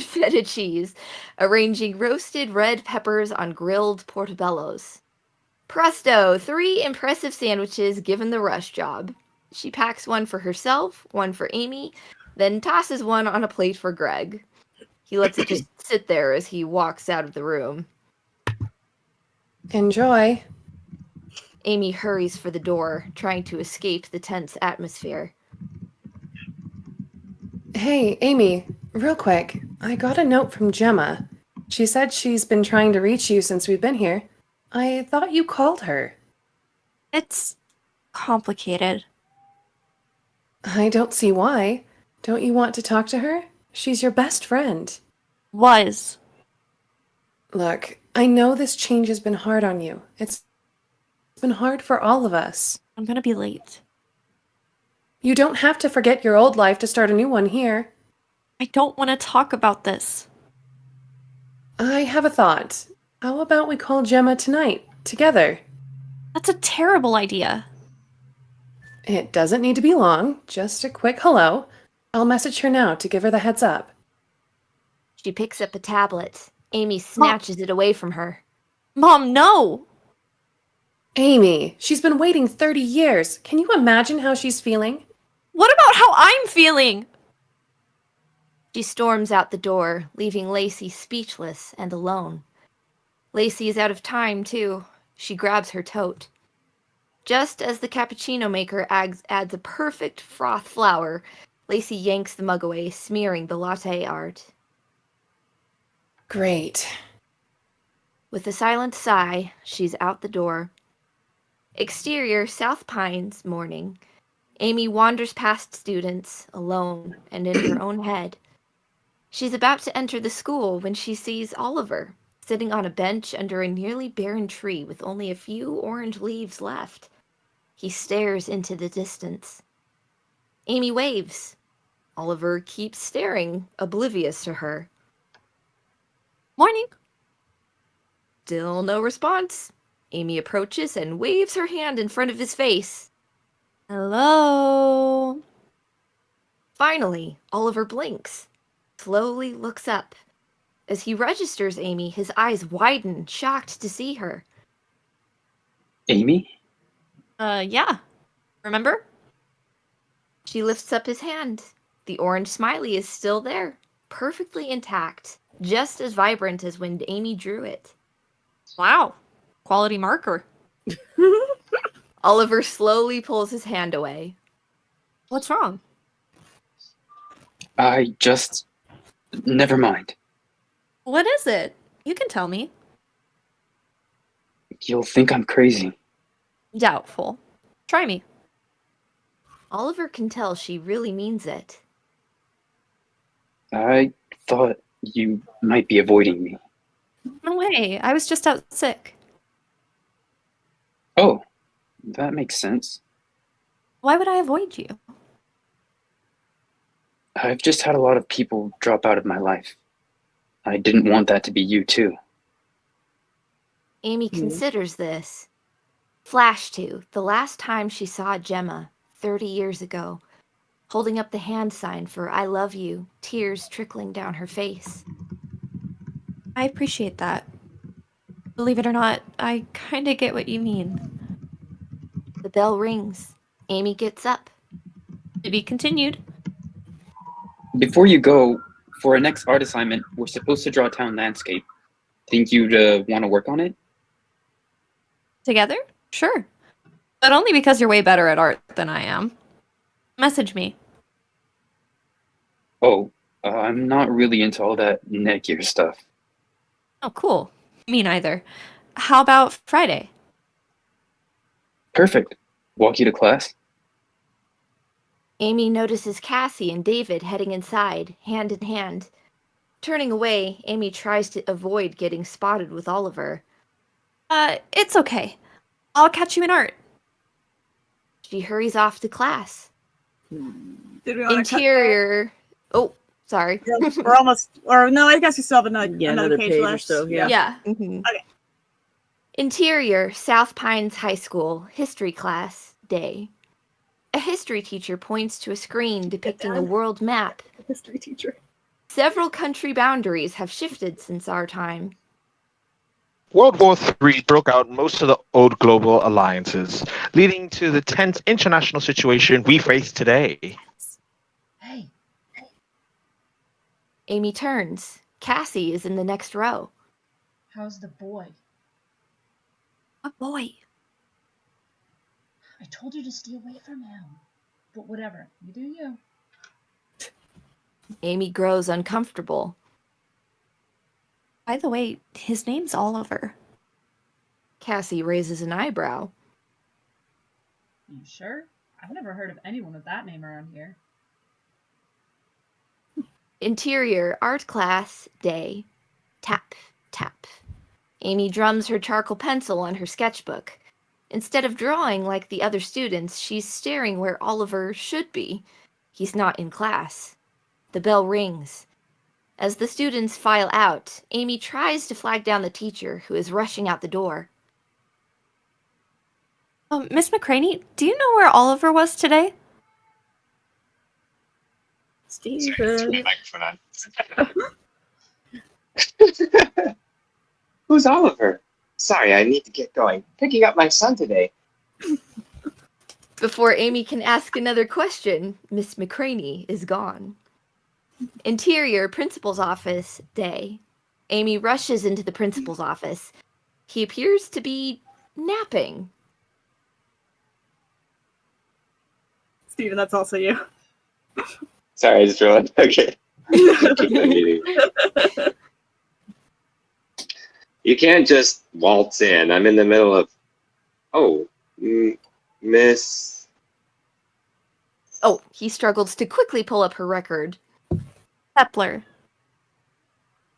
feta cheese, arranging roasted red peppers on grilled portobellos. Presto! 3 impressive sandwiches given the rush job. She packs one for herself, one for Amy, then tosses one on a plate for Greg. He lets it just sit there as he walks out of the room. Enjoy. Amy hurries for the door, trying to escape the tense atmosphere. Hey, Amy, real quick. I got a note from Gemma. She said she's been trying to reach you since we've been here. I thought you called her. It's complicated. I don't see why. Don't you want to talk to her? She's your best friend. Was. Look, I know this change has been hard on you. It's been hard for all of us. I'm gonna be late. You don't have to forget your old life to start a new one here. I don't want to talk about this. I have a thought. How about we call Gemma tonight, together? That's a terrible idea. It doesn't need to be long, just a quick hello. I'll message her now to give her the heads up. She picks up a tablet. Amy snatches it away from her. Mom, no! Amy, she's been waiting 30 years. Can you imagine how she's feeling? What about how I'm feeling? She storms out the door, leaving Lacey speechless and alone. Lacey is out of time, too. She grabs her tote. Just as the cappuccino maker adds a perfect froth flour, Lacey yanks the mug away, smearing the latte art. Great. With a silent sigh, she's out the door. Exterior South Pines morning. Amy wanders past students, alone and in her own head. She's about to enter the school when she sees Oliver, sitting on a bench under a nearly barren tree with only a few orange leaves left. He stares into the distance. Amy waves. Oliver keeps staring, oblivious to her. Morning. Still no response. Amy approaches and waves her hand in front of his face. Hello? Finally, Oliver blinks, slowly looks up. As he registers Amy, his eyes widen, shocked to see her. Amy? Yeah. Remember? She lifts up his hand. The orange smiley is still there, perfectly intact, just as vibrant as when Amy drew it. Wow. Quality marker. Oliver slowly pulls his hand away. What's wrong? Never mind. What is it? You can tell me. You'll think I'm crazy. Doubtful. Try me. Oliver can tell she really means it. I thought you might be avoiding me. No way. I was just out sick. Oh, that makes sense. Why would I avoid you? I've just had a lot of people drop out of my life. I didn't want that to be you, too. Amy considers this. Flash to the last time she saw Gemma, 30 years ago, holding up the hand sign for I love you, tears trickling down her face. I appreciate that. Believe it or not, I kind of get what you mean. The bell rings. Amy gets up. To be continued. Before you go, for our next art assignment, we're supposed to draw a town landscape. Think you'd want to work on it? Together? Sure. But only because you're way better at art than I am. Message me. Oh, I'm not really into all that Netgear stuff. Oh, cool. Me neither. How about Friday? Perfect. Walk you to class? Amy notices Cassie and David heading inside, hand in hand. Turning away, Amy tries to avoid getting spotted with Oliver. It's okay. I'll catch you in art. She hurries off to class. Did we want to Interior. Oh, sorry. We're almost. Or no, I guess we still have another, Yeah, another another page page or left. so, yeah. Yeah. Okay. Interior, South Pines High School, history class, day. A history teacher points to a screen depicting a world map. History teacher. Several country boundaries have shifted since our time. World War III broke out most of the old global alliances, leading to the tense international situation we face today. Hey. Amy turns. Cassie is in the next row. How's the boy? What boy? I told you to stay away from him. But whatever. You do you. Amy grows uncomfortable. By the way, his name's Oliver. Cassie raises an eyebrow. You sure? I've never heard of anyone with that name around here. Interior, art class, day. Tap, tap. Amy drums her charcoal pencil on her sketchbook. Instead of drawing like the other students, she's staring where Oliver should be. He's not in class. The bell rings. As the students file out, Amy tries to flag down the teacher, who is rushing out the door. Miss McCraney, do you know where Oliver was today? Steven. Who's Oliver? Sorry, I need to get going. Picking up my son today. Before Amy can ask another question, Miss McCraney is gone. Interior, principal's office, day. Amy rushes into the principal's office. He appears to be napping. Steven, that's also you. Sorry, I just realized. Okay. You can't just waltz in. I'm in the middle of... Oh, Miss... Oh, he struggles to quickly pull up her record. Kepler.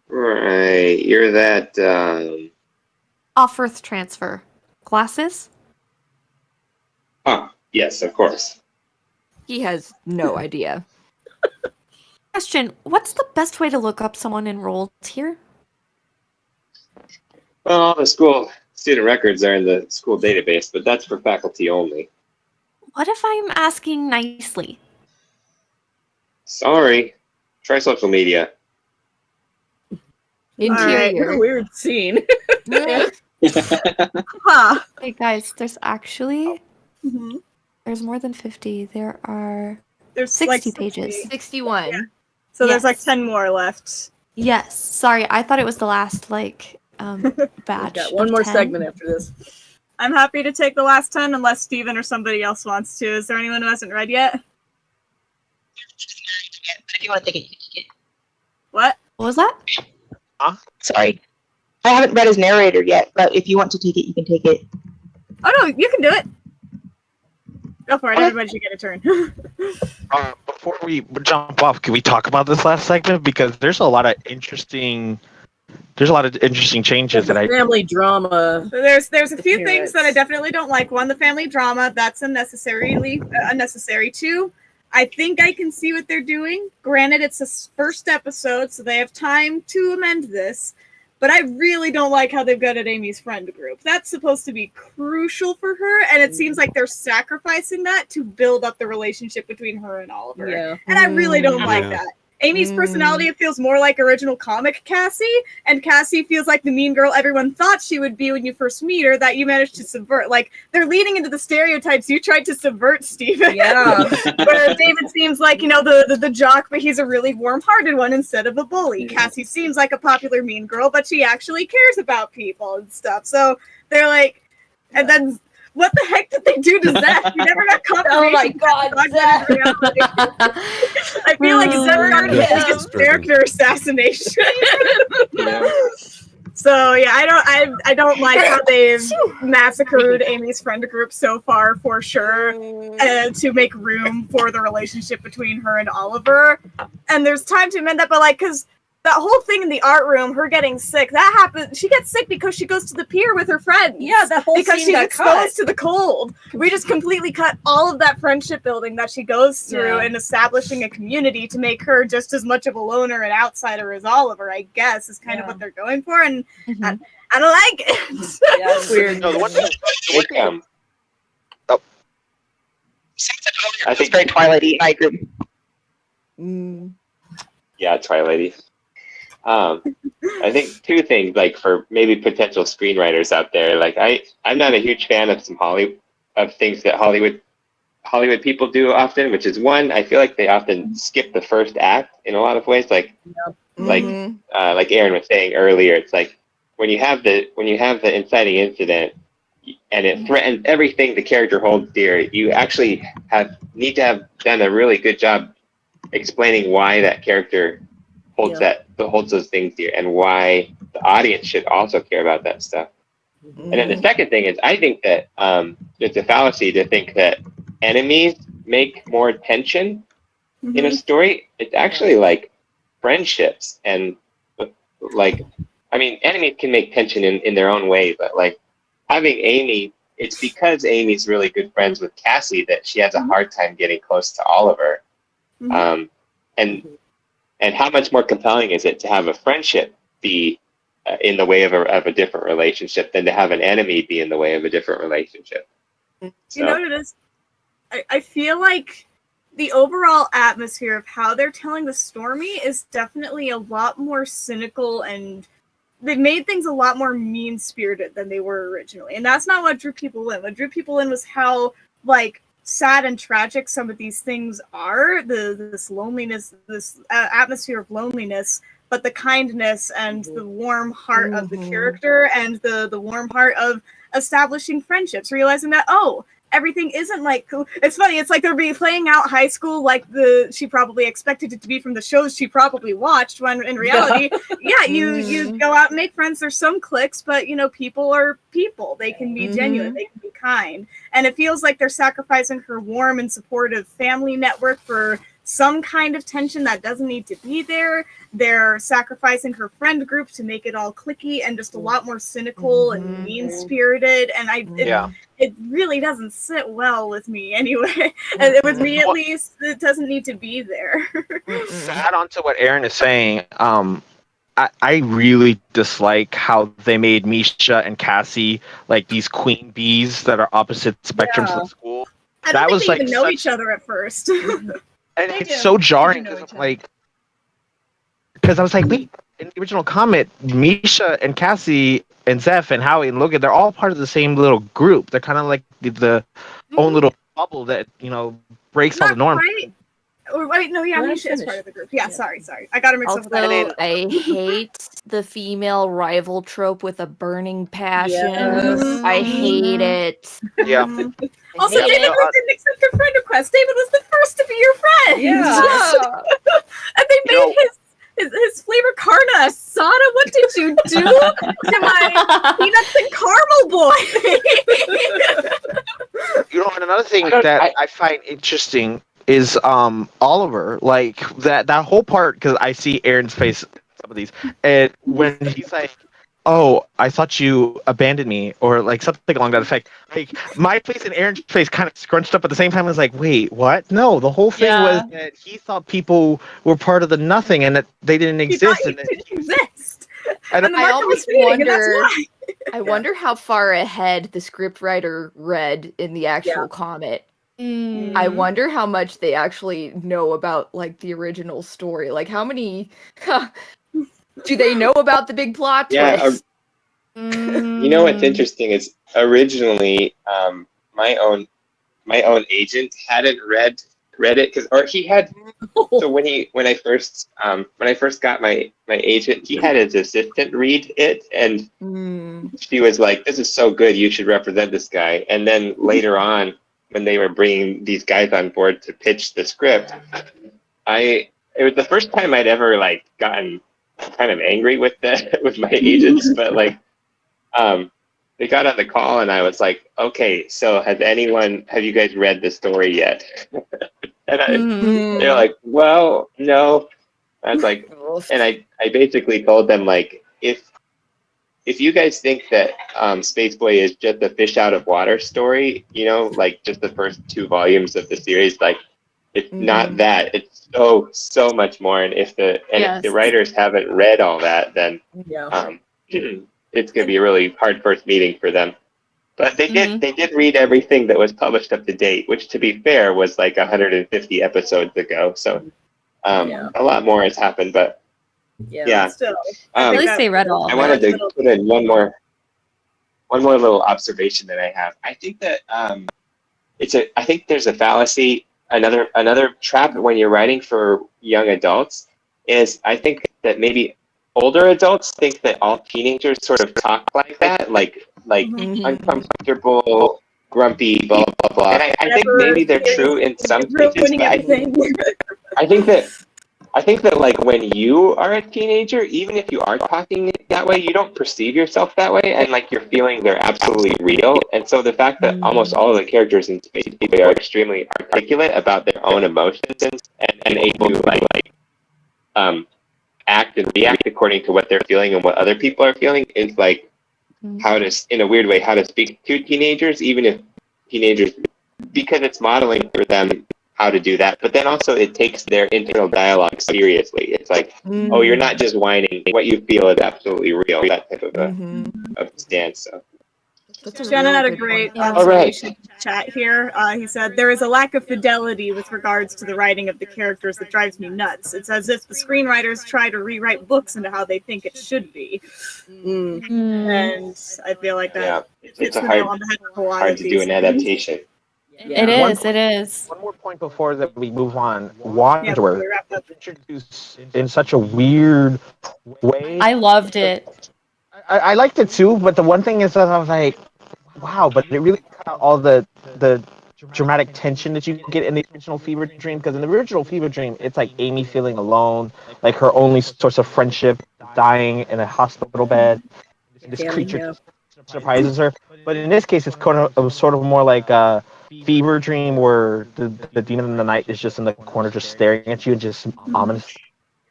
Right, you're that, Off-Earth transfer. Glasses? Oh, yes, of course. He has no idea. Question, what's the best way to look up someone enrolled here? Well, all the school student records are in the school database, but that's for faculty only. What if I'm asking nicely? Sorry. Try social media. Interior. What a weird scene. Huh. Hey guys, there's actually... Mhm. There's more than 50. There are There's 60 like pages. 61. Yeah. So there's like Yes. 10 more left. Yes. Sorry, I thought it was the last, batch. Got one of more 10. segment after this. I'm happy to take the last 10 unless Steven or somebody else wants to. Is there anyone who hasn't read yet? But if you want to take it, you can take it. What? What was that? Sorry. I haven't read his narrator yet, but if you want to take it, you can take it. Oh no, you can do it. Go for it. Everybody should get a turn. Before we jump off, can we talk about this last segment? Because there's a lot of interesting changes that I... Family drama. So there's a few The things that I parents. definitely don't like. One, the family drama. That's unnecessary. Two, I think I can see what they're doing. Granted, it's a first episode, so they have time to amend this. But I really don't like how they've got at Amy's friend group. That's supposed to be crucial for her, and it seems like they're sacrificing that to build up the relationship between her and Oliver. Yeah. And I really don't like Yeah. that. Amy's personality feels more like original comic Cassie, and Cassie feels like the mean girl everyone thought she would be when you first meet her that you managed to subvert. Like, they're leading into the stereotypes you tried to subvert, Steven. Yeah. Where David seems like, the jock, but he's a really warm-hearted one instead of a bully. Cassie seems like a popular mean girl, but she actually cares about people and stuff. So they're like, and then what the heck did they do to Zeph? We never got confirmation. Oh my God, Zeph! I feel like Zeph got the biggest character assassination. So yeah, I don't like how they've massacred Amy's friend group so far for sure, to make room for the relationship between her and Oliver. And there's time to amend that, but like, because that whole thing in the art room, her getting sick, that happened. She gets sick because she goes to the pier with her friends. Yeah, that whole because scene she's got exposed cut. to the cold. We just completely cut all of that friendship building that she goes through and establishing a community to make her just as much of a loner and outsider as Oliver, I guess, is kind of what they're going for. And I don't like it. Yeah, it's weird. No, the one thing, I think very Twilight-y. I agree. Yeah, Twilight-y. I think two things, like for maybe potential screenwriters out there, like I'm not a huge fan of things that Hollywood people do often, which is one, I feel like they often skip the first act in a lot of ways, like Aaron was saying earlier. It's like when you have the inciting incident and it threatens everything the character holds dear, you actually need to have done a really good job explaining why that character holds those things dear and why the audience should also care about that stuff. And then the second thing is, I think that it's a fallacy to think that enemies make more tension in a story. It's actually like friendships and like, I mean, enemies can make tension in their own way, but like having Amy, it's because Amy's really good friends with Cassie that she has a hard time getting close to Oliver. And how much more compelling is it to have a friendship be in the way of a different relationship than to have an enemy be in the way of a different relationship? You know what it is? I feel like the overall atmosphere of how they're telling the story is definitely a lot more cynical, and they made things a lot more mean-spirited than they were originally. And that's not what drew people in. What drew people in was how, like, sad and tragic some of these things are, this loneliness, this atmosphere of loneliness, but the kindness and the warm heart of the character and the warm heart of establishing friendships, realizing that, oh, everything isn't like, it's funny, it's like they're playing out high school like she probably expected it to be from the shows she probably watched, when in reality, you go out and make friends. There's some cliques, but you know, people are people. They can be genuine, they can be kind. And it feels like they're sacrificing her warm and supportive family network for some kind of tension that doesn't need to be there. They're sacrificing her friend group to make it all cliquey and just a lot more cynical and mean-spirited. And it really doesn't sit well with me anyway. And with me, at least, it doesn't need to be there. To add on to what Aaron is saying, I really dislike how they made Misha and Cassie like these queen bees that are opposite spectrums of the school. I don't think they even know each other at first. And it's so jarring because I was like, wait, in the original comic, Misha and Cassie and Zeph and Howie and Logan, they're all part of the same little group. They're kind of like the own little bubble that, you know, breaks all the norms. Right? Or wait, no, yeah, Misha is part of the group. Yeah, sorry. I got to mix up with that. Also, I hate the female rival trope with a burning passion. I hate it. Yeah. Also, David didn't accept your friend request. David was the first to be your friend. Yeah. And they made his flavor carna. Sana, what did you do to my peanuts and caramel boy? You know, and another thing that I find interesting is Oliver, like that whole part, because I see Aaron's face in some of these, and when he's like, oh, I thought you abandoned me, or like something along that effect, like my face and Aaron's face kind of scrunched up at the same time. I was like, wait, what? No, the whole thing was that he thought people were part of the nothing and that they didn't exist. And didn't exist. And I always wonder. I wonder how far ahead the scriptwriter read in the actual comic. I wonder how much they actually know about like the original story. Like how many do they know about the big plot twist? You know what's interesting is originally my own agent hadn't read read it or he had. So when I first got my agent, he had his assistant read it, and she was like, "This is so good, you should represent this guy." And then later on, when they were bringing these guys on board to pitch the script, it was the first time I'd ever like gotten kind of angry with with my agents, but like they got on the call and I was like, okay, so have you guys read the story yet? And they're like, well, no. I was like, and I basically told them like, if you guys think that Space Boy is just a fish out of water story, like just the first 2 volumes of the series, like it's not that. It's so much more. And if the writers haven't read all that, then it's gonna be a really hard first meeting for them. But they did read everything that was published up to date, which to be fair was like 150 episodes ago. So a lot more has happened, but yeah. Still, At least they read all. I wanted to put in one more little observation that I have. I think that I think there's a fallacy. Another trap when you're writing for young adults is I think that maybe older adults think that all teenagers sort of talk like that, like uncomfortable, grumpy, blah blah blah. And I think maybe they're true in some cases, but I think that like when you are a teenager, even if you are talking that way, you don't perceive yourself that way, and like your feelings are absolutely real. And so the fact that almost all of the characters in Space Boy are extremely articulate about their own emotions and able to like act and react according to what they're feeling and what other people are feeling is like in a weird way, how to speak to teenagers, even if teenagers, because it's modeling for them how to do that, but then also it takes their internal dialogue seriously. It's like, oh, you're not just whining. What you feel is absolutely real. That type of a stance. So. Shannon had a great observation chat here. He said, there is a lack of fidelity with regards to the writing of the characters that drives me nuts. It's as if the screenwriters try to rewrite books into how they think it should be. And I feel like that it's hard to do an adaptation. It is. One more point before that we move on. Wanderer introduced in such a weird way. I loved it. I liked it too, but the one thing is that I was like, wow, but it really cut out all the dramatic tension that you get in the original Fever Dream, because in the original Fever Dream, it's like Amy feeling alone, like her only source of friendship dying in a hospital bed. This creature surprises her. But in this case, it was sort of more like a Fever Dream where the demon in the night is just in the corner just staring at you and just ominous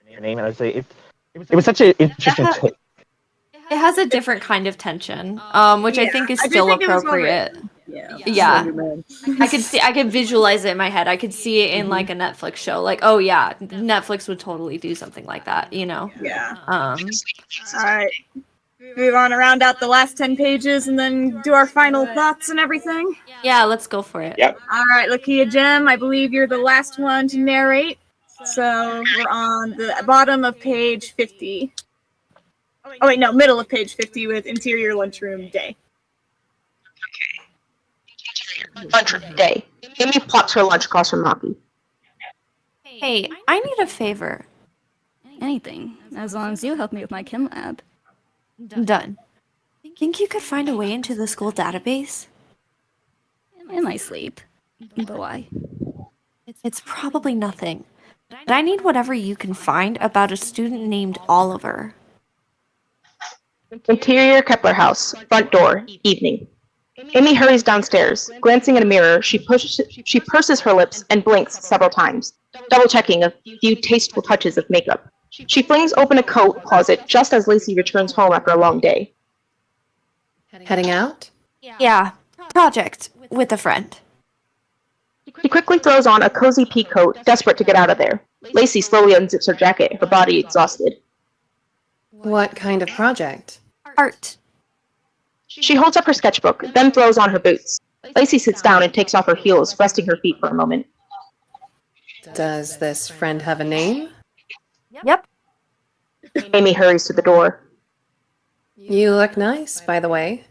your name. And I'd say it was such an interesting take. It has a different kind of tension, which I think is still appropriate. Yeah. I could visualize it in my head. I could see it in like a Netflix show. Like, oh yeah, Netflix would totally do something like that, Yeah. All right. We want to round out the last 10 pages and then do our final thoughts and everything? Yeah, let's go for it. Yep. All right, Lakia Jem, I believe you're the last one to narrate. So we're on the bottom of page 50. Oh, wait, no, middle of page 50 with interior lunchroom day. Lunchroom day. Amy plops her lunch across from Maki. Hey, I need a favor. Anything, as long as you help me with my chem lab. Done. Think you could find a way into the school database? In my sleep. But why? It's probably nothing. But I need whatever you can find about a student named Oliver. Interior Kepler house. Front door. Evening. Amy hurries downstairs. Glancing in a mirror, she purses her lips and blinks several times, double-checking a few tasteful touches of makeup. She flings open a coat closet just as Lacey returns home after a long day. Heading out? Yeah, project with a friend. She quickly throws on a cozy pea coat, desperate to get out of there. Lacey slowly unzips her jacket, her body exhausted. What kind of project? Art. She holds up her sketchbook, then throws on her boots. Lacey sits down and takes off her heels, resting her feet for a moment. Does this friend have a name? Yep. Amy hurries to the door. You look nice, by the way.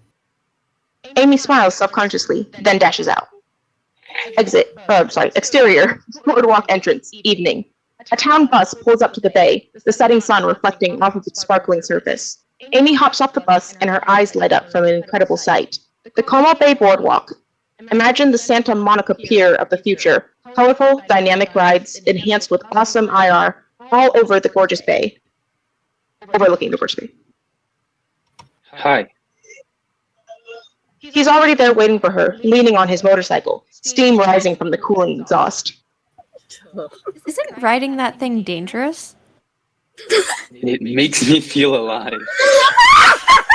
Amy smiles self-consciously, then dashes out. Exterior, boardwalk entrance, evening. A town bus pulls up to the bay, the setting sun reflecting off of its sparkling surface. Amy hops off the bus and her eyes light up from an incredible sight. The Como Bay Boardwalk. Imagine the Santa Monica Pier of the future. Colorful, dynamic rides, enhanced with awesome IR, all over the gorgeous bay. Overlooking the gorgeous bay. Hi. He's already there waiting for her, leaning on his motorcycle, steam rising from the cooling exhaust. Isn't riding that thing dangerous? It makes me feel alive.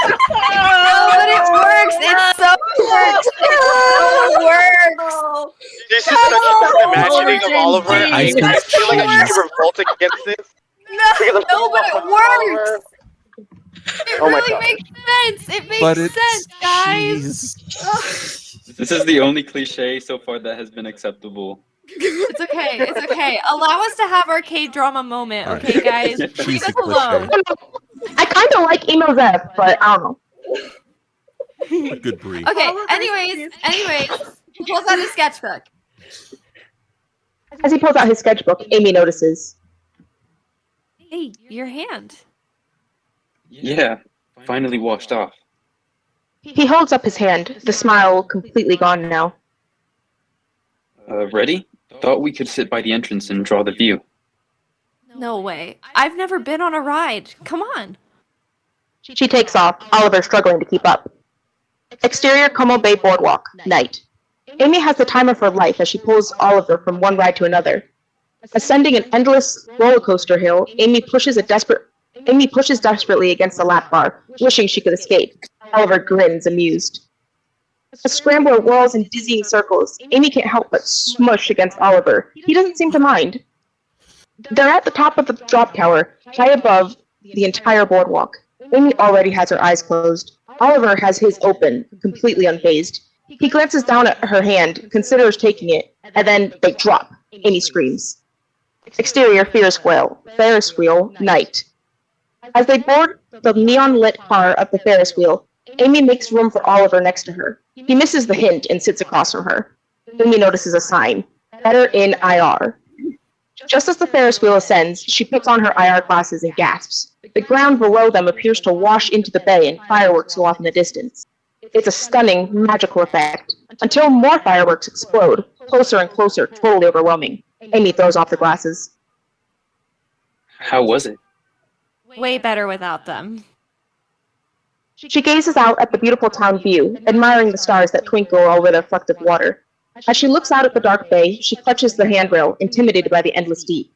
Oh, but it works! It so works! It so works! This is such a imagining of Oliver. I feel like I should revolt against this. No, but it works! It Oh my really God. makes sense! It makes But it's sense, guys! This is the only cliche so far that has been acceptable. It's okay. It's okay. Allow us to have our K-drama moment, okay, guys? Leave us alone. I kind of like Emo Zev, but I don't know. A good brief. Okay, anyways, he pulls out his sketchbook. As he pulls out his sketchbook, Amy notices. Hey, your hand. Yeah, finally washed off. He holds up his hand, the smile completely gone now. Ready? Thought we could sit by the entrance and draw the view. No way. I've never been on a ride. Come on. She takes off, Oliver struggling to keep up. Exterior Como Bay Boardwalk, night. Amy has the time of her life as she pulls Oliver from one ride to another. Ascending an endless roller coaster hill, Amy pushes desperately against the lap bar, wishing she could escape. Oliver grins, amused. A scrambler whirls in dizzying circles. Amy can't help but smush against Oliver. He doesn't seem to mind. They're at the top of the drop tower, high above the entire boardwalk. Amy already has her eyes closed. Oliver has his open, completely unfazed. He glances down at her hand, considers taking it, and then they drop. Amy screams. Exterior Ferris wheel, night. As they board the neon-lit car of the Ferris wheel, Amy makes room for Oliver next to her. He misses the hint and sits across from her. Amy notices a sign. Better in IR. Just as the Ferris wheel ascends, she puts on her IR glasses and gasps. The ground below them appears to wash into the bay and fireworks go off in the distance. It's a stunning, magical effect, until more fireworks explode, closer and closer, totally overwhelming. Amy throws off the glasses. How was it? Way better without them. She gazes out at the beautiful town view, admiring the stars that twinkle over the reflective water. As she looks out at the dark bay, she clutches the handrail, intimidated by the endless deep.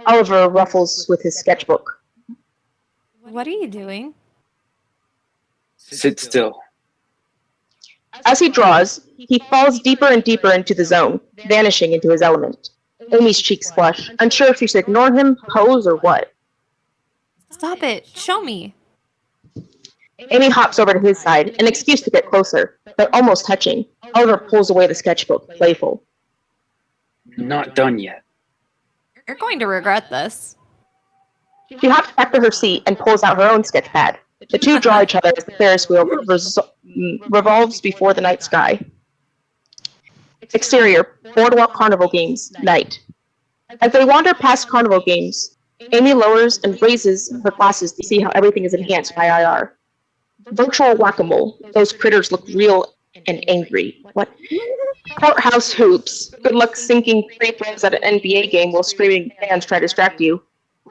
Oliver ruffles with his sketchbook. What are you doing? Sit still. As he draws, he falls deeper and deeper into the zone, vanishing into his element. Amy's cheeks flush, unsure if she should ignore him, pose, or what. Stop it. Show me. Amy hops over to his side, an excuse to get closer, but almost touching. Oliver pulls away the sketchbook, playful. Not done yet. You're going to regret this. She hops back to her seat and pulls out her own sketch pad. The two draw each other as the Ferris wheel revolves before the night sky. Exterior, Boardwalk Carnival Games, night. As they wander past Carnival Games, Amy lowers and raises her glasses to see how everything is enhanced by IR. Virtual whack-a-mole. Those critters look real and angry. What? Courthouse hoops. Good luck sinking free throws at an NBA game while screaming fans try to distract you.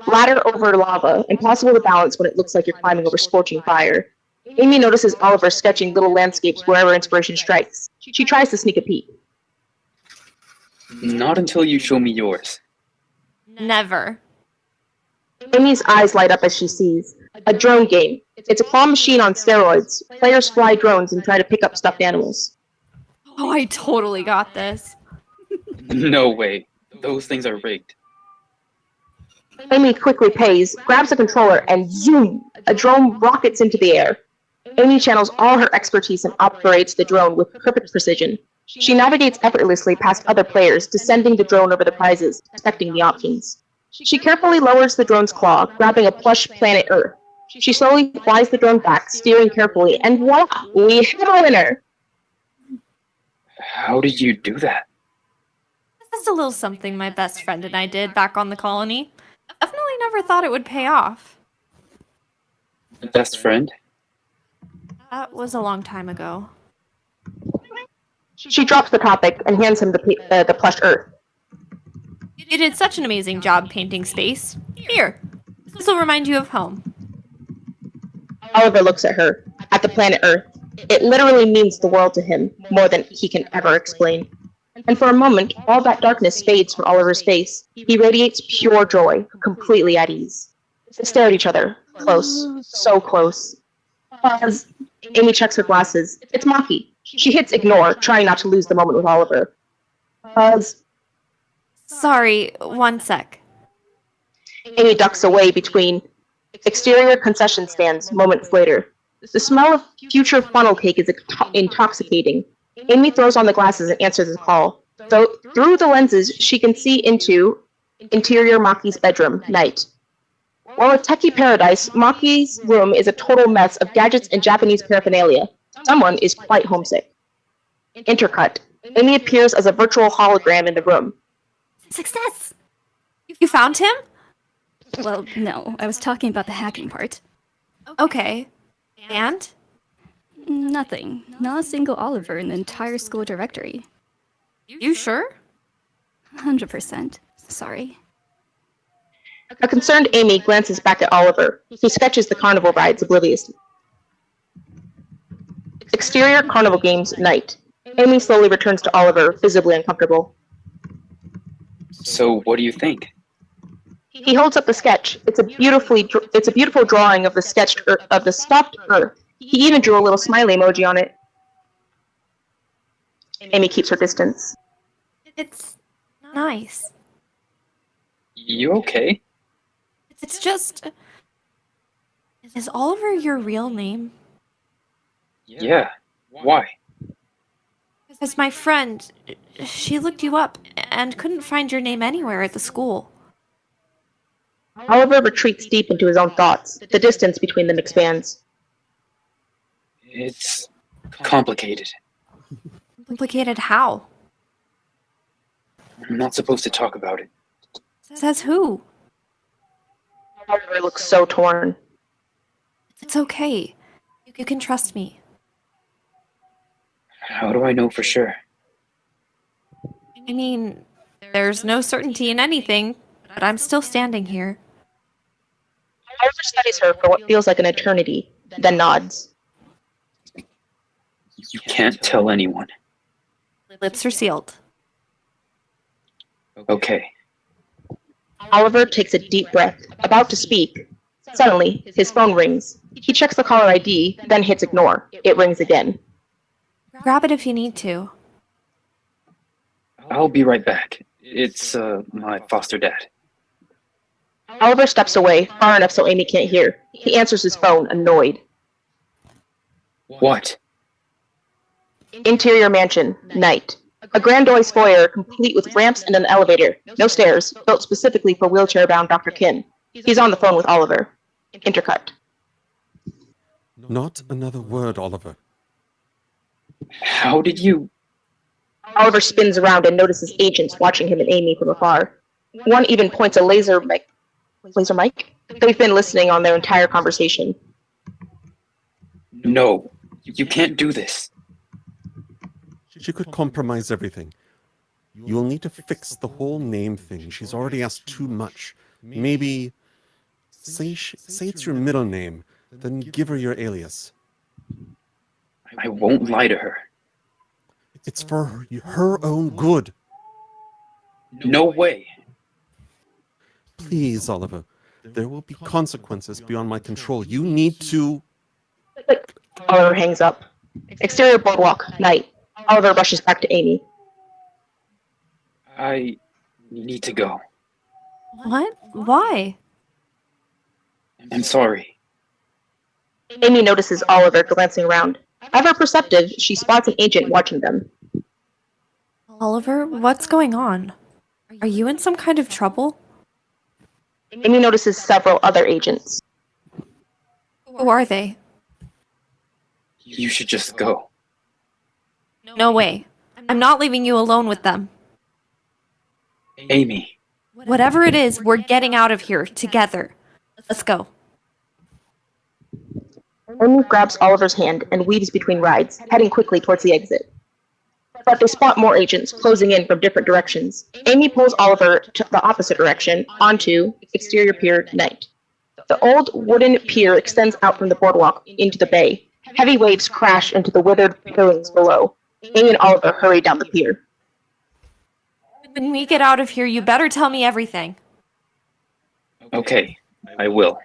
Ladder over lava. Impossible to balance when it looks like you're climbing over scorching fire. Amy notices Oliver sketching little landscapes wherever inspiration strikes. She tries to sneak a peek. Not until you show me yours. Never. Amy's eyes light up as she sees. A drone game. It's a claw machine on steroids. Players fly drones and try to pick up stuffed animals. Oh, I totally got this. No way. Those things are rigged. Amy quickly pays, grabs a controller, and zoom! A drone rockets into the air. Amy channels all her expertise and operates the drone with perfect precision. She navigates effortlessly past other players, descending the drone over the prizes, inspecting the options. She carefully lowers the drone's claw, grabbing a plush planet Earth. She slowly flies the drone back, steering carefully, and voila! We have a winner! How did you do that? Just a little something my best friend and I did back on the colony. Definitely never thought it would pay off. Best friend? That was a long time ago. She drops the topic and hands him the plush earth. You did such an amazing job painting space. Here, this will remind you of home. Oliver looks at her, at the planet Earth. It literally means the world to him, more than he can ever explain. And for a moment, all that darkness fades from Oliver's face. He radiates pure joy, completely at ease. They stare at each other, close, so close. As Amy checks her glasses, it's Maki. She hits ignore, trying not to lose the moment with Oliver. Sorry, one sec. Amy ducks away between exterior concession stands moments later. The smell of future funnel cake is intoxicating. Amy throws on the glasses and answers the call. Through the lenses, she can see into interior Maki's bedroom, night. While a techie paradise, Maki's room is a total mess of gadgets and Japanese paraphernalia. Someone is quite homesick. Intercut. Amy appears as a virtual hologram in the room. Success! You found him? Well, no. I was talking about the hacking part. Okay. And? Nothing. Not a single Oliver in the entire school directory. You sure? 100%. Sorry. A concerned Amy glances back at Oliver, who sketches the carnival rides obliviously. Exterior carnival games, night. Amy slowly returns to Oliver, visibly uncomfortable. So, what do you think? He holds up the sketch. It's a beautiful drawing of the stuffed Earth. He even drew a little smiley emoji on it. Amy keeps her distance. It's nice. You okay? It's just... Is Oliver your real name? Yeah. Why? Because my friend, she looked you up and couldn't find your name anywhere at the school. Oliver retreats deep into his own thoughts. The distance between them expands. It's complicated. Complicated how? I'm not supposed to talk about it. Says who? Oliver looks so torn. It's okay. You can trust me. How do I know for sure? I mean, there's no certainty in anything, but I'm still standing here. Oliver studies her for what feels like an eternity, then nods. You can't tell anyone. Lips are sealed. Okay. Oliver takes a deep breath, about to speak. Suddenly, his phone rings. He checks the caller ID, then hits ignore. It rings again. Grab it if you need to. I'll be right back. It's, my foster dad. Oliver steps away, far enough so Amy can't hear. He answers his phone, annoyed. What? Interior mansion, night. A grandiose foyer, complete with ramps and an elevator. No stairs, built specifically for wheelchair-bound Dr. Kim. He's on the phone with Oliver. Intercut. Not another word, Oliver. How did you... Oliver spins around and notices agents watching him and Amy from afar. One even points a laser mic? They've been listening on their entire conversation. No, you can't do this. She could compromise everything. You'll need to fix the whole name thing. She's already asked too much. Maybe say it's your middle name, then give her your alias. I won't lie to her. It's for her own good. No way. Please, Oliver. There will be consequences beyond my control. You need to... Oliver hangs up. Exterior boardwalk, night. Oliver rushes back to Amy. I need to go. What? Why? I'm sorry. Amy notices Oliver glancing around. Ever perceptive, she spots an agent watching them. Oliver, what's going on? Are you in some kind of trouble? Amy notices several other agents. Who are they? You should just go. No way. I'm not leaving you alone with them. Amy. Whatever it is, we're getting out of here together. Let's go. Amy grabs Oliver's hand and weaves between rides, heading quickly towards the exit. But they spot more agents closing in from different directions. Amy pulls Oliver to the opposite direction, onto exterior pier night. The old wooden pier extends out from the boardwalk into the bay. Heavy waves crash into the withered pilings below. Amy and Oliver hurry down the pier. When we get out of here, you better tell me everything. Okay, I will.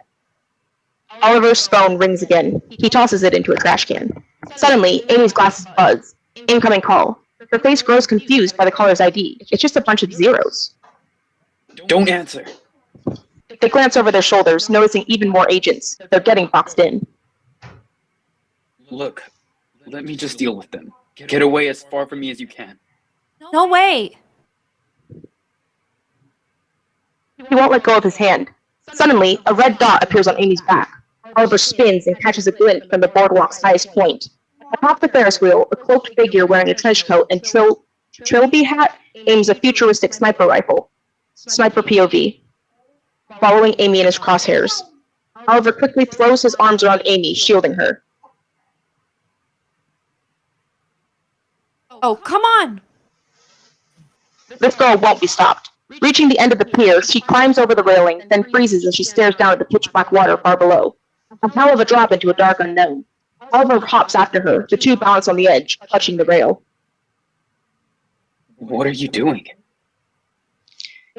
Oliver's phone rings again. He tosses it into a trash can. Suddenly, Amy's glasses buzz. Incoming call. Her face grows confused by the caller's ID. It's just a bunch of zeros. Don't answer. They glance over their shoulders, noticing even more agents. They're getting boxed in. Look, let me just deal with them. Get away as far from me as you can. No way. He won't let go of his hand. Suddenly, a red dot appears on Amy's back. Oliver spins and catches a glint from the boardwalk's highest point. Atop the Ferris wheel, a cloaked figure wearing a trench coat and trilby hat aims a futuristic sniper rifle. Sniper POV. Following Amy in his crosshairs. Oliver quickly throws his arms around Amy, shielding her. Oh, come on! This girl won't be stopped. Reaching the end of the pier, she climbs over the railing, then freezes as she stares down at the pitch-black water far below. A hell of a drop into a dark unknown. Oliver hops after her, the two balance on the edge, touching the rail. What are you doing?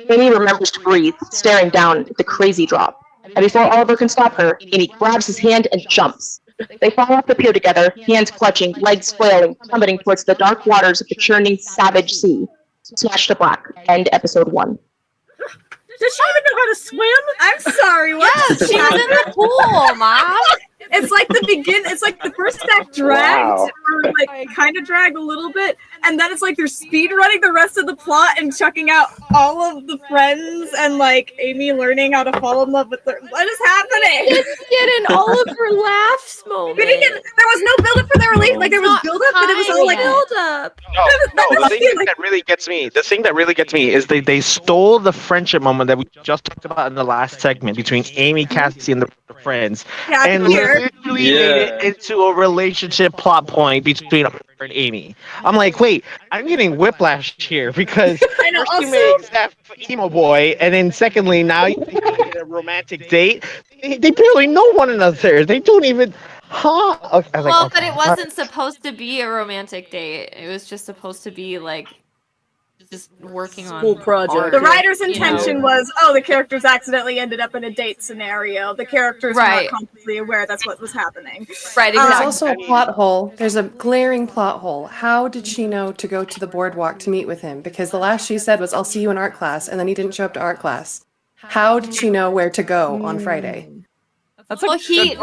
Amy remembers to breathe, staring down at the crazy drop. And before Oliver can stop her, Amy grabs his hand and jumps. They fall off the pier together, hands clutching, legs flailing, plummeting towards the dark waters of the churning, savage sea. Smash to black. End episode 1. Does she even know how to swim? I'm sorry. What? Yes, she was in the pool, Mom. It's like it's like the first act dragged, or like kind of dragged a little bit, and then it's like they're speed running the rest of the plot and chucking out all of the friends and like Amy learning how to fall in love with her. What is happening? It's getting Oliver laughs moment. There was no build up for their relationship. Like there was build up, but it was all like build up. No, the thing that really gets me is they stole the friendship moment that we just talked about in the last segment between Amy, Cassie, and the friends, and literally made it into a relationship plot point between her and Amy. I'm like, wait, I'm getting whiplash here because I know, first you made Zeph emo boy, and then secondly, now you get a romantic date. They barely know one another. They don't even. Huh? Okay, I was like, But it wasn't supposed to be a romantic date. It was just supposed to be like just working on School project. art, the writer's you know? intention was, the characters accidentally ended up in a date scenario. The characters were not consciously aware that's what was happening. Right, There's exactly. also a plot hole. There's a glaring plot hole. How did she know to go to the boardwalk to meet with him? Because the last she said was, I'll see you in art class, and then he didn't show up to art class. How did she know where to go on Friday? That's he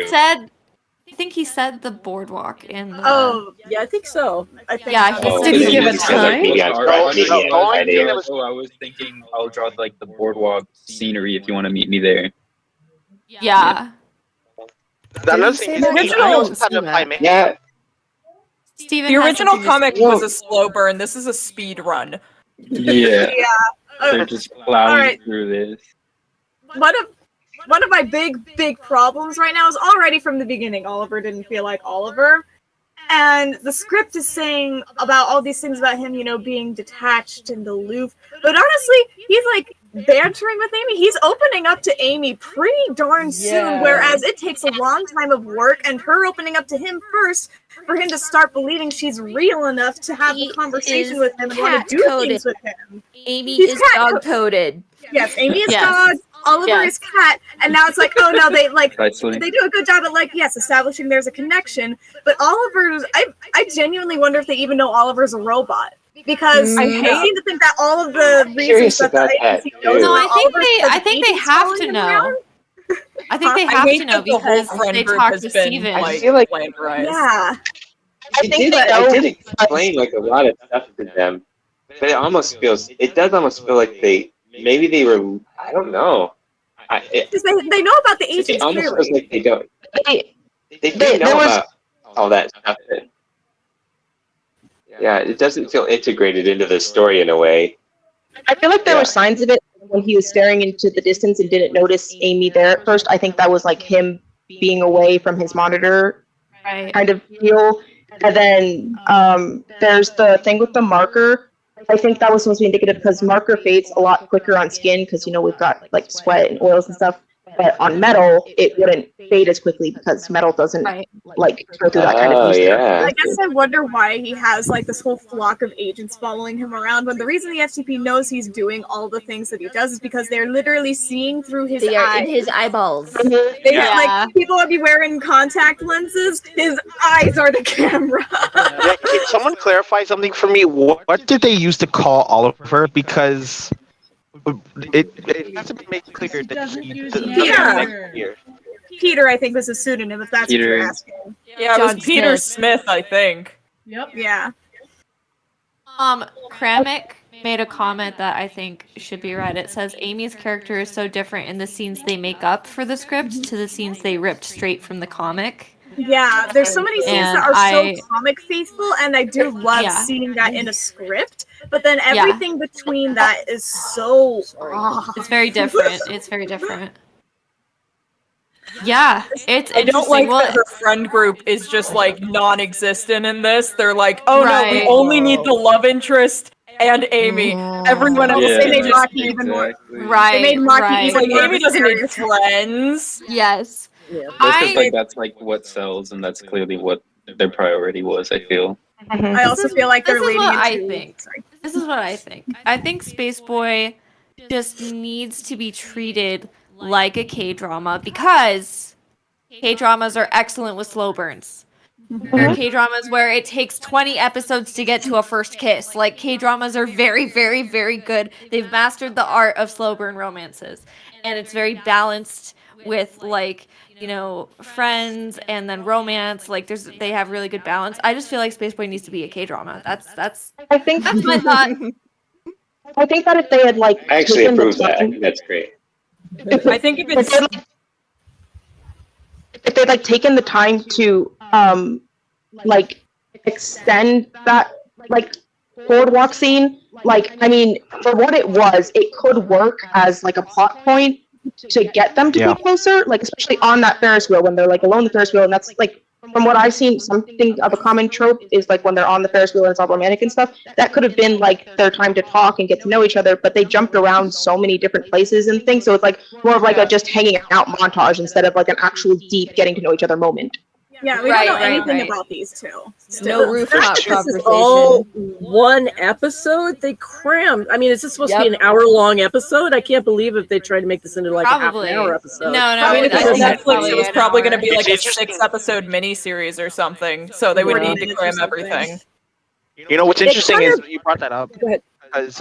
said. I think he said the boardwalk in the... Oh, yeah, I think so. Yeah, did he give a time? I was thinking I'll draw like the boardwalk scenery if you want to meet me there. Yeah. The original comic was a slow burn. This is a speed run. Yeah. They're just plowing Alright. through this. One of my big problems right now is already from the beginning, Oliver didn't feel like Oliver. And the script is saying about all these things about him, being detached and aloof. But honestly, he's like bantering with Amy. He's opening up to Amy pretty darn soon, whereas it takes a long time of work and her opening up to him first for him to start believing she's real enough to have the conversation with him and want to do things with him. Amy He's is cat dog-coded. Yes, Amy is dog. Oliver is cat, and now it's like, oh no, they do a good job at establishing there's a connection. But Oliver's, I genuinely wonder if they even know Oliver's a robot, because I seem to think that all of the reasons that the agency knows I think they have to know. I think they have to know because they talked to Steven. I feel like I did explain like a lot of stuff to them, but it does almost feel like maybe they were, I don't know. They know about the agents. It almost clearly. feels like they don't. They know about all that stuff. Yeah, it doesn't feel integrated into the story in a way. I feel like there were signs of it when he was staring into the distance and didn't notice Amy there at first. I think that was like him being away from his monitor kind of deal. And then there's the thing with the marker. I think that was supposed to be indicative because marker fades a lot quicker on skin because, we've got like sweat and oils and stuff. But on metal, it wouldn't fade as quickly because metal doesn't like go through that kind of use. I guess I wonder why he has like this whole flock of agents following him around. When the reason the FTP knows he's doing all the things that he does is because they're literally seeing through his They are eyes. in his eyeballs. Like people would be wearing contact lenses. His eyes are the camera. Yeah, can someone clarify something for me? What did they use to call Oliver? Because it hasn't been made clear that Peter, I think, was his pseudonym, if that's what you're asking. Yeah, it was John Peter Smith. Smith, I think. Yep. Yeah. Kramik made a comment that I think should be read. It says Amy's character is so different in the scenes they make up for the script to the scenes they ripped straight from the comic. Yeah, there's so many scenes And that are I- so comic faithful, and I do love seeing that in a script. But then everything between that is so. It's very different. It's very different. Yeah, it's I don't like interesting. Well, that her friend group is just like non-existent in this. They're like, oh no, we Right. only need the love interest and Amy. Everyone else They made just Maki even more. Right, They made Maki right. even like more Amy doesn't need mysterious. friends. Yes. That's just like that's like what sells, and that's clearly what their priority was. I feel. I also feel like they're This is leading what into. I think. This is what I think. I think Space Boy just needs to be treated like a K-drama because K-dramas are excellent with slow burns. There are K-dramas where it takes 20 episodes to get to a first kiss. Like, K-dramas are very, very, very good. They've mastered the art of slow burn romances. And it's very balanced with, like, friends and then romance. Like, they have really good balance. I just feel like Space Boy needs to be a K-drama. That's I think that's my thought. I think that if they had like I actually taken the approve that. I time- think that's great. I think if it's if they'd like taken the time to like extend that like boardwalk scene, like I mean, for what it was, it could work as like a plot point to get them to be closer, like especially on that Ferris wheel when they're like alone on the Ferris wheel, and that's like from what I've seen, something of a common trope is like when they're on the Ferris wheel and it's all romantic and stuff. That could have been like their time to talk and get to know each other, but they jumped around so many different places and things, so it's like more of like a just hanging out montage instead of like an actual deep getting to know each other moment. Yeah, we Right, don't know right, anything right. about these two. No Still. rooftop This is conversation. all one episode. They crammed. I mean, is this supposed to be an hour-long episode? I can't believe if they tried to make this into like Probably. a half-an-hour episode. No, I mean, if I it was think it's Netflix, probably it was an probably hour. going to be like a It's interesting. 6-episode miniseries or something. So they would need to cram everything. You know what's It interesting kind is of- you brought that up Go ahead. because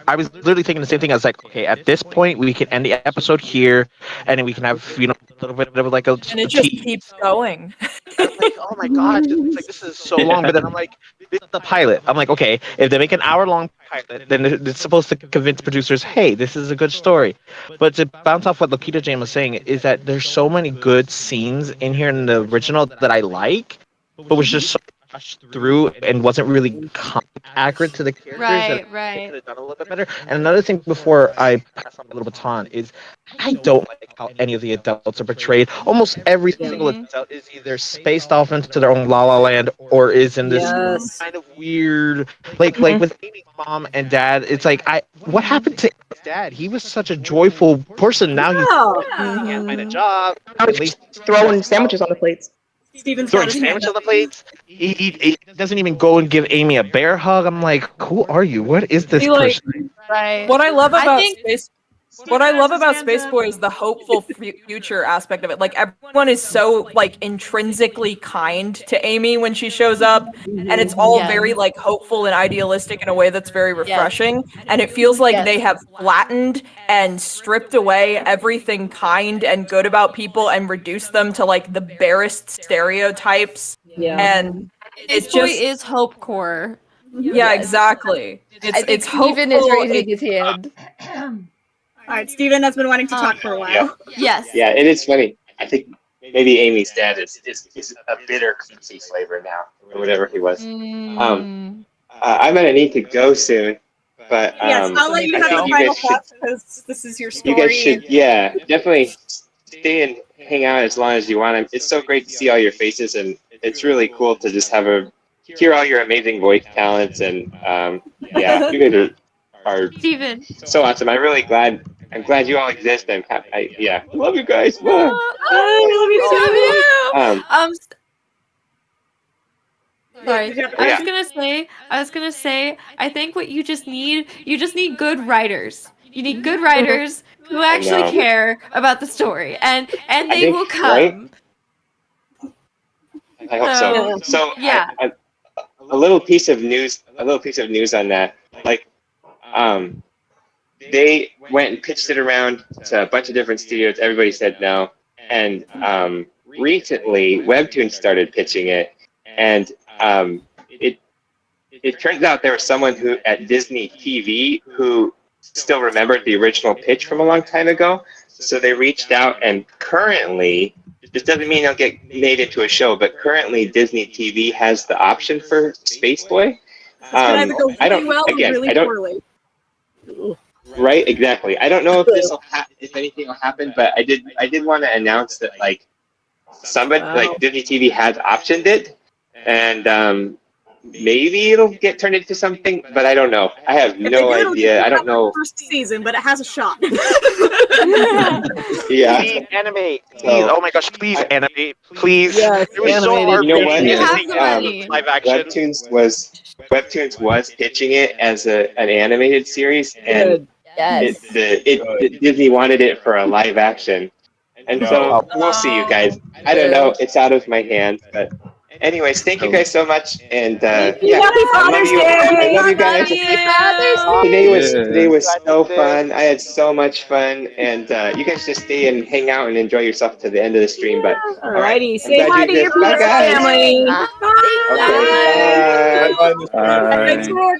I was literally thinking the same thing. I was like, okay, at this point we can end the episode here, and then we can have a little bit of like a And it just keeps going. I'm like, oh my god, it's like this is so long. But then I'm like, this is the pilot. I'm like, okay, if they make an hour-long pilot, then it's supposed to convince producers, hey, this is a good story. But to bounce off what Lokita Jane was saying, is that there's so many good scenes in here in the original that I like, but was just so rushed through and wasn't really accurate to the characters. Right, that right. They could have done a little bit better. And another thing before I pass on a little baton is I don't like how any of the adults are portrayed. Almost every single adult is either spaced off into their own La La Land or is in this Yes. kind of weird, like with Amy's mom and dad. It's like what happened to his dad? He was such a joyful person. Now he can't find a job. Now he's just throwing sandwiches on the plates. Steven's Throwing got his sandwich hand on the plates. He doesn't even go and give Amy a bear hug. I'm like, who are you? What is this See, like, person? Right. What I love I about think- Space Boy is the hopeful future aspect of it. Like everyone is so like intrinsically kind to Amy when she shows up, and it's all Yeah. very like hopeful and idealistic in a way that's very refreshing. And it feels like they have flattened and stripped away everything kind and good about people and reduced them to like the barest stereotypes. Yeah. And Space it's Boy just is hope core. yeah, exactly. I think It's Steven hopeful. is raising his hand. All right, Steven has been wanting to talk for a while. Yes. Yeah, it is funny. I think maybe Amy's dad is a bitter cookie flavor now, or whatever he was. I'm gonna need to go soon, But Yes, I'll let you I have think the you final guys should, thoughts because this is your you guys story. should, yeah, definitely stay and hang out as long as you want. It's so great to see all your faces, and it's really cool to just hear all your amazing voice talents. And yeah, you guys are Steven. so awesome. I'm glad you all exist. Yeah, I love you guys. I love you too. Sorry. I was gonna say, I think what you just need good writers. You need good writers who actually know. care about the story, and I they think, will right? come. I hope so. So yeah. A little piece of news on that. Like, they went and pitched it around to a bunch of different studios. Everybody said no. And recently, Webtoon started pitching it, and it turns out there was someone who at Disney TV who still remembered the original pitch from a long time ago. So they reached out, and currently, this doesn't mean it'll get made into a show, but currently Disney TV has the option for Space Boy. This could either go really well or really I don't, poorly. right, exactly. I don't know if if anything will happen, but I did want to announce that like somebody like Disney TV has optioned it, and maybe it'll get turned into something, but I don't know. I have no idea. I don't know. First season, but it has a shot. Yeah. Please animate. Please. Oh my gosh, please animate. Please. Yes, it was so animated. hard. You know what? Live action. Webtoons was pitching it as an animated series, and Disney wanted it for a live action. And so we'll see, you guys. I don't know. It's out of my hands, but anyways, thank you guys so much, and yeah, I love you guys. Today was so fun. I had so much fun, and you guys just stay and hang out and enjoy yourself to the end of the stream. But Alrighty, say hi to your family. Okay, bye. Bye.